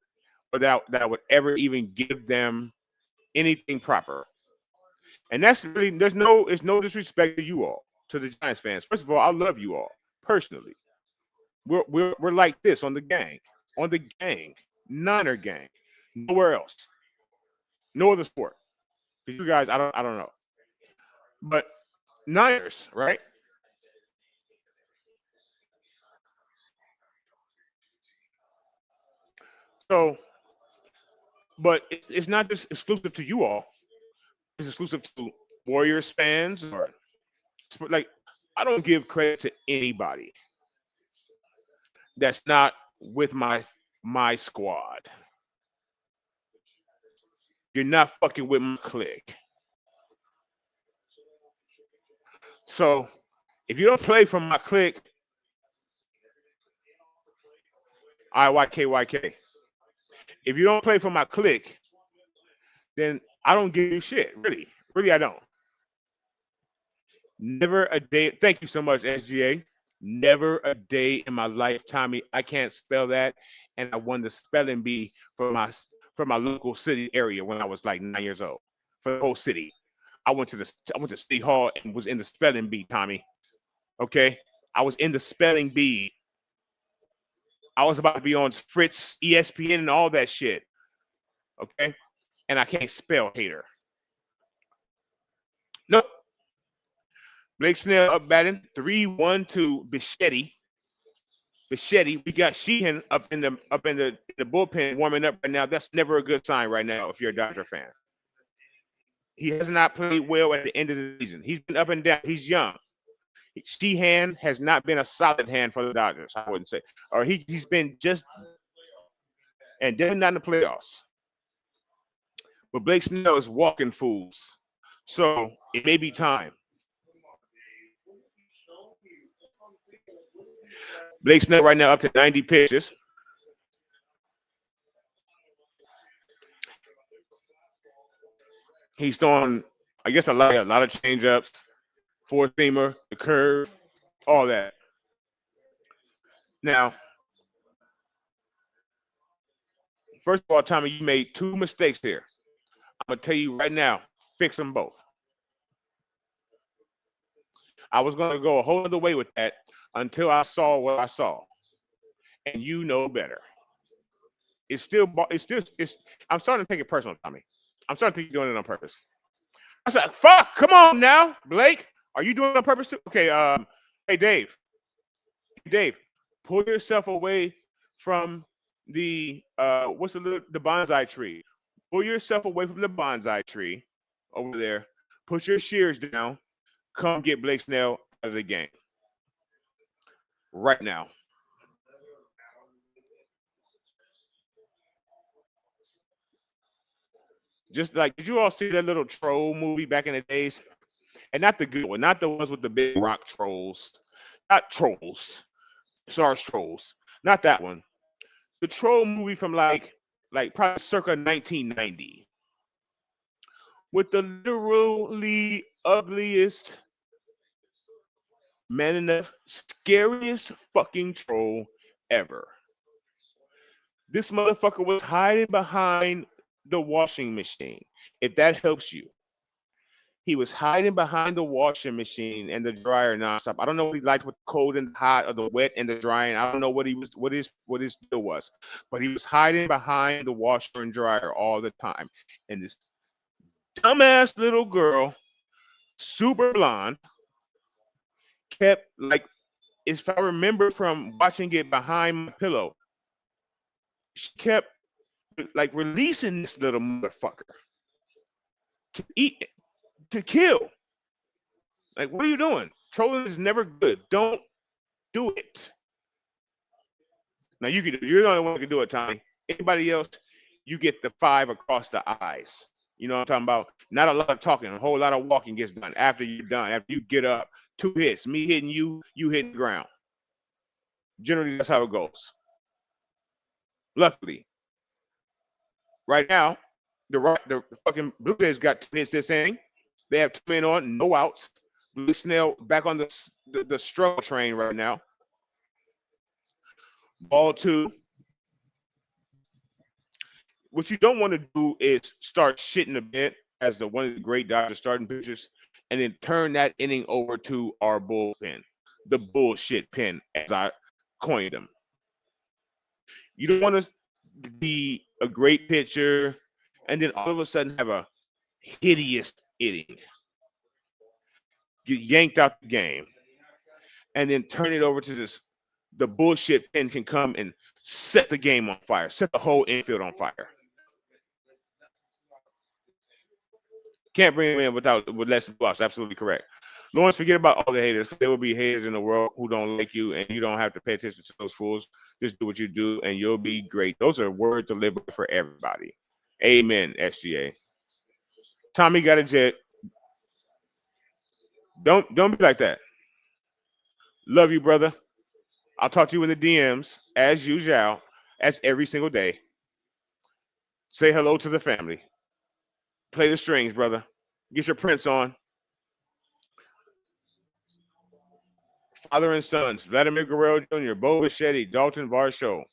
or that I would ever even give them anything proper. And that's really it's no disrespect to you all, to the Giants fans. First of all, I love you all personally. We're like this on the gang, Niner gang, nowhere else, no other sport. Because you guys, I don't know, but Niners, right? So, but it's not just exclusive to you all. It's exclusive to Warriors fans or like I don't give credit to anybody that's not with my squad. You're not fucking with my clique. So if you don't play from my clique, IYKYK. If you don't play for my clique, then I don't give you shit. Really, really, I don't. Never a day. Thank you so much, SGA. Never a day in my life, Tommy. I can't spell that, and I won the spelling bee for my local city area when I was like 9 years old. For the whole city, I went to City Hall and was in the spelling bee, Tommy. Okay, I was in the spelling bee. I was about to be on Fritz, ESPN, and all that shit. Okay, and I can't spell hater. Nope. Blake Snell up batting 3-1 to Bichetti. Bichetti, we got Sheehan up in the bullpen warming up right now. That's never a good sign right now if you're a Dodger fan. He has not played well at the end of the season. He's been up and down. He's young. Sheehan has not been a solid hand for the Dodgers, I wouldn't say. Or he's been just and definitely not in the playoffs. But Blake Snell is walking fools. So it may be time. Blake Snell right now up to 90 pitches. He's throwing, I guess, a lot of changeups, four seamer, the curve, all that. Now, first of all, Tommy, you made two mistakes here. I'm gonna tell you right now, fix them both. I was gonna go a whole other way with that until I saw what I saw, and you know better. It's. I'm starting to take it personal, Tommy. I'm starting to think you're doing it on purpose. I said, "Fuck, come on now, Blake. Are you doing it on purpose too?" Okay, hey Dave, pull yourself away from the bonsai tree. Pull yourself away from the bonsai tree over there. Put your shears down. Come get Blake Snell out of the game right now. Just like, did you all see that little troll movie back in the days? And not the good one, not the ones with the big rock trolls, not trolls, SARS trolls, not that one. The troll movie from like probably circa 1990 with the literally ugliest, man enough, scariest fucking troll ever. This motherfucker was hiding behind the washing machine. If that helps you, he was hiding behind the washing machine and the dryer nonstop. I don't know what he liked with the cold and the hot or the wet and the drying. I don't know what his deal was, but he was hiding behind the washer and dryer all the time. And this dumbass little girl, super blonde, kept like, if I remember from watching it behind my pillow, she kept like releasing this little motherfucker to eat, to kill. Like, what are you doing? Trolling is never good. Don't do it. Now you're the only one who can do it, Tommy. Anybody else, you get the five across the eyes. You know what I'm talking about? Not a lot of talking, a whole lot of walking gets done after you're done. After you get up, two hits, me hitting you, you hitting the ground. Generally, that's how it goes. Luckily, right now, the fucking Blue Jays got two hits this inning. They have two men on, no outs. Blue Snell back on the struggle train right now. Ball two. What you don't want to do is start shitting a bit as one of the great Dodgers starting pitchers, and then turn that inning over to our bullpen, the bullshit pen, as I coined them. You don't want to be a great pitcher and then all of a sudden have a hideous inning, get yanked out the game, and then turn it over to this. The bullshit pen can come and set the game on fire, set the whole infield on fire. Can't bring him in with less loss. Absolutely correct. Lawrence, forget about all the haters. There will be haters in the world who don't like you, and you don't have to pay attention to those fools. Just do what you do, and you'll be great. Those are words to live with for everybody. Amen, SGA. Tommy got a jet. Don't be like that. Love you, brother. I'll talk to you in the DMs as usual, as every single day. Say hello to the family. Play the strings, brother. Get your prints on. Father and sons, Vladimir Guerrero Jr., Bo Bichetti, Dalton Varsho.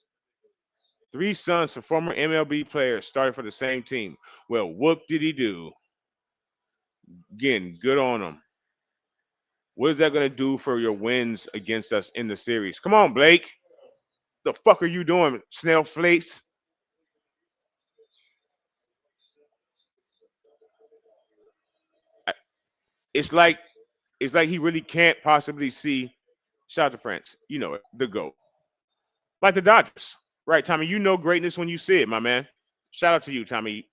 Three sons for former MLB players started for the same team. Well, whoop did he do? Again, good on him. What is that going to do for your wins against us in the series? Come on, Blake. The fuck are you doing, snail flakes? I- It's like he really can't possibly see. Shout out to Prince. You know it, the GOAT. Like the Dodgers. Right, Tommy. You know greatness when you see it, my man. Shout out to you, Tommy.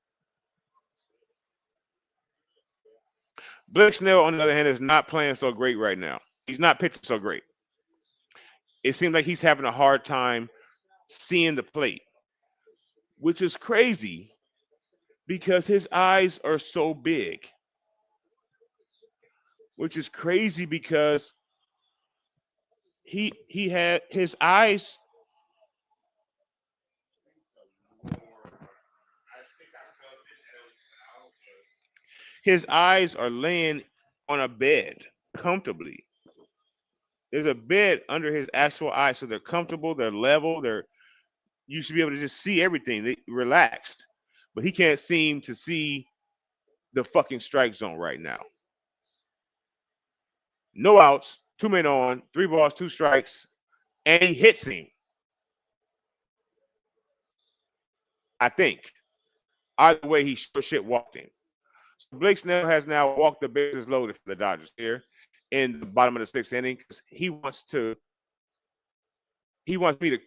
Blake Snell, on the other hand, is not playing so great right now. He's not pitching so great. It seems like he's having a hard time seeing the plate, which is crazy because his eyes are so big. Which is crazy because he had his eyes are laying on a bed comfortably. There's a bed under his actual eyes, so they're comfortable, they're level, they're you should be able to just see everything. They relaxed. But he can't seem to see the fucking strike zone right now. No outs, 2 men on, 3 balls, 2 strikes, and he hits him, I think. Either way, he sure shit walked him. So Blake Snell has now walked the bases loaded for the Dodgers here in the bottom of the 6th inning because he wants me to,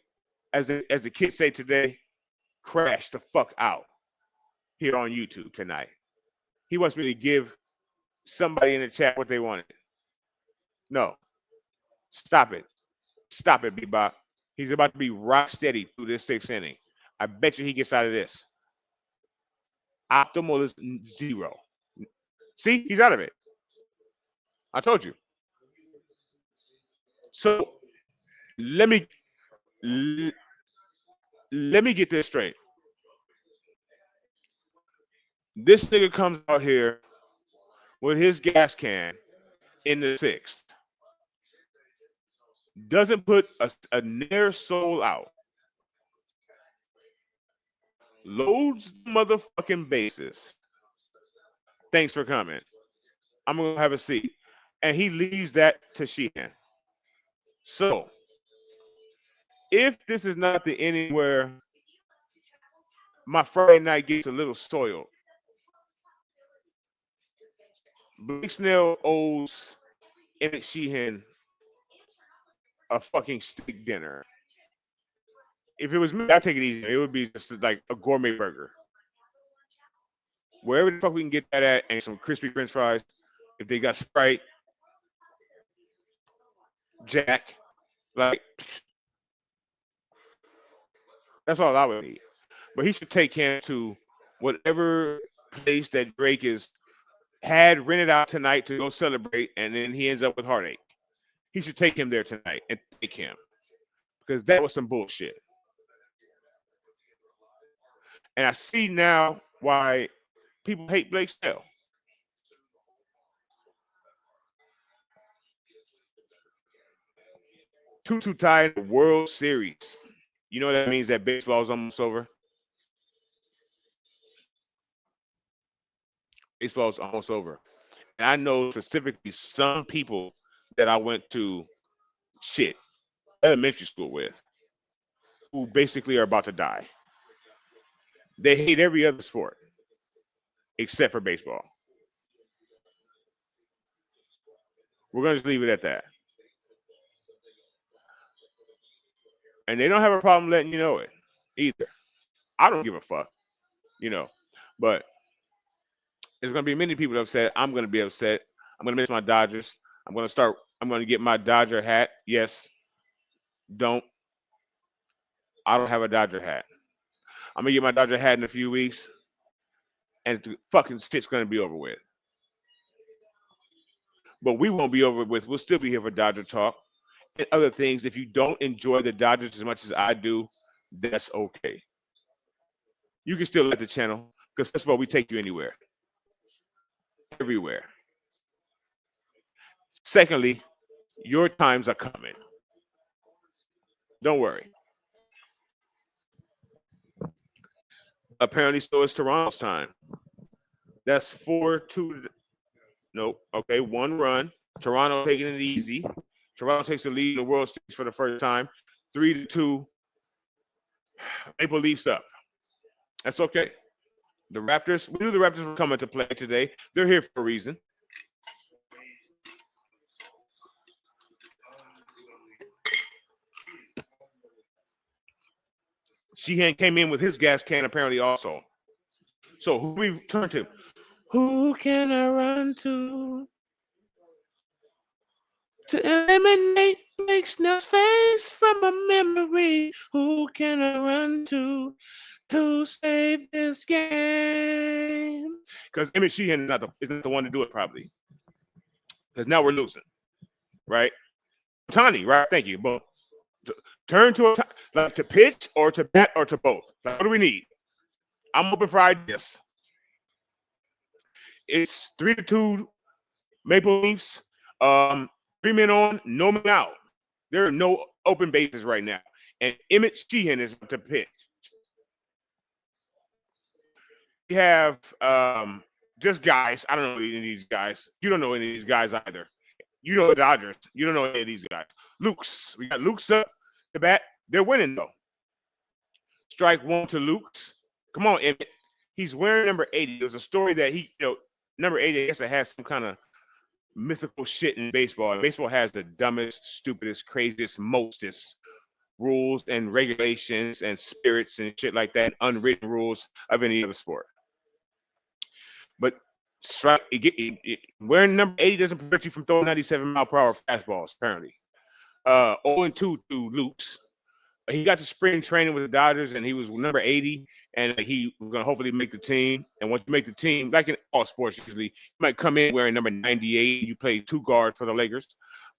as the kids say today, crash the fuck out here on YouTube tonight. He wants me to give somebody in the chat what they wanted. No, stop it. Stop it, Bebop. He's about to be rock steady through this 6th inning. I bet you he gets out of this. Optimal is zero. See, he's out of it. I told you. So let me l- let me get this straight. This nigga comes out here with his gas can in the 6th, doesn't put a near soul out, loads the motherfucking bases. Thanks for coming. I'm gonna have a seat, and he leaves that to Sheehan. So if this is not the inning where my Friday night gets a little soiled, Blake Snell owes Emmett Sheehan a fucking steak dinner. If it was me, I'd take it easy. It would be just like a gourmet burger. Wherever the fuck we can get that at, and some crispy French fries. If they got Sprite, Jack, like that's all I would need. But he should take him to whatever place that Drake is had rented out tonight to go celebrate, and then he ends up with heartache. He should take him there tonight and thank him because that was some bullshit. And I see now why people hate Blake Snell. 2-2 tie in the World Series. You know that means that baseball is almost over. Baseball is almost over. And I know specifically some people that I went to shit elementary school with who basically are about to die. They hate every other sport except for baseball. We're gonna just leave it at that. And they don't have a problem letting you know it either. I don't give a fuck, you know. But there's gonna be many people upset. I'm gonna be upset. I'm gonna miss my Dodgers. I'm gonna get my Dodger hat. Yes, don't. I don't have a Dodger hat. I'm gonna get my Dodger hat in a few weeks. and the fucking shit's gonna be over with. But we won't be over with. We'll still be here for Dodger talk and other things. If you don't enjoy the Dodgers as much as I do, that's okay. You can still like the channel because first of all, we take you anywhere, everywhere. Secondly, your times are coming. Don't worry. Apparently, so is Toronto's time. That's 4-2. Nope. Okay, one run. Toronto taking it easy. Toronto takes the lead in the World Series for the first time. 3-2. Maple Leafs up. That's okay. The Raptors. We knew the Raptors were coming to play today. They're here for a reason. Sheehan came in with his gas can apparently also. So who we turn to? Who can I run to eliminate Blake Snell's face from a memory? Who can I run to save this game? Because Emmett Sheehan is not the one to do it probably. Because now we're losing, right? Tani, right? Thank you. Boom. Turn to like to pitch or to bat or to both. Like, what do we need? I'm open for ideas. It's 3-2 Maple Leafs. 3 men on, no men out. There are no open bases right now. And Emmett Sheehan is to pitch. We have just guys. I don't know any of these guys. You don't know any of these guys either. You know the Dodgers. You don't know any of these guys. Luke's. We got Luke's up the bat. They're winning though. Strike one to Luke's. Come on, Emmett. He's wearing number 80. There's a story that number 80, I guess it has some kind of mythical shit in baseball. And baseball has the dumbest, stupidest, craziest, mostest rules and regulations and spirits and shit like that, unwritten rules of any other sport. But wearing number 80 doesn't prevent you from throwing 97-mile-per-hour fastballs, apparently. 0-2 to Luke's. He got to spring training with the Dodgers, and he was number 80, and he was going to hopefully make the team. And once you make the team, like in all sports usually, you might come in wearing number 98. You play two guard for the Lakers.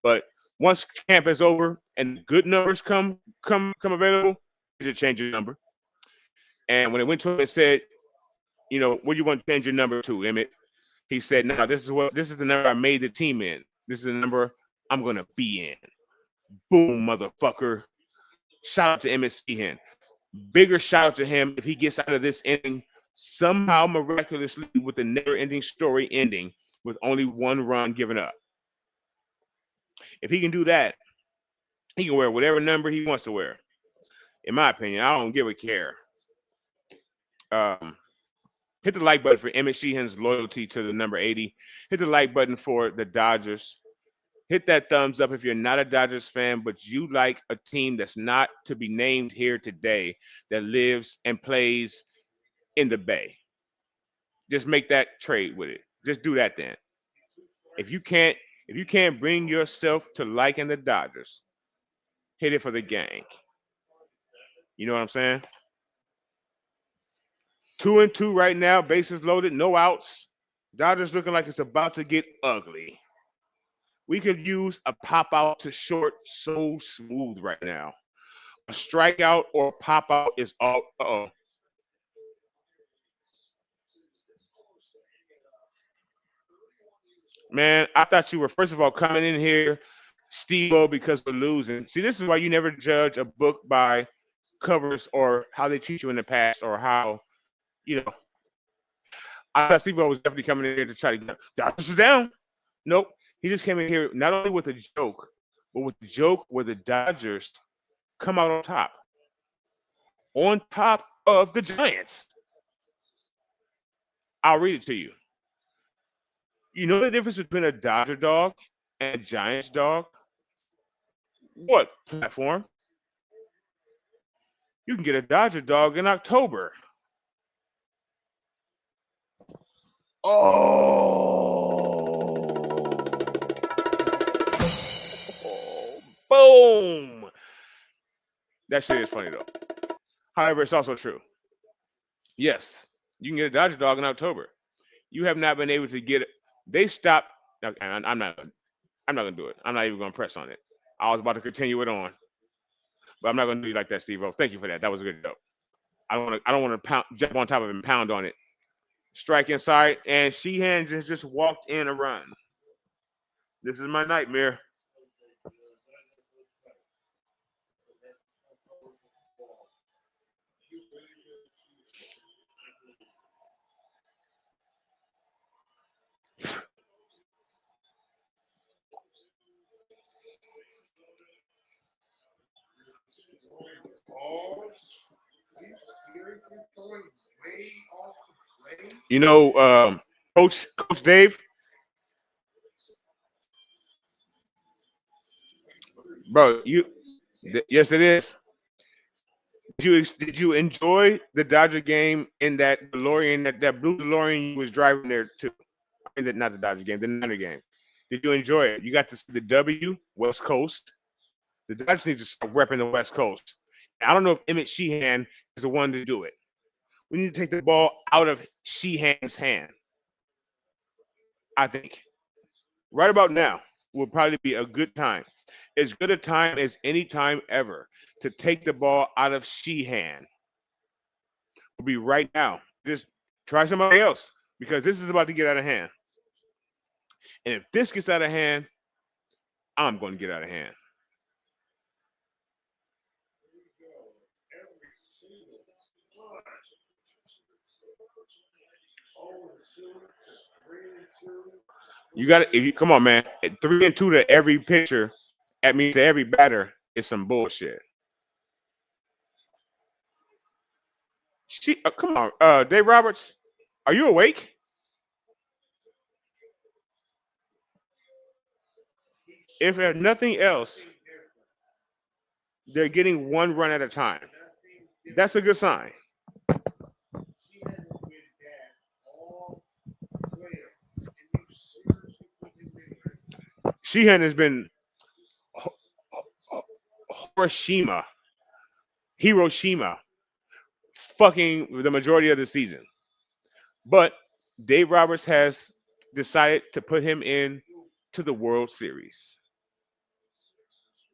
But once camp is over and good numbers come available, you should change your number. And when it went to him and said, what do you want to change your number to, Emmett? He said, no, this is the number I made the team in. This is the number I'm going to be in. Boom, motherfucker. Shout out to Emmett Sheehan. Bigger shout out to him if he gets out of this inning somehow miraculously with the never-ending story ending with only one run given up. If he can do that, he can wear whatever number he wants to wear. In my opinion, I don't give a care. Hit the like button for Emmett Sheehan's loyalty to the number 80. Hit the like button for the Dodgers. Hit that thumbs up if you're not a Dodgers fan, but you like a team that's not to be named here today that lives and plays in the Bay. Just make that trade with it. Just do that then. If you can't bring yourself to liking the Dodgers, hit it for the gang. You know what I'm saying? 2-2 right now, bases loaded, no outs. Dodgers looking like it's about to get ugly. We could use a pop out to short so smooth right now. A strikeout or a pop out is all. Uh-oh. Man, I thought you were first of all coming in here, Steve-O, because we're losing. See, this is why you never judge a book by covers or how they treat you in the past or how, you know. I thought Steve-O was definitely coming in here to try to get Dodgers are down. Nope. He just came in here not only with a joke, but with the joke where the Dodgers come out on top of the Giants. I'll read it to you. You know the difference between a Dodger dog and a Giants dog? What platform? You can get a Dodger dog in October. Oh, boom. That shit is funny though. However, it's also true. Yes, You can get a Dodger dog in October. You have not been able to get it. They stopped. I'm not. I'm not gonna do it. I'm not even gonna press on it. I was about to continue it on, but I'm not gonna do you like that, Steve. Thank you for that. That was a good joke. I don't want to. I don't want to jump on top of it and pound on it. Strike inside, and Sheehan just walked in a run. This is my nightmare. You know, Coach Dave, bro. Yes, it is. Did you enjoy the Dodger game in that DeLorean that blue DeLorean you was driving there too? I mean, not the Dodger game, the Niner game. Did you enjoy it? You got to see the W West Coast. The Dodgers need to start repping the West Coast. I don't know if Emmett Sheehan is the one to do it. We need to take the ball out of Sheehan's hand. I think right about now will probably be a good time, as good a time as any time ever to take the ball out of Sheehan. Will be right now. Just try somebody else because this is about to get out of hand. And if this gets out of hand, I'm going to get out of hand. You got to, if you come on, man, 3-2 to every pitcher, that means to every batter is some bullshit. Come on, Dave Roberts, are you awake? If there's nothing else, they're getting one run at a time. That's a good sign. Sheehan has been Hiroshima, Hiroshima, fucking the majority of the season. But Dave Roberts has decided to put him in to the World Series.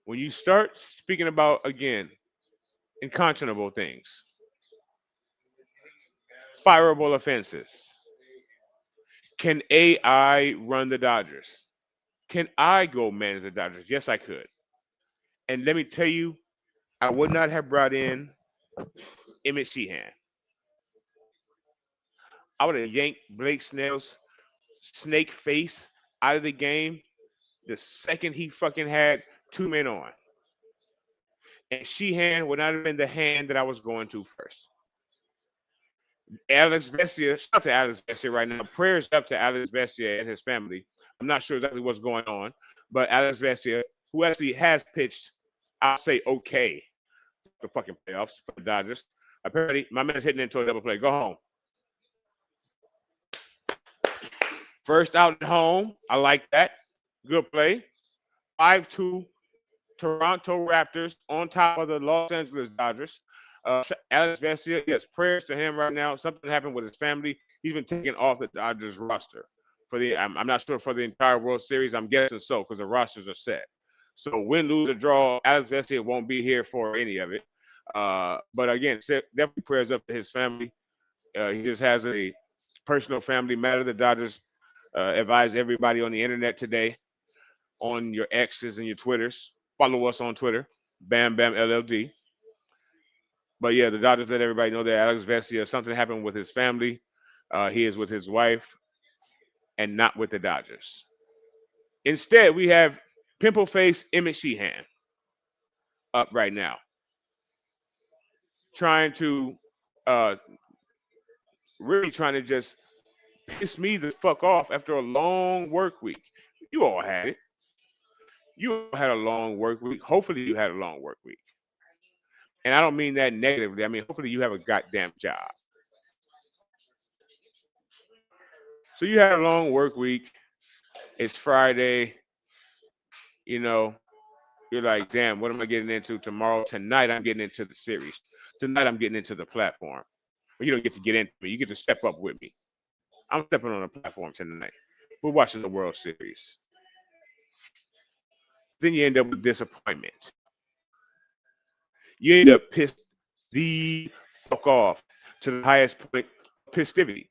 When you start speaking about again unconscionable things, fireable offenses, can AI run the Dodgers? Can I go manage the Dodgers? Yes, I could. And let me tell you, I would not have brought in Emmett Sheehan. I would have yanked Blake Snell's snake face out of the game the second he fucking had two men on. And Sheehan would not have been the hand that I was going to first. Alex Vessia, shout out to Alex Vessia right now. Prayers up to Alex Vessia and his family. I'm not sure exactly what's going on, but Alex Vessia, who actually has pitched, I'll say okay, the fucking playoffs for the Dodgers. Apparently, my man's hitting into a double play. Go home. First out at home. I like that. Good play. 5-2 Toronto Raptors on top of the Los Angeles Dodgers. Alex Vencia, yes, prayers to him right now. Something happened with his family. He's been taken off the Dodgers roster for the. I'm not sure for the entire World Series. I'm guessing so because the rosters are set. So win, lose, or draw, Alex Vencia won't be here for any of it. But again, definitely prayers up to his family. He just has a personal family matter. The Dodgers advise everybody on the internet today, on your X's and your Twitters. Follow us on Twitter, Bam Bam LLD. But yeah, the Dodgers let everybody know that Alex Vesia, something happened with his family. He is with his wife and not with the Dodgers. Instead, we have pimple face Emmett Sheehan up right now, trying to uh, really trying to just piss me the fuck off after a long work week. You all had it. You all had a long work week. Hopefully, you had a long work week. And I don't mean that negatively. I mean, hopefully, you have a goddamn job. So you had a long work week. It's Friday. You know, you're like, damn, what am I getting into tomorrow? Tonight, I'm getting into the series. Tonight, I'm getting into the platform. But you don't get to get into me. You get to step up with me. I'm stepping on a platform tonight. We're watching the World Series. Then you end up with disappointment. You end up pissed the fuck off to the highest point of festivity.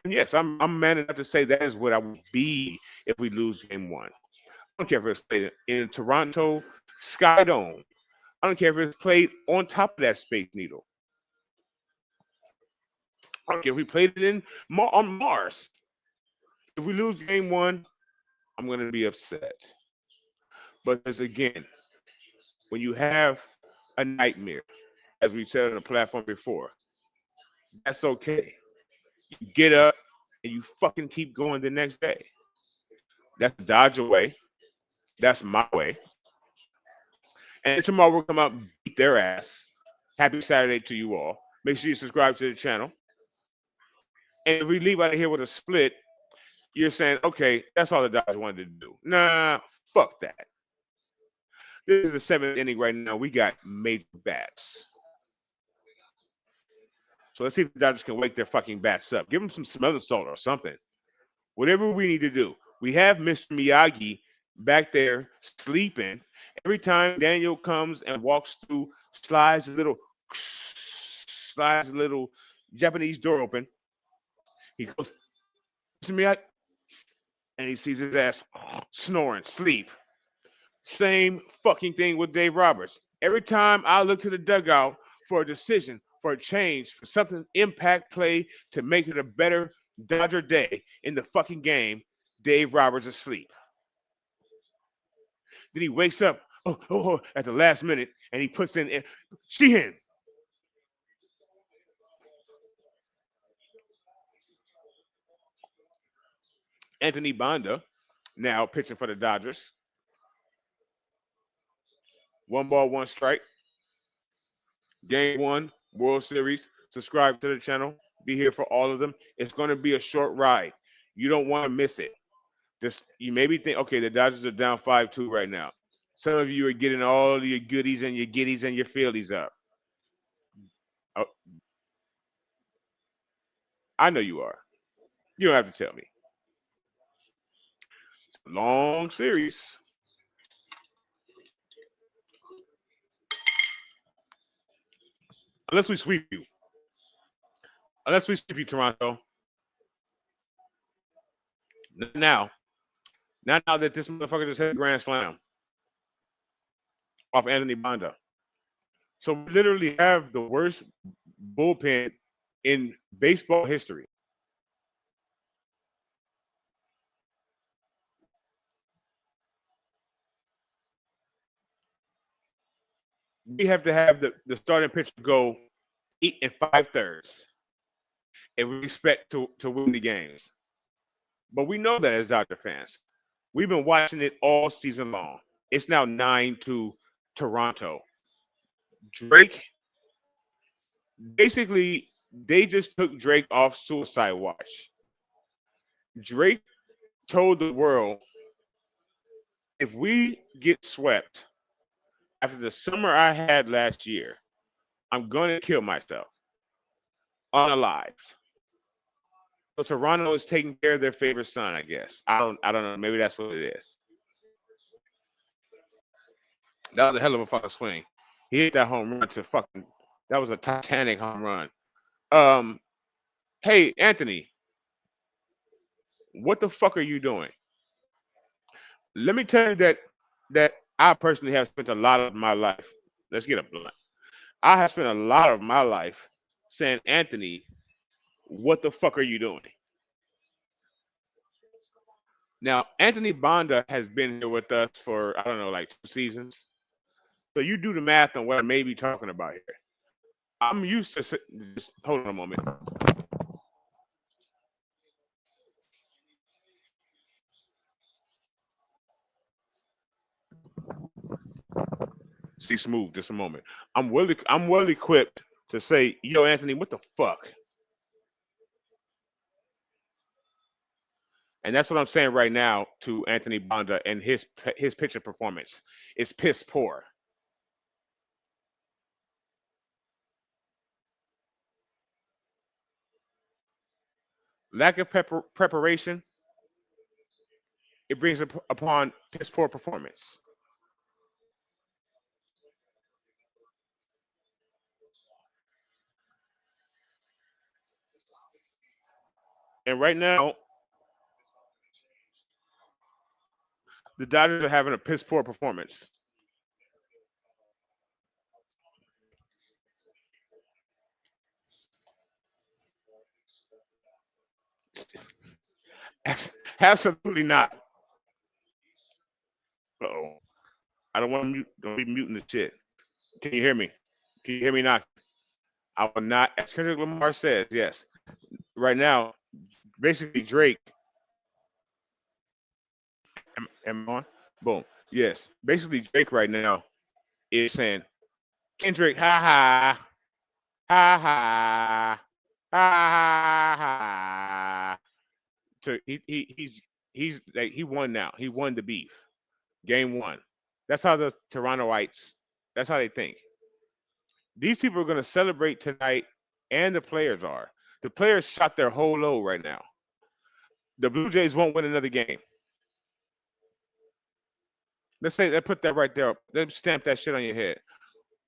And yes, I'm man enough to say that is what I would be if we lose game one. I don't care if it's played in Toronto, Sky Dome. I don't care if it's played on top of that Space Needle. I don't care if we played it on Mars. If we lose game one, I'm going to be upset. But as again, when you have a nightmare, as we said on the platform before, that's okay. You get up and you fucking keep going the next day. That's the Dodger way. That's my way. And tomorrow we'll come out and beat their ass. Happy Saturday to you all. Make sure you subscribe to the channel. And if we leave out of here with a split, you're saying, okay, that's all the Dodgers wanted to do. Nah, fuck that. This is the seventh inning right now. We got major bats. So let's see if the Dodgers can wake their fucking bats up. Give them some smelling salt or something. Whatever we need to do. We have Mr. Miyagi back there sleeping. Every time Daniel comes and walks through, slides a little Japanese door open. He goes, Mr. Miyagi, and he sees his ass snoring, sleep. Same fucking thing with Dave Roberts. Every time I look to the dugout for a decision, for a change, for something impact play to make it a better Dodger day in the fucking game, Dave Roberts is asleep. Then he wakes up at the last minute and he puts in Sheehan. Anthony Banda now pitching for the Dodgers. One ball, one strike. Game one, World Series. Subscribe to the channel. Be here for all of them. It's going to be a short ride. You don't want to miss it. This you maybe think, okay, the Dodgers are down 5-2 right now. Some of you are getting all your goodies and your giddies and your feelies up. Oh, I know you are. You don't have to tell me. It's a long series. Unless we sweep you. Unless we sweep you, Toronto. Not now. Not now that this motherfucker just hit a grand slam off Anthony Banda. So we literally have the worst bullpen in baseball history. We have to have the starting pitcher go 8 and 5/3 if we expect to win the games. But we know that as Dodger fans. We've been watching it all season long. It's now 9 to Toronto. Drake, basically, they just took Drake off suicide watch. Drake told the world, if we get swept after the summer I had last year, I'm going to kill myself unalived. So Toronto is taking care of their favorite son, I guess. I don't know. Maybe that's what it is. That was a hell of a fucking swing. He hit that home run to fucking. That was a Titanic home run. Um, hey Anthony, what the fuck are you doing? Let me tell you that I personally have spent a lot of my life. Let's get a blunt. I have spent a lot of my life saying, Anthony, what the fuck are you doing? Now, Anthony Banda has been here with us for I don't know, like 2 seasons. So you do the math on what I may be talking about here. I'm used to just hold on a moment. See smooth just a moment. I'm well equipped to say, yo, Anthony, what the fuck? And that's what I'm saying right now to Anthony Banda and his pitcher performance. It's piss poor. Lack of preparation, it brings upon piss poor performance. And right now, the Dodgers are having a piss poor performance. Absolutely not. Oh, I don't want to mute. Don't be muting the shit. Can you hear me? Can you hear me now? I will not. As Kendrick Lamar says, yes. Right now, basically Drake. Am I on? Boom. Yes. Basically Drake right now is saying, Kendrick, ha ha, ha ha, ha ha. So he's like he won now. He won the beef. Game one. That's how the Torontoites. That's how they think. These people are going to celebrate tonight, and the players are. The players shot their whole load right now. The Blue Jays won't win another game. Let's say they put that right there. They stamp that shit on your head.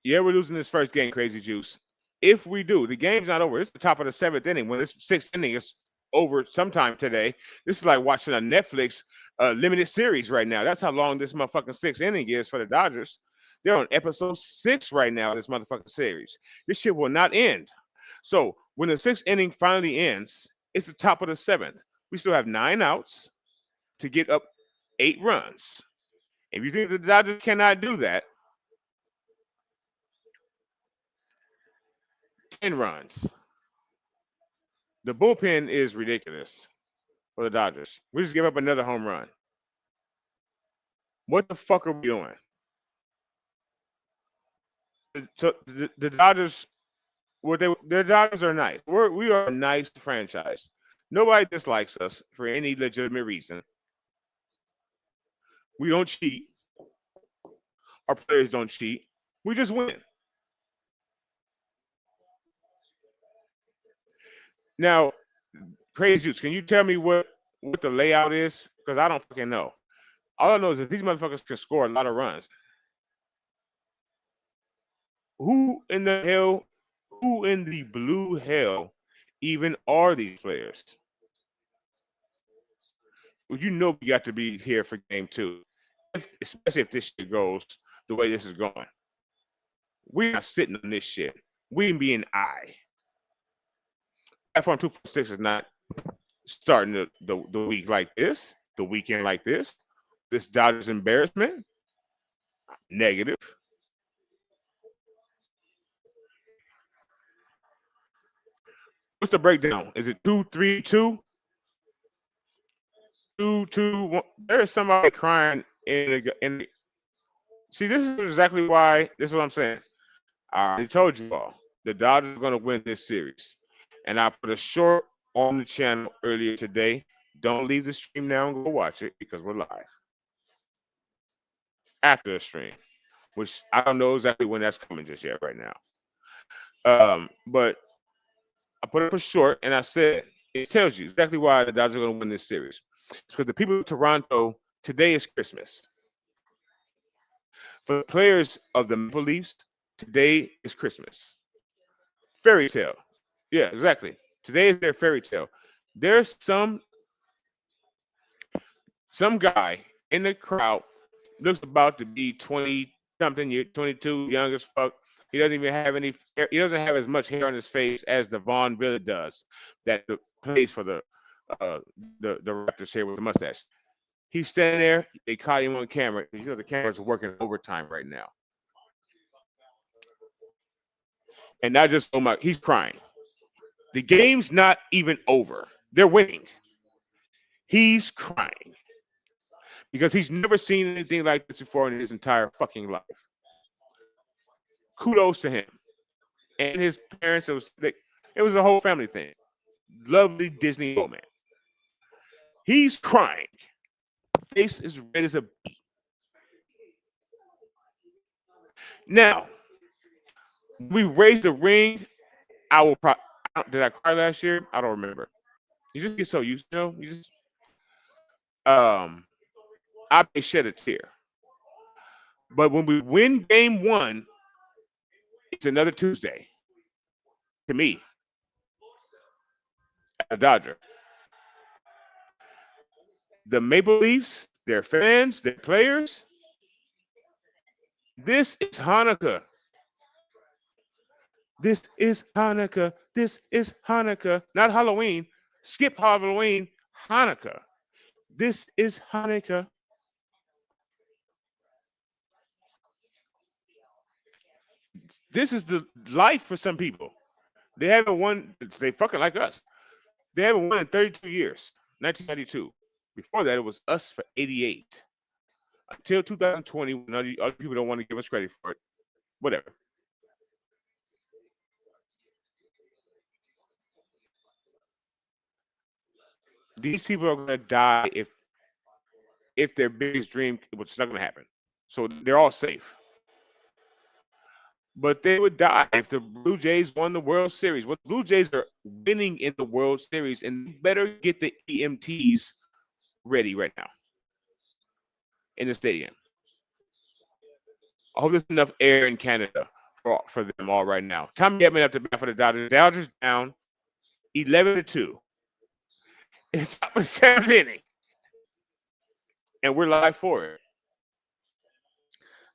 Yeah, we're losing this first game, Crazy Juice. If we do, the game's not over. It's the top of the seventh inning. When it's sixth inning, it's over sometime today. This is like watching a Netflix limited series right now. That's how long this motherfucking sixth inning is for the Dodgers. They're on episode 6 right now of this motherfucking series. This shit will not end. So when the sixth inning finally ends, it's the top of the seventh. We still have 9 outs to get up 8 runs. If you think the Dodgers cannot do that, 10 runs. The bullpen is ridiculous for the Dodgers. We just give up another home run. What the fuck are we doing? So the Dodgers, the Dodgers are nice. We are a nice franchise. Nobody dislikes us for any legitimate reason. We don't cheat. Our players don't cheat. We just win. Now, Crazy Juice, can you tell me what the layout is? Because I don't fucking know. All I know is that these motherfuckers can score a lot of runs. Who in the hell, who in the blue hell even are these players? Well, you know we got to be here for game two, especially if this shit goes the way this is going. We're not sitting on this shit. We being I. Platform 246 is not starting the week like this, the weekend like this. This Dodgers embarrassment, negative. What's the breakdown? Is it 2-3-2? 2-2-1? There's somebody crying in the. See, this is exactly why. This is what I'm saying. I already told you all. The Dodgers are going to win this series. And I put a short on the channel earlier today. Don't leave the stream now and go watch it because we're live after the stream, which I don't know exactly when that's coming just yet right now. But I put up a short and I said it tells you exactly why the Dodgers are going to win this series. It's because the people of Toronto, today is Christmas. For the players of the Maple Leafs, today is Christmas. Fairy tale. Yeah, exactly. Today is their fairy tale. There's some guy in the crowd looks about to be 20 something, 22, young as fuck. He doesn't even have any hair. He doesn't have as much hair on his face as Devon really does plays for uh the Raptors here with the mustache. He's standing there. They caught him on camera. You know the cameras are working overtime right now. And not just oh my, he's crying. The game's not even over. They're winning. He's crying because he's never seen anything like this before in his entire fucking life. Kudos to him and his parents. It was a whole family thing. Lovely Disney moment. He's crying. Face is red as a beet. Now, we raised the ring. I will. Did I cry last year? I don't remember. You just get so used, you just um I may shed a tear. But when we win game one, it's another Tuesday to me, as a Dodger. The Maple Leafs, their fans, their players, this is Hanukkah. This is Hanukkah. This is Hanukkah. Not Halloween. Skip Halloween. Hanukkah. This is Hanukkah. This is the life for some people. They haven't won. They fucking like us. They haven't won in 32 years. 1992. Before that, it was us for 88. Until 2020, when other people don't want to give us credit for it. Whatever. These people are going to die if their biggest dream, which is not going to happen. So they're all safe. But they would die if the Blue Jays won the World Series. Well, the Blue Jays are winning in the World Series, and they better get the EMTs ready right now in the stadium. I hope there's enough air in Canada for them all right now. Tommy Edman up to bat for the Dodgers. Dodgers down 11-2. It's up in seventh inning, and we're live for it.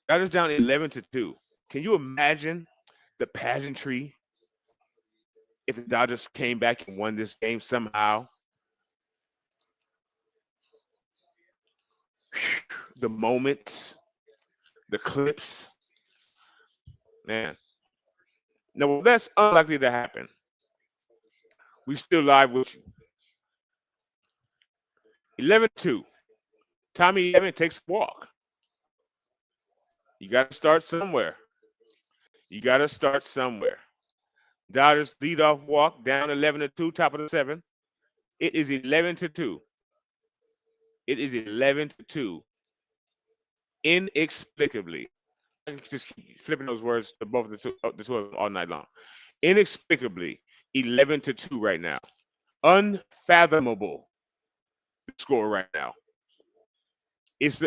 Dodgers down 11-2. Can you imagine the pageantry if the Dodgers came back and won this game somehow? The moments, the clips, man. No, well, that's unlikely to happen. We still live with you. 11-2. Tommy Edman takes a walk. You got to start somewhere. You got to start somewhere. Dodgers lead off walk down 11-2, top of the seventh. It is 11-2. It is 11-2. Inexplicably. I can just keep flipping those words to both the two of them all night long. Inexplicably, 11-2 right now. Unfathomable score right now. It's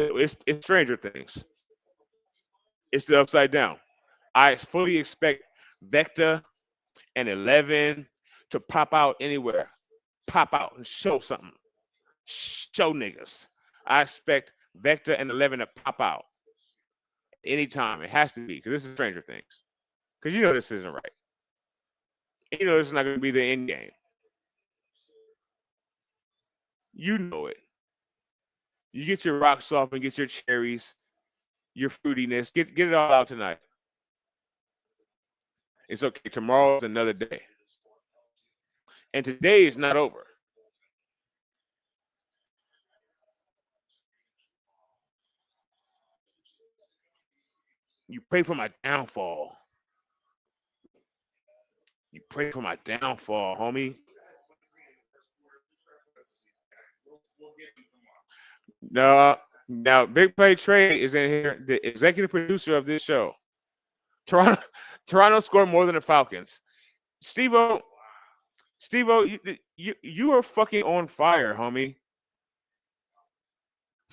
Stranger Things. It's the upside down. I fully expect Vector and 11 to pop out anywhere. Pop out and show something. Show niggas. I expect Vector and 11 to pop out anytime. It has to be because this is Stranger Things. Because you know this isn't right. You know this is not going to be the end game. You know it. You get your rocks off and get your cherries, your fruitiness. Get it all out tonight. It's okay. Tomorrow's another day. And today is not over. You pray for my downfall. You pray for my downfall, homie. No, now Big Play Trey is in here, the executive producer of this show. Toronto, Toronto scored more than the Falcons. Steve-O, Steve-O, you are fucking on fire, homie.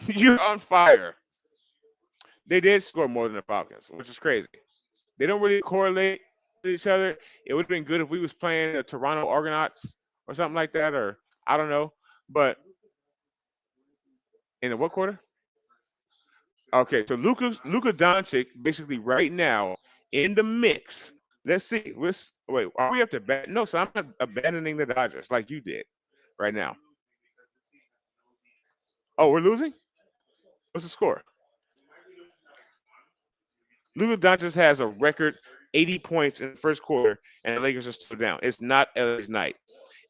You're on fire. They did score more than the Falcons, which is crazy. They don't really correlate with each other. It would have been good if we was playing the Toronto Argonauts or something like that, or I don't know. But in the what quarter? Okay, so Luka Doncic basically right now in the mix. Let's see. Wait, are we up to bat? No, so I'm not abandoning the Dodgers like you did right now. Oh, we're losing? What's the score? Luka Doncic has a record 80 points in the first quarter, and the Lakers are still down. It's not LA's night.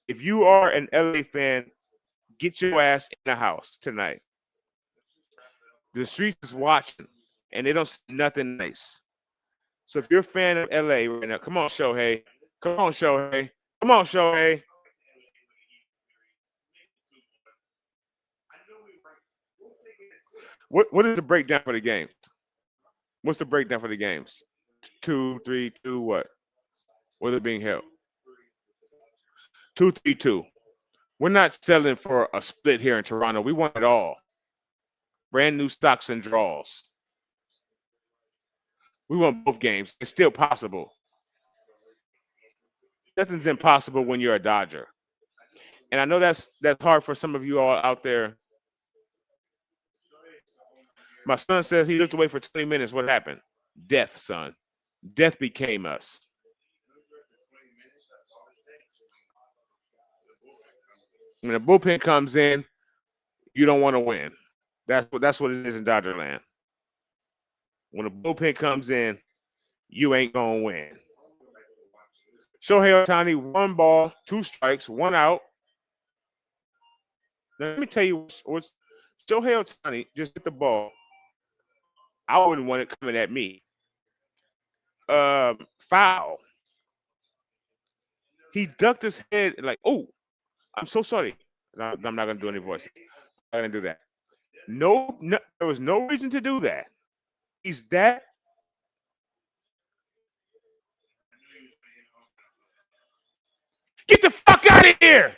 If you are an LA fan, get your ass in the house tonight. The streets is watching, and they don't see nothing nice. So if you're a fan of LA right now, come on, Shohei. Come on, Shohei. Come on, Shohei. What is the breakdown for the games? What's the breakdown for the games? 2-3-2 what? Where they're being held? 2-3-2. We're not selling for a split here in Toronto. We want it all. Brand new stocks and draws. We want both games. It's still possible. Nothing's impossible when you're a Dodger. And I know that's hard for some of you all out there. My son says he looked away for 20 minutes. What happened? Death, son. Death became us. When the bullpen comes in, you don't want to win. That's what it is in Dodger land. When the bullpen comes in, you ain't gonna win. Shohei Ohtani, 1 ball, 2 strikes, 1 out. Now, let me tell you what's Shohei Ohtani just hit the ball. I wouldn't want it coming at me. Foul. He ducked his head like, oh, I'm so sorry. No, I'm not gonna do any voices. I'm not gonna do that. No, there was no reason to do that. He's that. Get the fuck out of here.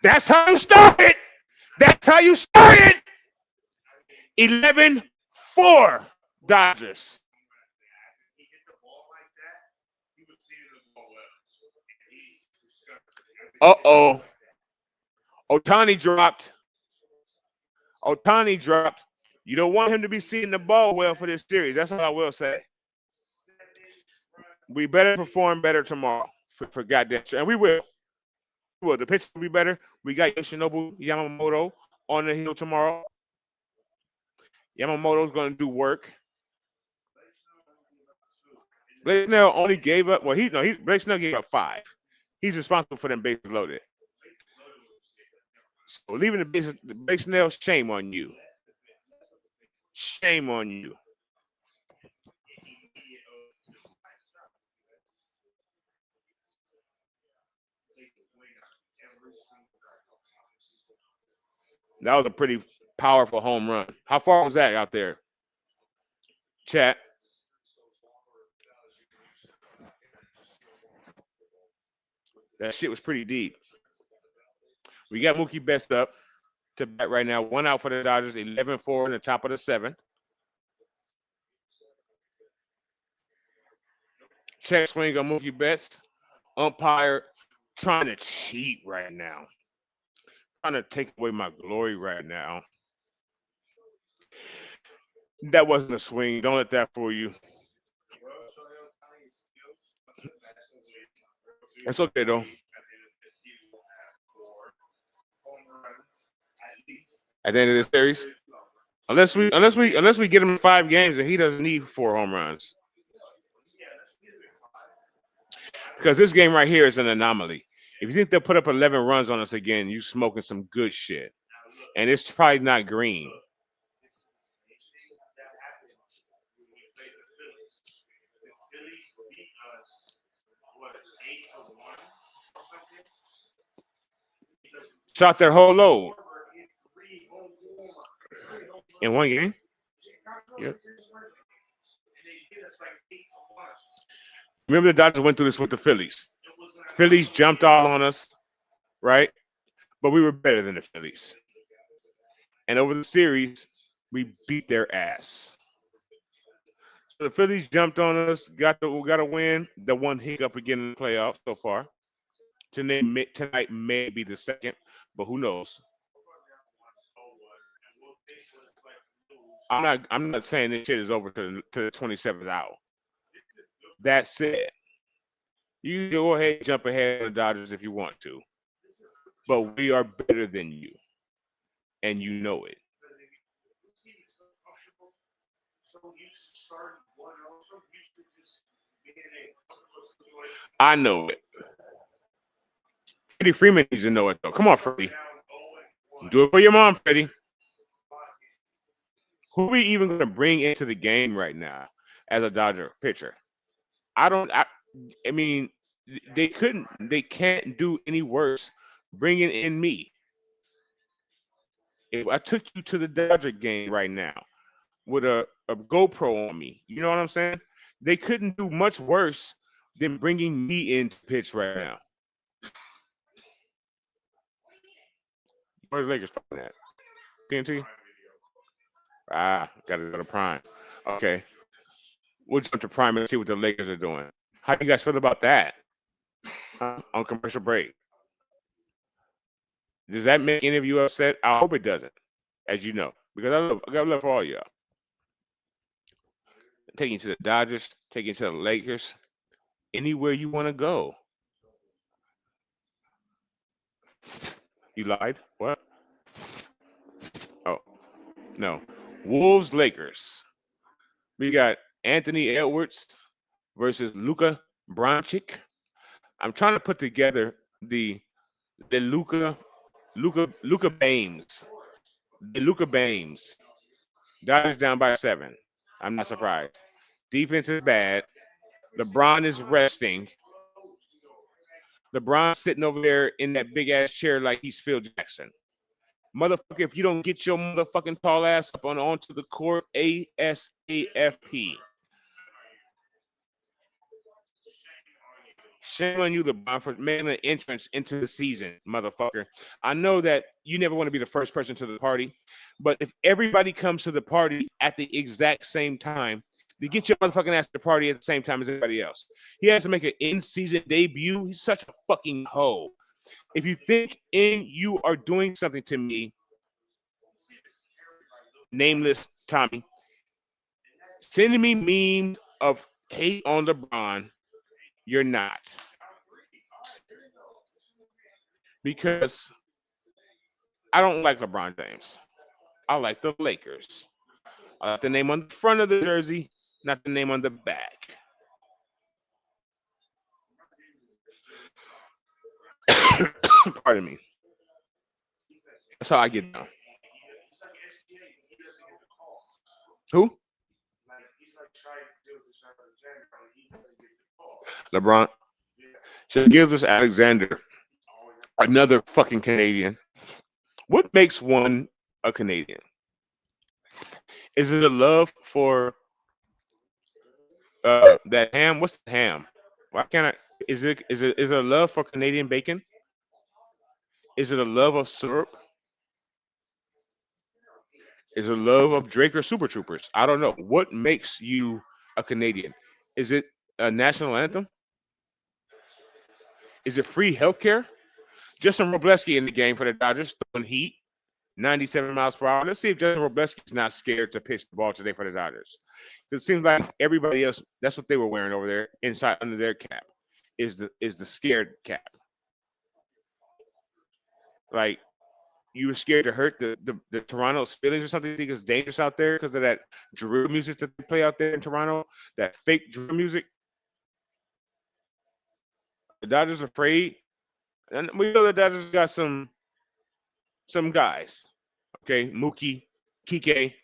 That's how you started. That's how you started. 11-4 Dodgers. Uh-oh. Otani dropped. Otani dropped. You don't want him to be seeing the ball well for this series. That's what I will say. We better perform better tomorrow for goddamn sure. And we will. We will. The pitch will be better. We got Yoshinobu Yamamoto on the hill tomorrow. Yamamoto's going to do work. Blake Snell only gave up. Well, Blake Snell gave up 5. He's responsible for them bases loaded. So leaving the Blake Snell, shame on you. Shame on you. That was a pretty powerful home run. How far was that out there? Chat. That shit was pretty deep. We got Mookie Betts up to bat right now. 1 out for the Dodgers, 11-4 in the top of the 7th. Check swing on Mookie Betts. Umpire trying to cheat right now. Trying to take away my glory right now. That wasn't a swing. Don't let that fool you. That's okay though. At the end of this series, unless we get him in 5 games and he doesn't need 4 home runs. Because this game right here is an anomaly. If you think they'll put up 11 runs on us again, you smoking some good shit. And it's probably not green. Shot their whole load in 1 game. Yep. Remember the Dodgers went through this with the Phillies. Phillies jumped all on us, right? But we were better than the Phillies. And over the series, we beat their ass. So the Phillies jumped on us, got a win. The one hiccup again in the playoffs so far. Tonight may be the second, but who knows? I'm not saying this shit is over to the 27th hour. That said, you go ahead and jump ahead of the Dodgers if you want to. But we are better than you. And you know it. I know it. Freddie Freeman needs to know it though. Come on, Freddie. Do it for your mom, Freddie. Who are we even going to bring into the game right now as a Dodger pitcher? I mean, they can't do any worse bringing in me. If I took you to the Dodger game right now with a GoPro on me, you know what I'm saying? They couldn't do much worse than bringing me in to pitch right now. Where's the Lakers playing at? TNT? Ah, gotta go to Prime. Okay, we'll jump to Prime and see what the Lakers are doing. How do you guys feel about that? Huh? On commercial break. Does that make any of you upset? I hope it doesn't, as you know, because I got love for all y'all. Taking you to the Dodgers, taking you to the Lakers, anywhere you want to go. You lied? What? Oh, no. Wolves, Lakers. We got Anthony Edwards versus Luka Bronchick. I'm trying to put together the Luca Bames. The Luca Bames. Dodgers down by 7. I'm not surprised. Defense is bad. LeBron is resting. LeBron sitting over there in that big ass chair like he's Phil Jackson. Motherfucker, if you don't get your motherfucking tall ass up on onto the court ASAFP. Shame on you, LeBron, for making an entrance into the season, motherfucker. I know that you never want to be the first person to the party, but if everybody comes to the party at the exact same time, you get your motherfucking ass to the party at the same time as everybody else. He has to make an in-season debut. He's such a fucking hoe. If you think you are doing something to me, nameless Tommy, sending me memes of hate on LeBron, you're not. Because I don't like LeBron James. I like the Lakers. I like the name on the front of the jersey, not the name on the back. Pardon me. That's how I get down. Who? LeBron. So Gildas Alexander, another fucking Canadian. What makes one a Canadian? Is it a love for that ham? What's the ham? Why can't I? Is it a love for Canadian bacon? Is it a love of syrup? Is it a love of Drake or Super Troopers? I don't know. What makes you a Canadian? Is it a national anthem? Is it free healthcare? Justin Robleski in the game for the Dodgers, throwing heat, 97 miles per hour. Let's see if Justin Robleski is not scared to pitch the ball today for the Dodgers. It seems like everybody else, that's what they were wearing over there, inside under their cap, is the scared cap. Like you were scared to hurt the Toronto's feelings or something. You think it's dangerous out there because of that drill music that they play out there in Toronto, that fake drill music. The Dodgers are afraid, and we know the Dodgers got some guys. Okay, Mookie, Kike.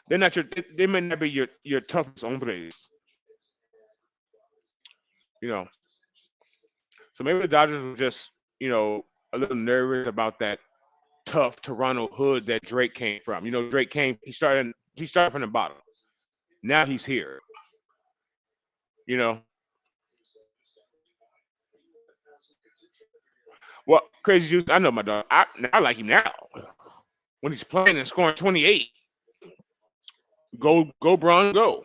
They're not your. They may not be your toughest hombres. You know. So maybe the Dodgers were just a little nervous about that tough Toronto hood that Drake came from. Drake came. He started from the bottom. Now he's here. You know. Well, crazy juice. I know my dog. I like him now when he's playing and scoring 28. Go Braun, go.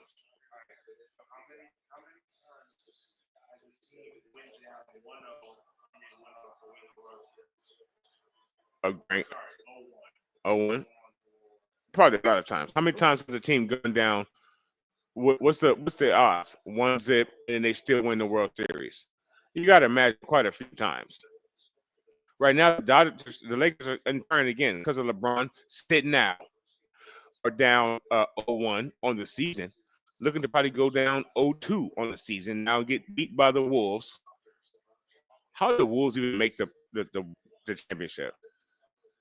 A great 0-1. Probably a lot of times. How many times has the team gone down? What's the odds? One zip, and they still win the World Series. You got to imagine quite a few times. Right now, the Lakers are in turn again because of LeBron sitting out or down 0-1 on the season, looking to probably go down 0-2 on the season. Now get beat by the Wolves. How did the Wolves even make the championship?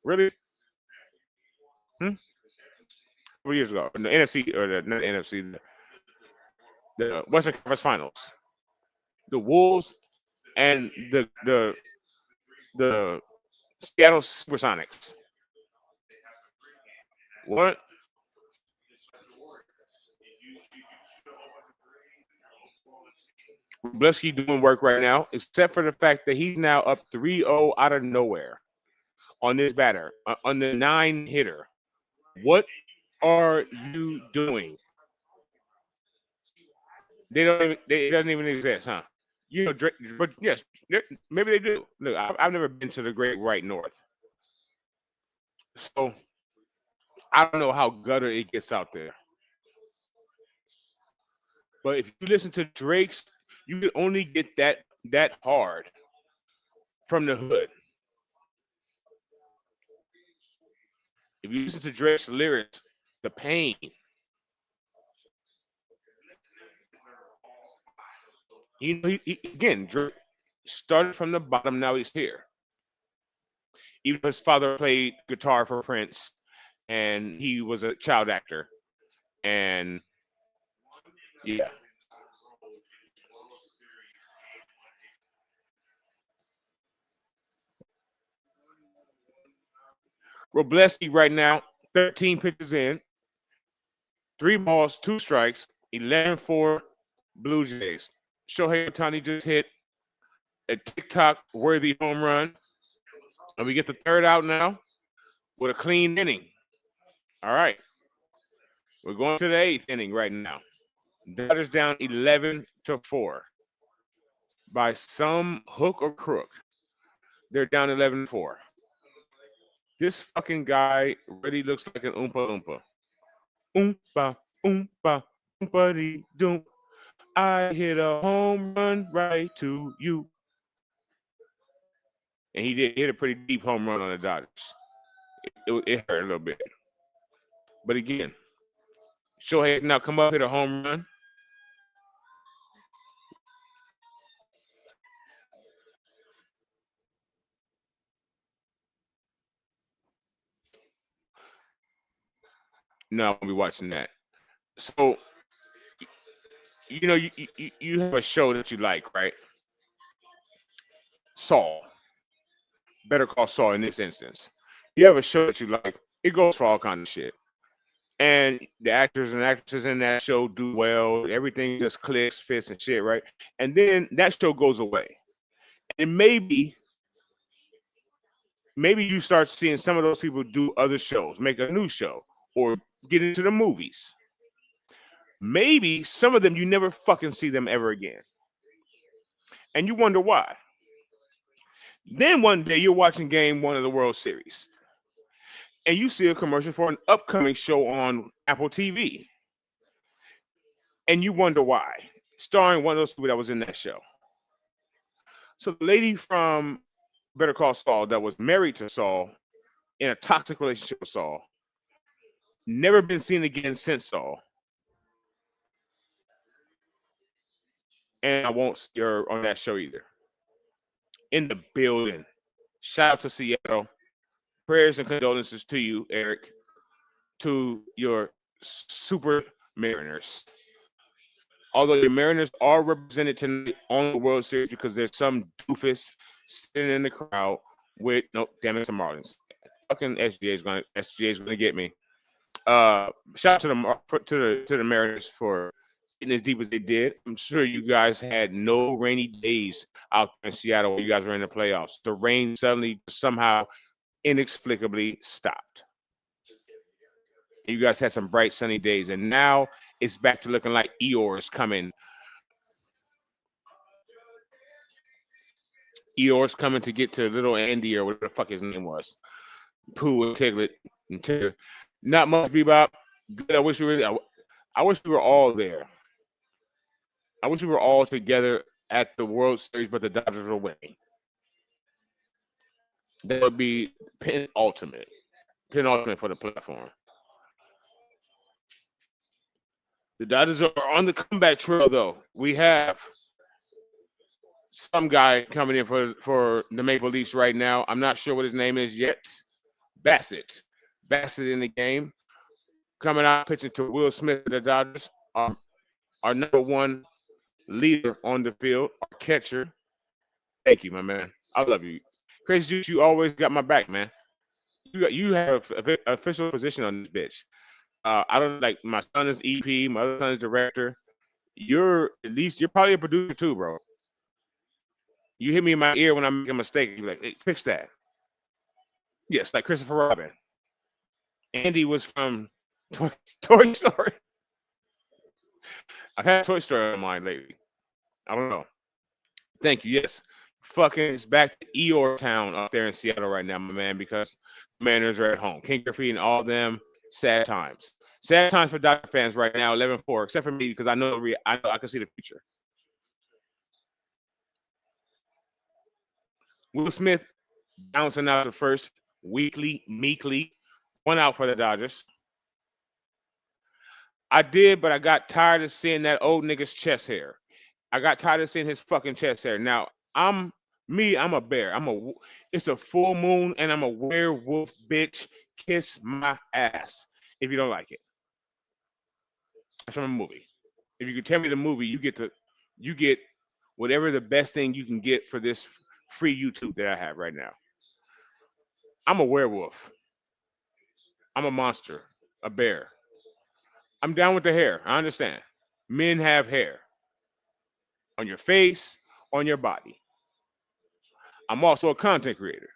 Really? Hmm? 4 years ago, in the NFC or not the NFC, the Western Conference Finals. The Wolves and the Seattle Supersonics. What? Robleski doing work right now, except for the fact that he's now up 3-0 out of nowhere on this batter, on the nine hitter. What are you doing? They don't even. It doesn't even exist, huh? You know, but yes, maybe they do. Look, I've never been to the Great White North, so I don't know how gutter it gets out there. But if you listen to Drake's, you can only get that hard from the hood. If you listen to Drake's lyrics, the pain. Again, Drake started from the bottom. Now he's here. Even though his father played guitar for Prince, and he was a child actor, and yeah, Robleski right now, 13 pitches in, 3 balls, 2 strikes, 11-4 Blue Jays. Shohei Otani just hit a TikTok worthy home run, and we get the third out now with a clean inning. All right, we're going to the eighth inning right now. Dodgers down 11-4 by some hook or crook. They're down 11-4. This fucking guy really looks like an oompa loompa. Oompa, oompa, oompa dee doom. I hit a home run right to you. And he did hit a pretty deep home run on the Dodgers. It hurt a little bit. But again, Shohei has now come up hit a home run. No, I won't be watching that. So, you have a show that you like, right? Saul. Better call Saul in this instance. You have a show that you like. It goes for all kinds of shit. And the actors and actresses in that show do well. Everything just clicks, fits, and shit, right? And then that show goes away. And maybe you start seeing some of those people do other shows, make a new show, or get into the movies. Maybe some of them you never fucking see them ever again. And you wonder why. Then one day you're watching game one of the World Series and you see a commercial for an upcoming show on Apple TV. And you wonder why. Starring one of those people that was in that show. So the lady from Better Call Saul that was married to Saul in a toxic relationship with Saul, never been seen again since Saul. And I won't see her on that show either. In the building. Shout out to Seattle. Prayers and condolences to you, Eric, to your super Mariners. Although your Mariners are represented tonight on the World Series because there's some doofus sitting in the crowd with no damn it, some Marlins. Fucking SGA is gonna get me. Shout out to the Mariners for getting as deep as they did. I'm sure you guys had no rainy days out there in Seattle when you guys were in the playoffs. The rain suddenly somehow inexplicably stopped. You guys had some bright sunny days, and now it's back to looking like Eeyore's coming. Eeyore's coming to get to little Andy or whatever the fuck his name was. Pooh and Tiglet and Tigger. Not much bebop. Good. I wish we were all there. I wish we were all together at the World Series, but the Dodgers were winning. That would be penultimate. Penultimate for the platform. The Dodgers are on the comeback trail, though. We have some guy coming in for the Maple Leafs right now. I'm not sure what his name is yet. Bassett. Bassett in the game. Coming out pitching to Will Smith of the Dodgers. Our number one leader on the field, our catcher. Thank you, my man. I love you. Crazy Juice, you always got my back, man. You have a official position on this bitch. I don't like my son is EP, my other son is director. You're probably a producer too, bro. You hit me in my ear when I make a mistake. You're like, hey, fix that. Yes, like Christopher Robin. Andy was from Toy, Toy Story. I've had Toy Story on mind lately. I don't know. Thank you. Yes. Fucking it's back to Eeyore Town up there in Seattle right now, my man, because the Mariners are at home. King Griffey and all them, sad times. Sad times for Dodger fans right now, 11-4, except for me, because I know I can see the future. Will Smith bouncing out the first, weekly, meekly, one out for the Dodgers. I did, but I got tired of seeing that old nigga's chest hair. I got tired of seeing his fucking chest hair. Now I'm I'm a bear. It's a full moon and I'm a werewolf, bitch. Kiss my ass if you don't like it. That's from a movie. If you can tell me the movie, you get whatever the best thing you can get for this free YouTube that I have right now. I'm a werewolf. I'm a monster, a bear. I'm down with the hair. I understand. Men have hair on your face, on your body. I'm also a content creator.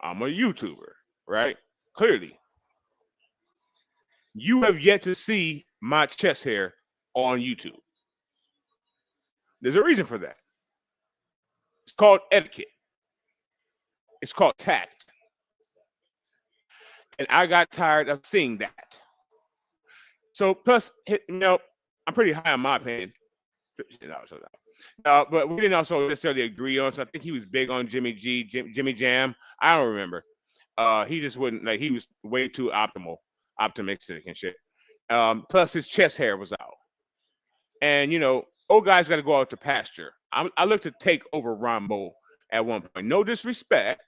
I'm a YouTuber, right? Clearly, you have yet to see my chest hair on YouTube. There's a reason for that. It's called etiquette. It's called tact. And I got tired of seeing that. So plus, I'm pretty high on my opinion. But we didn't also necessarily agree on. So I think he was big on Jimmy Jam. I don't remember. He just wouldn't like. He was way too optimistic and shit. Plus, his chest hair was out, and old guys got to go out to pasture. I look to take over Rambo at one point. No disrespect.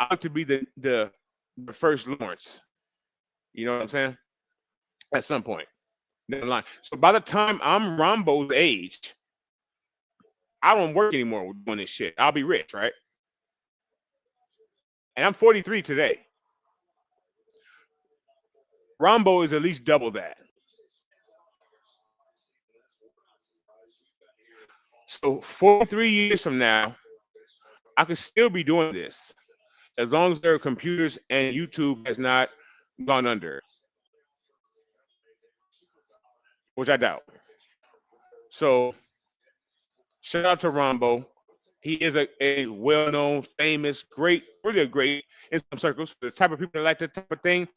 I look to be the first Lawrence. You know what I'm saying? At some point down the line. So by the time I'm Rambo's age, I don't work anymore doing this shit. I'll be rich, right? And I'm 43 today. Rambo is at least double that. So 43 years from now, I could still be doing this as long as there are computers and YouTube has not gone under, which I doubt. So shout out to Rambo. He is a well-known, famous, great, really a great in some circles. The type of people that like that type of thing,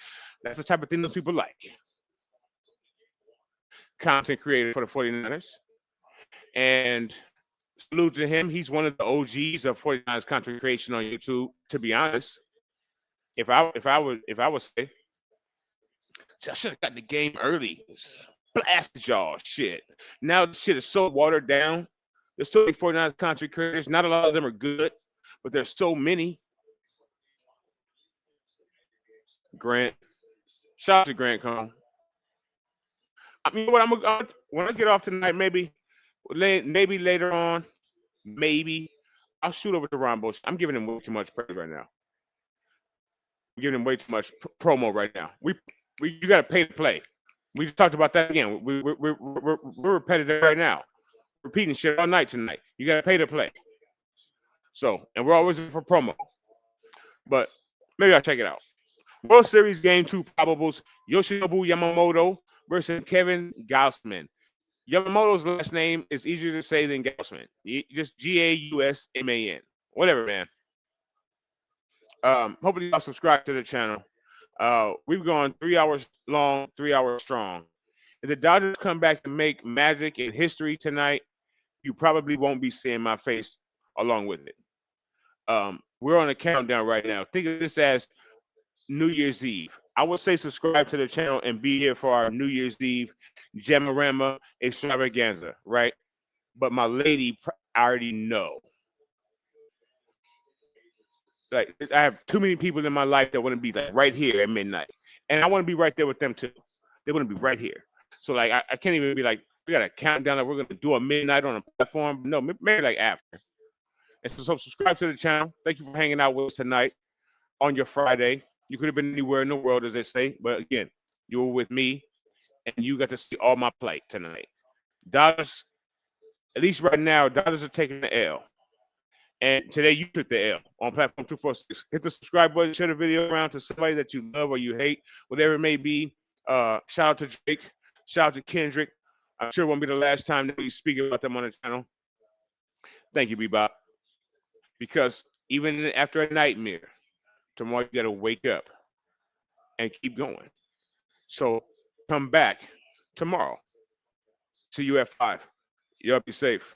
that's the type of thing those people like. Content creator for the 49ers. And salute to him. He's one of the OGs of 49ers content creation on YouTube, to be honest. If I would say, see, I should have gotten the game early. Blasted y'all shit. Now this shit is so watered down. There's so many 49ers content creators. Not a lot of them are good, but there's so many. Grant. Shout out to Grant Cone. I mean, what when I get off tonight, maybe later on, maybe I'll shoot over to Ron Bush. I'm giving him way too much praise right now. I'm giving him way too much promo right now. You got to pay to play. We just talked about that again. We're repetitive right now. Repeating shit all night tonight. You got to pay to play. So, and we're always for promo. But maybe I'll check it out. World Series Game 2 probables Yoshinobu Yamamoto versus Kevin Gausman. Yamamoto's last name is easier to say than Gausman. Just Gausman. Whatever, man. Hopefully y'all subscribe to the channel. We've gone 3 hours long, 3 hours strong. If the Dodgers come back to make magic and history tonight, you probably won't be seeing my face along with it. We're on a countdown right now. Think of this as New Year's Eve. I would say subscribe to the channel and be here for our New Year's Eve Gemarama extravaganza, right? But my lady, I already know. Like I have too many people in my life that want to be like right here at midnight, and I want to be right there with them too. They want to be right here. So like I can't even be like we got a countdown that we're gonna do a midnight on a platform. No, maybe like after. And so subscribe to the channel. Thank you for hanging out with us tonight on your Friday. You could have been anywhere in the world, as they say, but again, you were with me and you got to see all my play tonight. Dodgers, at least right now, Dodgers are taking the L. And today you took the L on platform 246. Hit the subscribe button, share the video around to somebody that you love or you hate, whatever it may be. Shout out to Drake, shout out to Kendrick. I'm sure it won't be the last time that we speak about them on the channel. Thank you, Bebop. Because even after a nightmare, tomorrow you gotta wake up and keep going. So come back tomorrow. See you at 5. Y'all be safe.